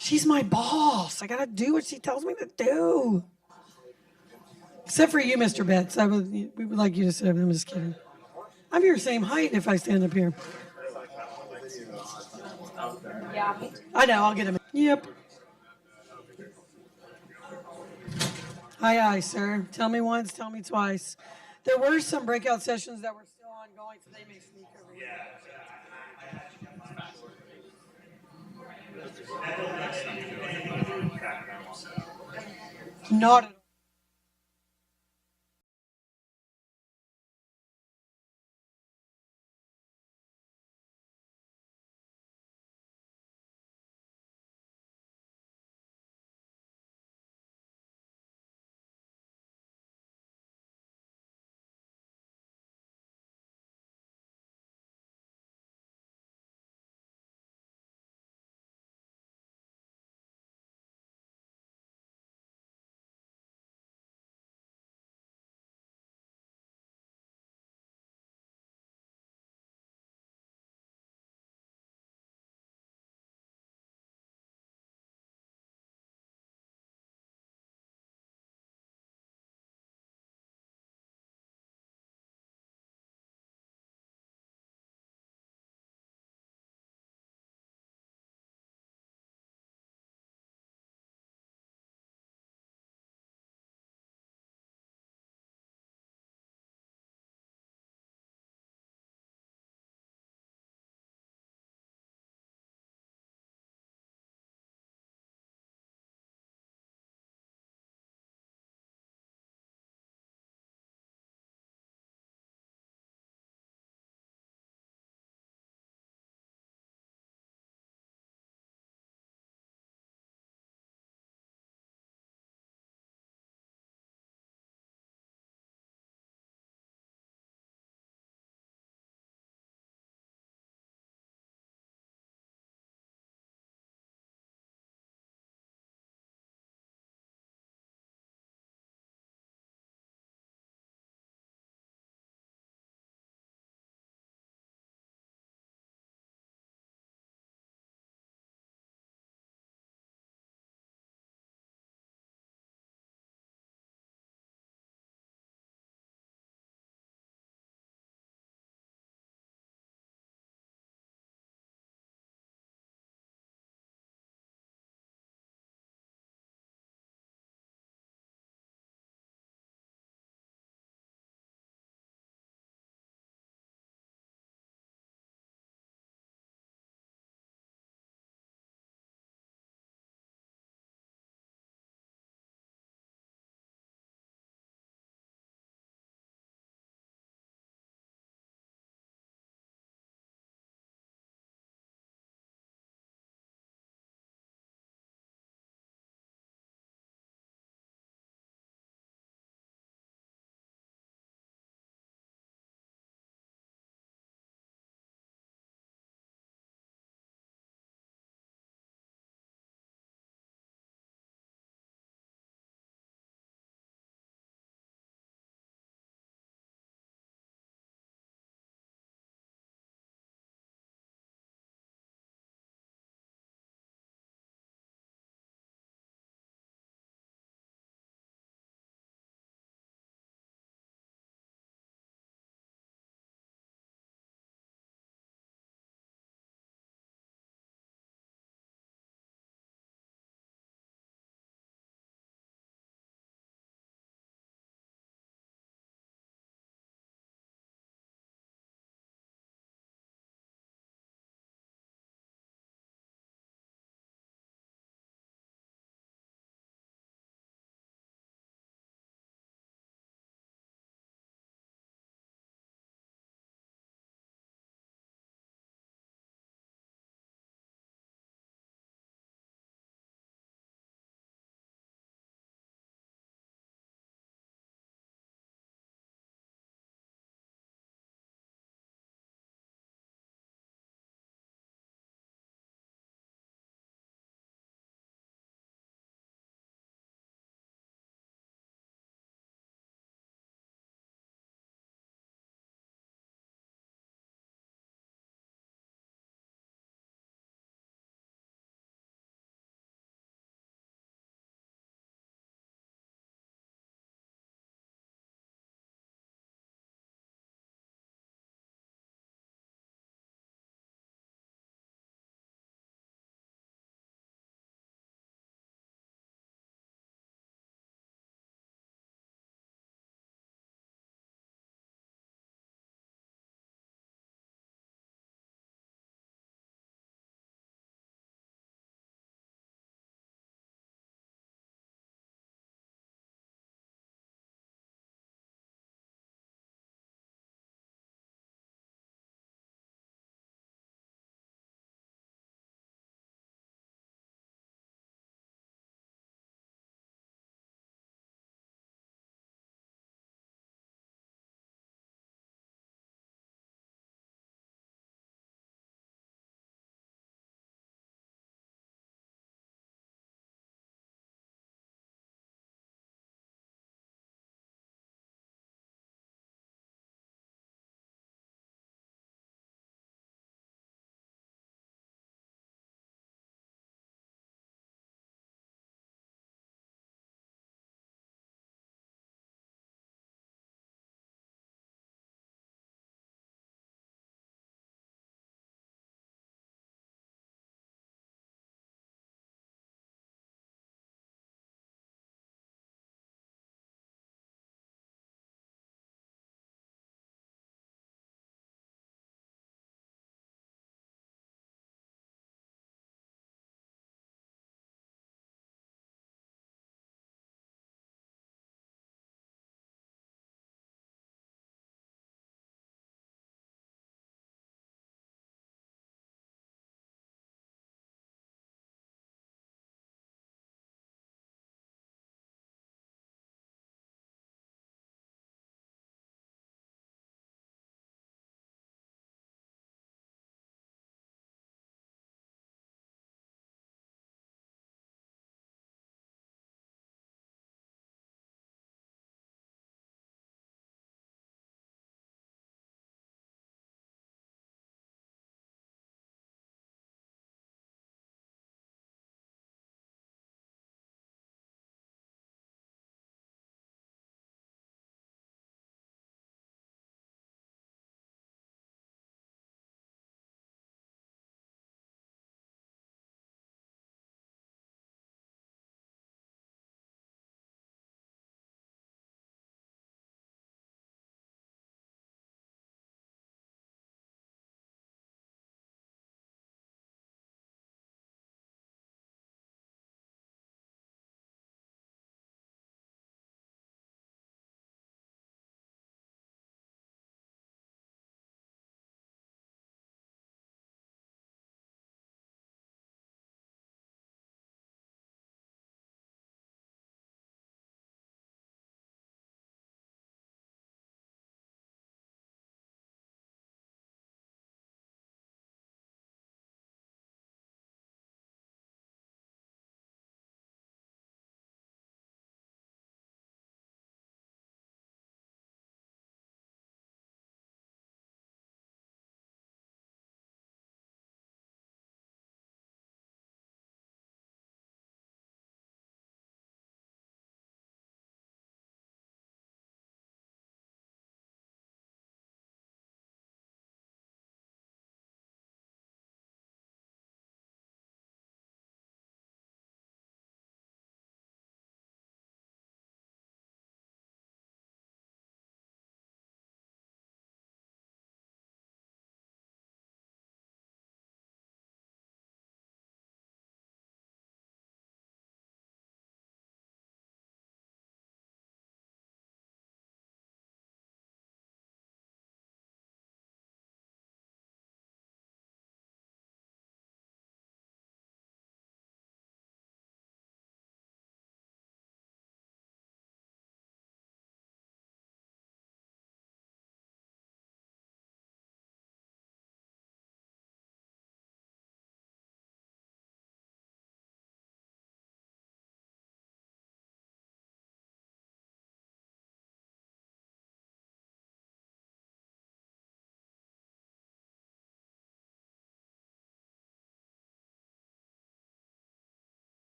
She's my boss. I gotta do what she tells me to do. Except for you, Mr. Betts. We would like you to sit up. I'm just kidding. I'm your same height if I stand up here. I know, I'll get him. Yep. Aye, sir. Tell me once, tell me twice. There were some breakout sessions that were still ongoing, so they may sneak over here. Not at all.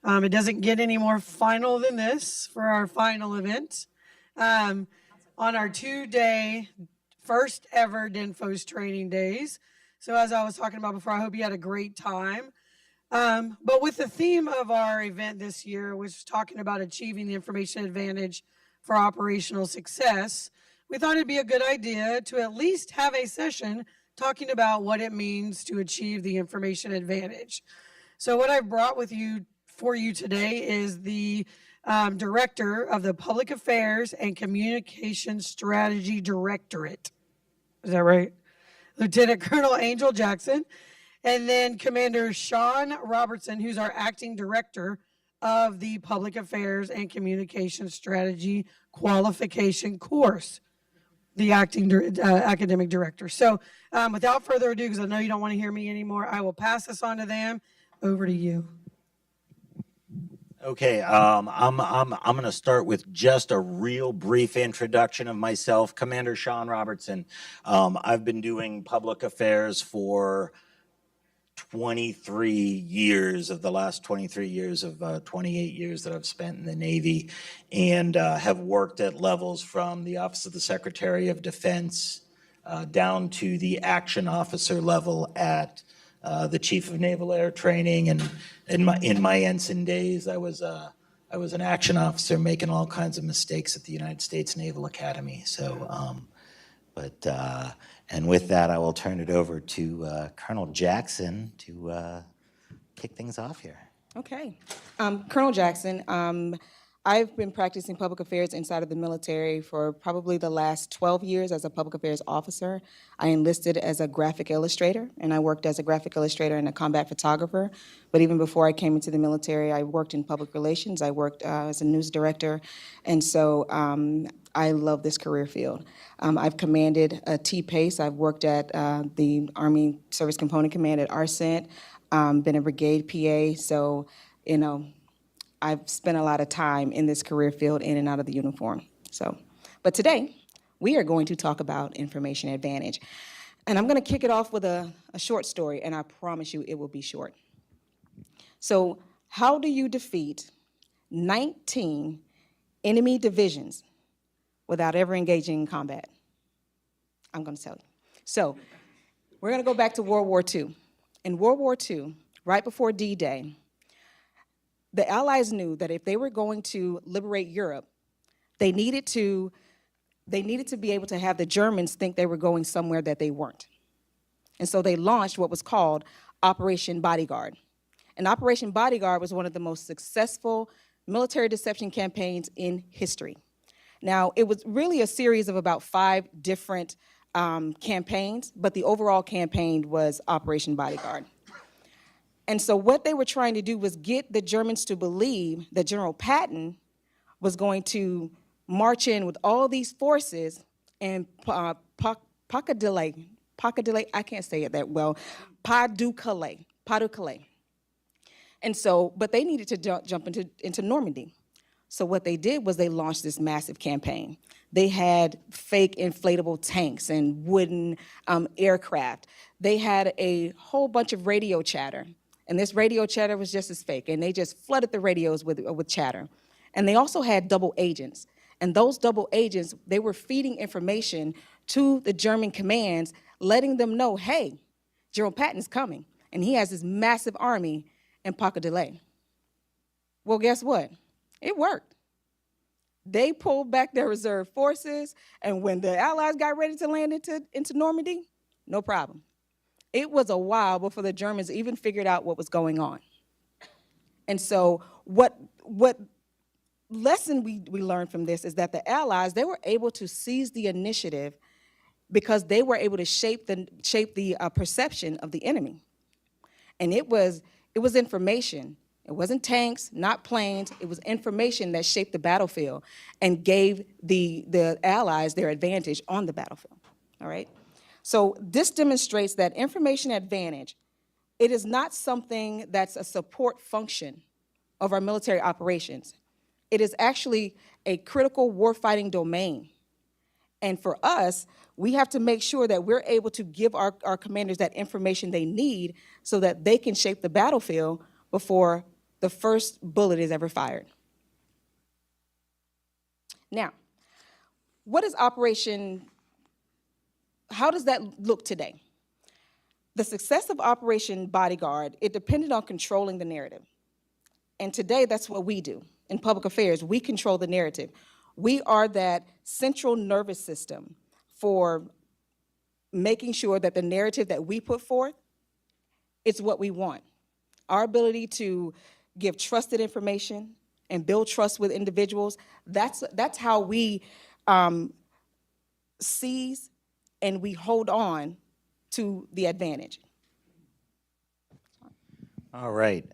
It doesn't get any more final than this for our final event. On our 2-day, first ever DINFOS training days. So as I was talking about before, I hope you had a great time. But with the theme of our event this year, which is talking about achieving the information advantage for operational success, we thought it'd be a good idea to at least have a session talking about what it means to achieve the information advantage. So what I've brought for you today is the director of the Public Affairs and Communication Strategy Directorate. Is that right? Lieutenant Colonel Angel Jackson, and then Commander Sean Robertson, who's our acting director of the Public Affairs and Communication Strategy Qualification course, the acting academic director. So without further ado, because I know you don't want to hear me anymore, I will pass this on to them. Over to you. Okay, I'm going to start with just a real brief introduction of myself. Commander Sean Robertson. I've been doing public affairs for 23 years of the last 23 years of 28 years that I've spent in the Navy, and have worked at levels from the Office of the Secretary of Defense down to the action officer level at the Chief of Naval Air Training. And in my ensign days, I was an action officer making all kinds of mistakes at the United States Naval Academy. So, and with that, I will turn it over to Colonel Jackson to kick things off here. Okay. Colonel Jackson, I've been practicing public affairs inside of the military for probably the last 12 years as a public affairs officer. I enlisted as a graphic illustrator, and I worked as a graphic illustrator and a combat photographer. But even before I came into the military, I worked in public relations. I worked as a news director. And so I love this career field. I've commanded a T-PACE. I've worked at the Army Service Component Command at ARCENT, been a brigade PA. So, you know, I've spent a lot of time in this career field in and out of the uniform. So, but today we are going to talk about information advantage. And I'm going to kick it off with a short story, and I promise you it will be short. So how do you defeat 19 enemy divisions without ever engaging in combat? I'm going to tell you. So we're going to go back to World War II. In World War II, right before D-Day, the Allies knew that if they were going to liberate Europe, they needed to be able to have the Germans think they were going somewhere that they weren't. And so they launched what was called Operation Bodyguard. And Operation Bodyguard was one of the most successful military deception campaigns in history. Now, it was really a series of about 5 different campaigns, but the overall campaign was Operation Bodyguard. And so what they were trying to do was get the Germans to believe that General Patton was going to march in with all these forces and Pas-de-Calais, I can't say it that well, Pas-de-Calais. And so, but they needed to jump into Normandy. So what they did was they launched this massive campaign. They had fake inflatable tanks and wooden aircraft. They had a whole bunch of radio chatter. And this radio chatter was just as fake. And they just flooded the radios with chatter. And they also had double agents. And those double agents, they were feeding information to the German commands, letting them know, hey, General Patton's coming. And he has this massive army in Pas-de-Calais. Well, guess what? It worked. They pulled back their reserve forces. And when the Allies got ready to land into Normandy, no problem. It was a while before the Germans even figured out what was going on. And so what lesson we learned from this is that the Allies, they were able to seize the initiative because they were able to shape the perception of the enemy. And it was information. It wasn't tanks, not planes. It was information that shaped the battlefield and gave the Allies their advantage on the battlefield, all right? So this demonstrates that information advantage, it is not something that's a support function of our military operations. It is actually a critical warfighting domain. And for us, we have to make sure that we're able to give our commanders that information they need so that they can shape the battlefield before the first bullet is ever fired. Now, how does that look today? The success of Operation Bodyguard, it depended on controlling the narrative. And today, that's what we do in public affairs. We control the narrative. We are that central nervous system for making sure that the narrative that we put forth is what we want. Our ability to give trusted information and build trust with individuals, that's how we seize and we hold on to the advantage. All right.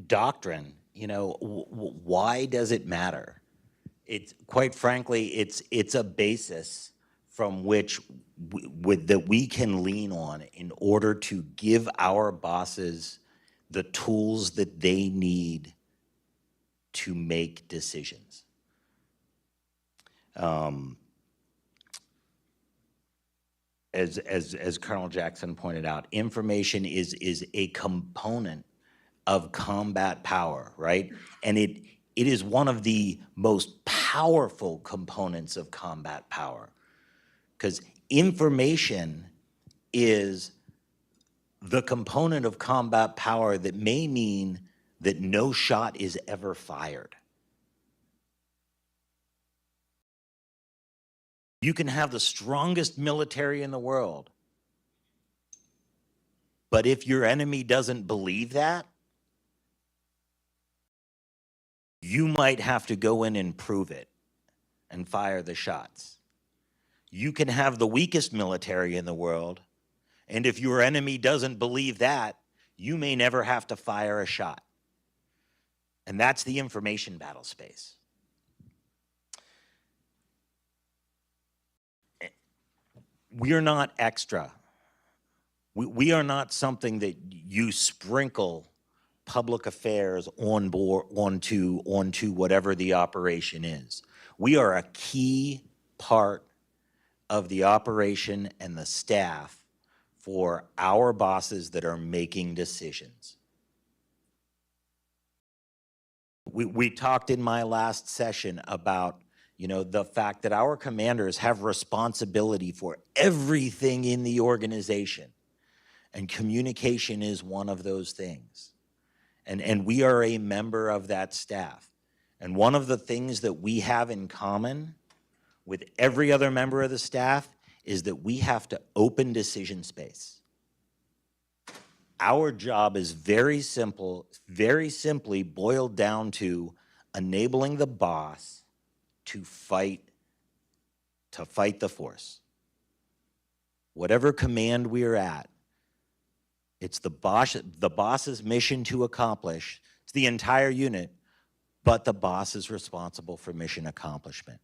Doctrine, why does it matter? It's quite frankly, it's a basis from which that we can lean on in order to give our bosses the tools that they need to make decisions. As Colonel Jackson pointed out, information is a component of combat power, right? And it is one of the most powerful components of combat power, because information is the component of combat power that may mean that no shot is ever fired. You can have the strongest military in the world, but if your enemy doesn't believe that, you might have to go in and prove it and fire the shots. You can have the weakest military in the world, and if your enemy doesn't believe that, you may never have to fire a shot. And that's the information battle space. We are not extra. We are not something that you sprinkle public affairs onto whatever the operation is. We are a key part of the operation and the staff for our bosses that are making decisions. We talked in my last session about the fact that our commanders have responsibility for everything in the organization, and communication is one of those things. And we are a member of that staff. And one of the things that we have in common with every other member of the staff is that we have to open decision space. Our job is very simple, very simply boiled down to enabling the boss to fight the force. Whatever command we are at, it's the boss's mission to accomplish. It's the entire unit, but the boss is responsible for mission accomplishment.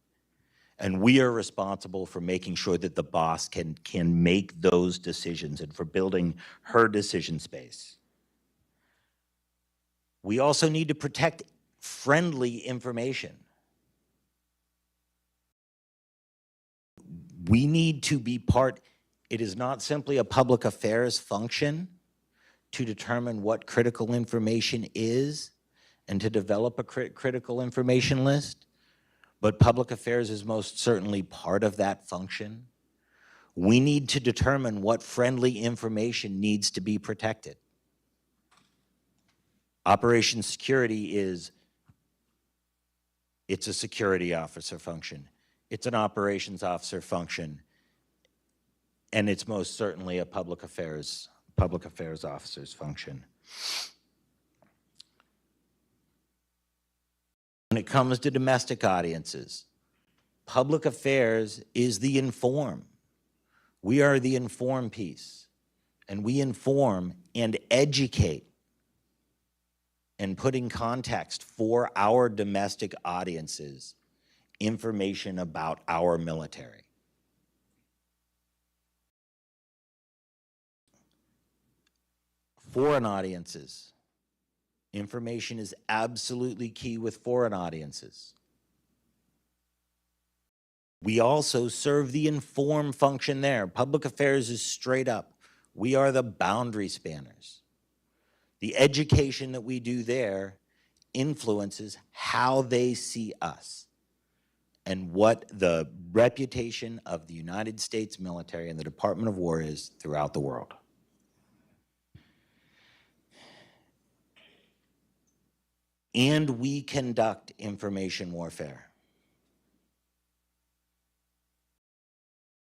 And we are responsible for making sure that the boss can make those decisions and for building her decision space. We also need to protect friendly information. We need to be part. It is not simply a public affairs function to determine what critical information is and to develop a critical information list, but public affairs is most certainly part of that function. We need to determine what friendly information needs to be protected. Operations security it's a security officer function. It's an operations officer function, and it's most certainly a public affairs officer's function. When it comes to domestic audiences, public affairs is the inform. We are the inform piece, and we inform and educate and put in context for our domestic audiences information about our military. Foreign audiences. Information is absolutely key with foreign audiences. We also serve the inform function there. Public affairs is straight up. We are the boundary spanners. The education that we do there influences how they see us and what the reputation of the United States military and the Department of War is throughout the world. And we conduct information warfare.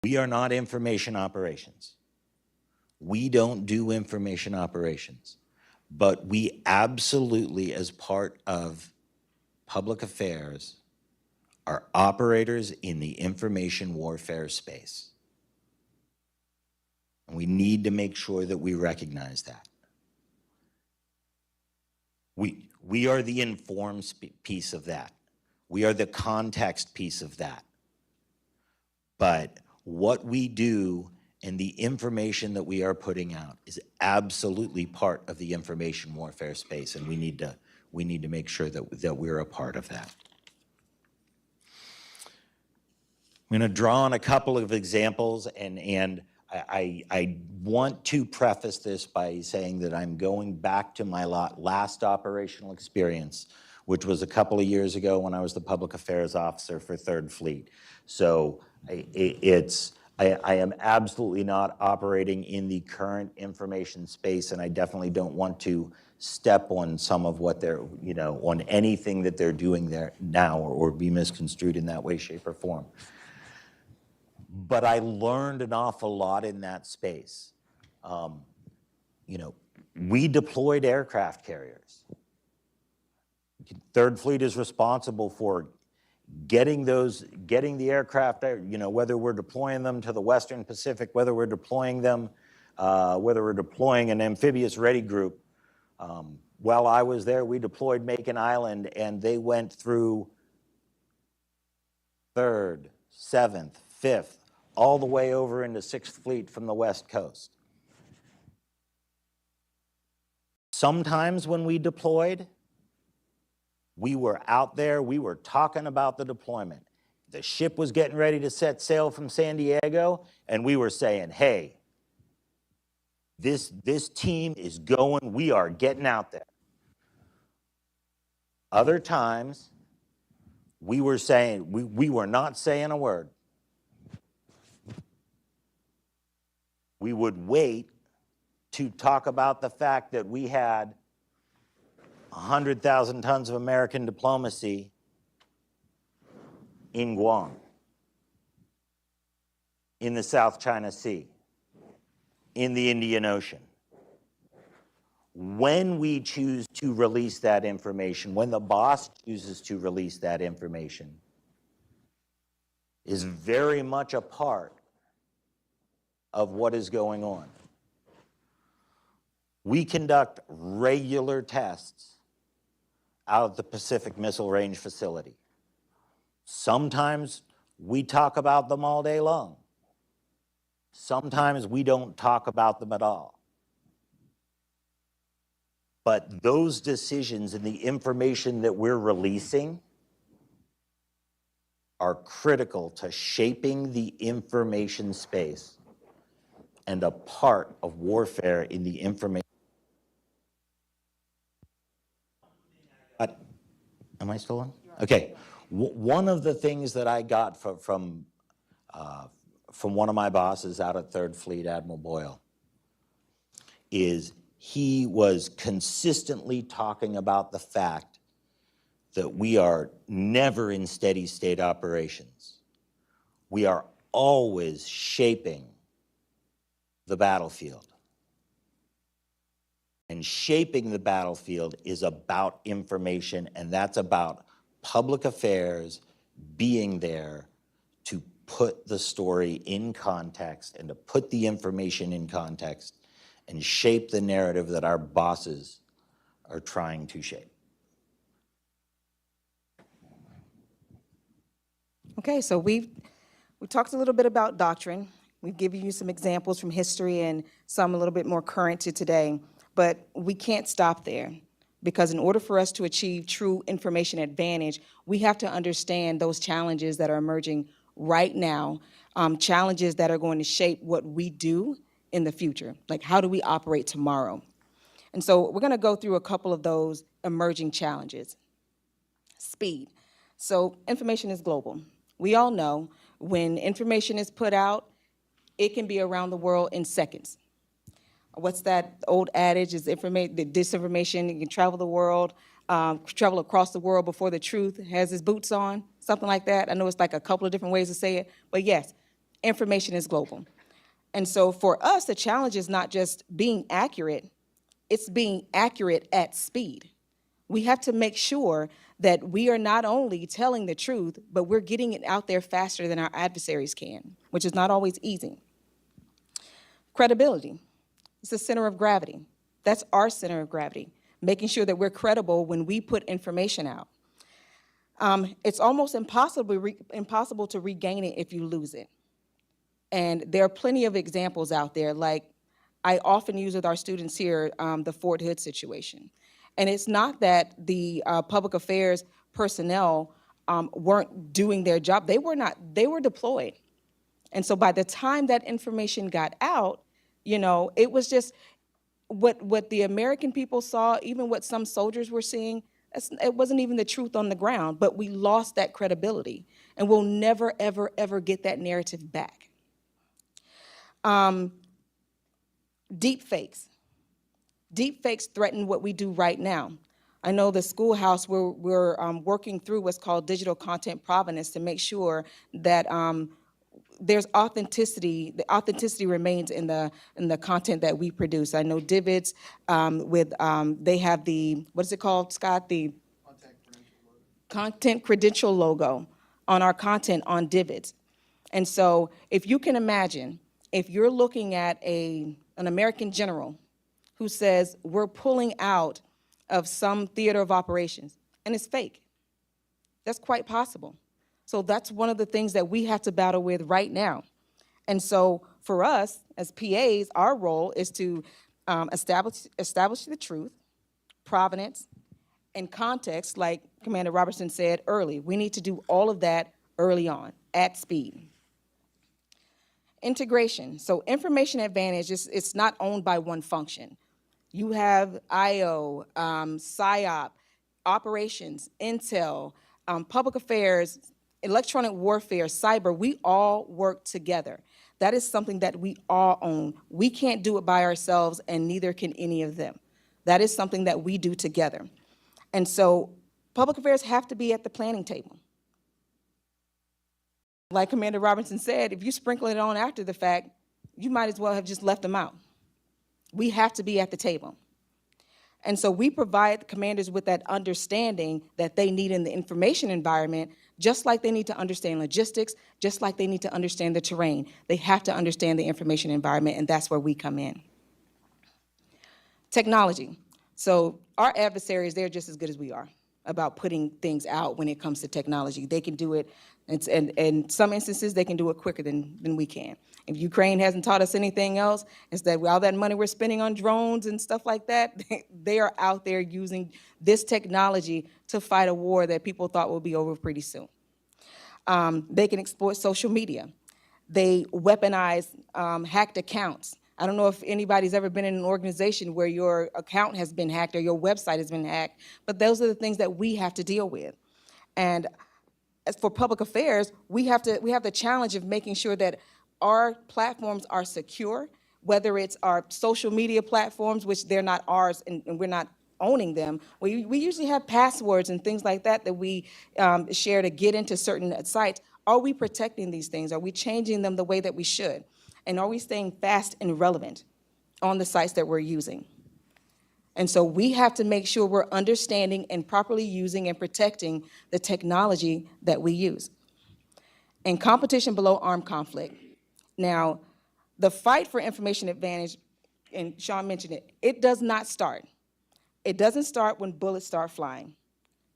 We are not information operations. We don't do information operations, but we absolutely, as part of public affairs, are operators in the information warfare space. And we need to make sure that we recognize that. We are the informed piece of that. We are the context piece of that. But what we do and the information that we are putting out is absolutely part of the information warfare space, and we need to make sure that we're a part of that. I'm going to draw on a couple of examples, and I want to preface this by saying that I'm going back to my last operational experience, which was a couple of years ago when I was the public affairs officer for 3rd Fleet. So I am absolutely not operating in the current information space, and I definitely don't want to step on some of what they're, on anything that they're doing there now or be misconstrued in that way, shape, or form. But I learned an awful lot in that space. We deployed aircraft carriers. 3rd Fleet is responsible for getting the aircraft, whether we're deploying them to the Western Pacific, whether we're deploying them, whether we're deploying an amphibious ready group. While I was there, we deployed Macon Island, and they went through 3rd, 7th, 5th, all the way over into 6th Fleet from the West Coast. Sometimes when we deployed, we were out there, we were talking about the deployment. The ship was getting ready to set sail from San Diego, and we were saying, hey, this team is going, we are getting out there. Other times, we were saying, we were not saying a word. We would wait to talk about the fact that we had 100,000 tons of American diplomacy in Guam, in the South China Sea, in the Indian Ocean. When we choose to release that information, when the boss chooses to release that information, is very much a part of what is going on. We conduct regular tests out of the Pacific Missile Range facility. Sometimes we talk about them all day long. Sometimes we don't talk about them at all. But those decisions and the information that we're releasing are critical to shaping the information space and a part of warfare in the information. Am I still on? Okay. One of the things that I got from one of my bosses out at 3rd Fleet, Admiral Boyle, is he was consistently talking about the fact that we are never in steady state operations. We are always shaping the battlefield. And shaping the battlefield is about information, and that's about public affairs being there to put the story in context and to put the information in context and shape the narrative that our bosses are trying to shape. Okay, so we talked a little bit about doctrine. We've given you some examples from history and some a little bit more current to today. But we can't stop there, because in order for us to achieve true information advantage, we have to understand those challenges that are emerging right now, challenges that are going to shape what we do in the future. Like, how do we operate tomorrow? And so we're going to go through a couple of those emerging challenges. Speed. So information is global. We all know when information is put out, it can be around the world in seconds. What's that old adage, is the disinformation can travel the world, travel across the world before the truth has its boots on, something like that. I know it's like a couple of different ways to say it, but yes, information is global. And so for us, the challenge is not just being accurate, it's being accurate at speed. We have to make sure that we are not only telling the truth, but we're getting it out there faster than our adversaries can, which is not always easy. Credibility. It's the center of gravity. That's our center of gravity, making sure that we're credible when we put information out. It's almost impossible to regain it if you lose it. And there are plenty of examples out there, like I often use with our students here, the Fort Hood situation. And it's not that the public affairs personnel weren't doing their job. They were deployed. And so by the time that information got out, you know, it was just what the American people saw, even what some soldiers were seeing, it wasn't even the truth on the ground, but we lost that credibility. And we'll never, ever, ever get that narrative back. Deep fakes. Deep fakes threaten what we do right now. I know the schoolhouse, we're working through what's called digital content provenance to make sure that there's authenticity. The authenticity remains in the content that we produce. I know Divots they have the, what is it called, Scott? The content credential logo on our content on Divots. And so if you can imagine, if you're looking at an American general who says we're pulling out of some theater of operations, and it's fake, that's quite possible. So that's one of the things that we have to battle with right now. And so for us as PAs, our role is to establish the truth, provenance, and context, like Commander Robertson said early. We need to do all of that early on, at speed. Integration. So information advantage, it's not owned by one function. You have IO, PSYOP, operations, intel, public affairs, electronic warfare, cyber. We all work together. That is something that we all own. We can't do it by ourselves, and neither can any of them. That is something that we do together. And so public affairs have to be at the planning table. Like Commander Robinson said, if you sprinkle it on after the fact, you might as well have just left them out. We have to be at the table. And so we provide the commanders with that understanding that they need in the information environment, just like they need to understand logistics, just like they need to understand the terrain. They have to understand the information environment, and that's where we come in. Technology. So our adversaries, they're just as good as we are about putting things out when it comes to technology. They can do it, and in some instances, they can do it quicker than we can. If Ukraine hasn't taught us anything else, it's that all that money we're spending on drones and stuff like that, they are out there using this technology to fight a war that people thought would be over pretty soon. They can exploit social media. They weaponize hacked accounts. I don't know if anybody's ever been in an organization where your account has been hacked or your website has been hacked, but those are the things that we have to deal with. And as for public affairs, we have the challenge of making sure that our platforms are secure, whether it's our social media platforms, which they're not ours and we're not owning them. We usually have passwords and things like that that we share to get into certain sites. Are we protecting these things? Are we changing them the way that we should? And are we staying fast and relevant on the sites that we're using? And so we have to make sure we're understanding and properly using and protecting the technology that we use. And competition below armed conflict. Now, the fight for information advantage, and Sean mentioned it, it does not start. It doesn't start when bullets start flying.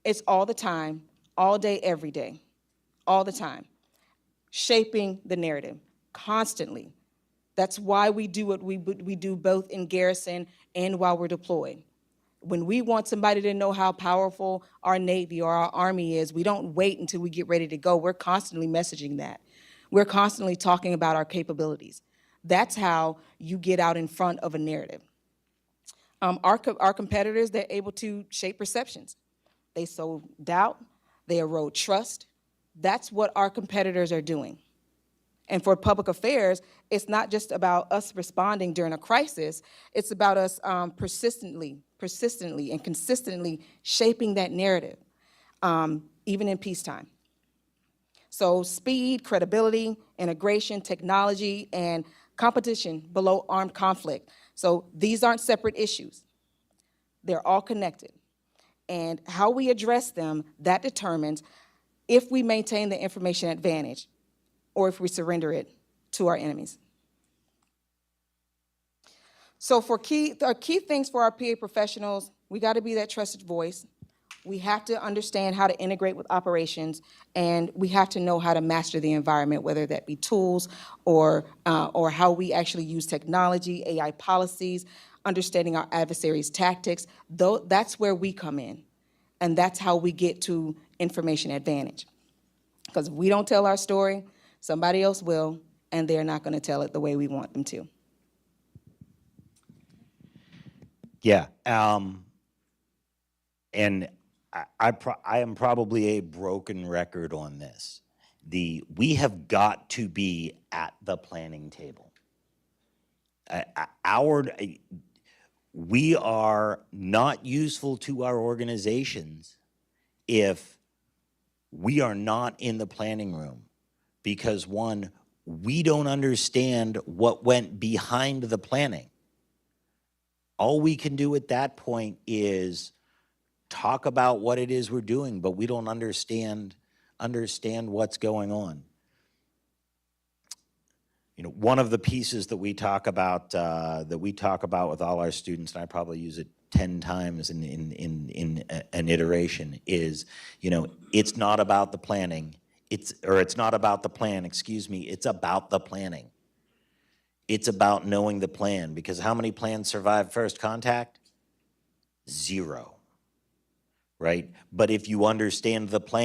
It's all the time, all day, every day, all the time, shaping the narrative constantly. That's why we do what we do both in garrison and while we're deployed. When we want somebody to know how powerful our Navy or our Army is, we don't wait until we get ready to go. We're constantly messaging that. We're constantly talking about our capabilities. That's how you get out in front of a narrative. Our competitors, they're able to shape perceptions. They sow doubt, they erode trust. That's what our competitors are doing. And for public affairs, it's not just about us responding during a crisis, it's about us persistently and consistently shaping that narrative, even in peacetime. So speed, credibility, integration, technology, and competition below armed conflict. So these aren't separate issues. They're all connected. And how we address them, that determines if we maintain the information advantage or if we surrender it to our enemies. So for key things for our PA professionals, we got to be that trusted voice. We have to understand how to integrate with operations, and we have to know how to master the environment, whether that be tools or how we actually use technology, AI policies, understanding our adversaries' tactics. That's where we come in, and that's how we get to information advantage. Because if we don't tell our story, somebody else will, and they're not going to tell it the way we want them to. Yeah, and I am probably a broken record on this. We have got to be at the planning table. We are not useful to our organizations if we are not in the planning room, because one, we don't understand what went behind the planning. All we can do at that point is talk about what it is we're doing, but we don't understand what's going on. You know, one of the pieces that we talk about with all our students, and I probably use it 10 times in an iteration, is, you know, it's not about the planning, it's not about the plan, excuse me, it's about the planning. It's about knowing the plan, because how many plans survive first contact? 0. Right? But if you understand the plan,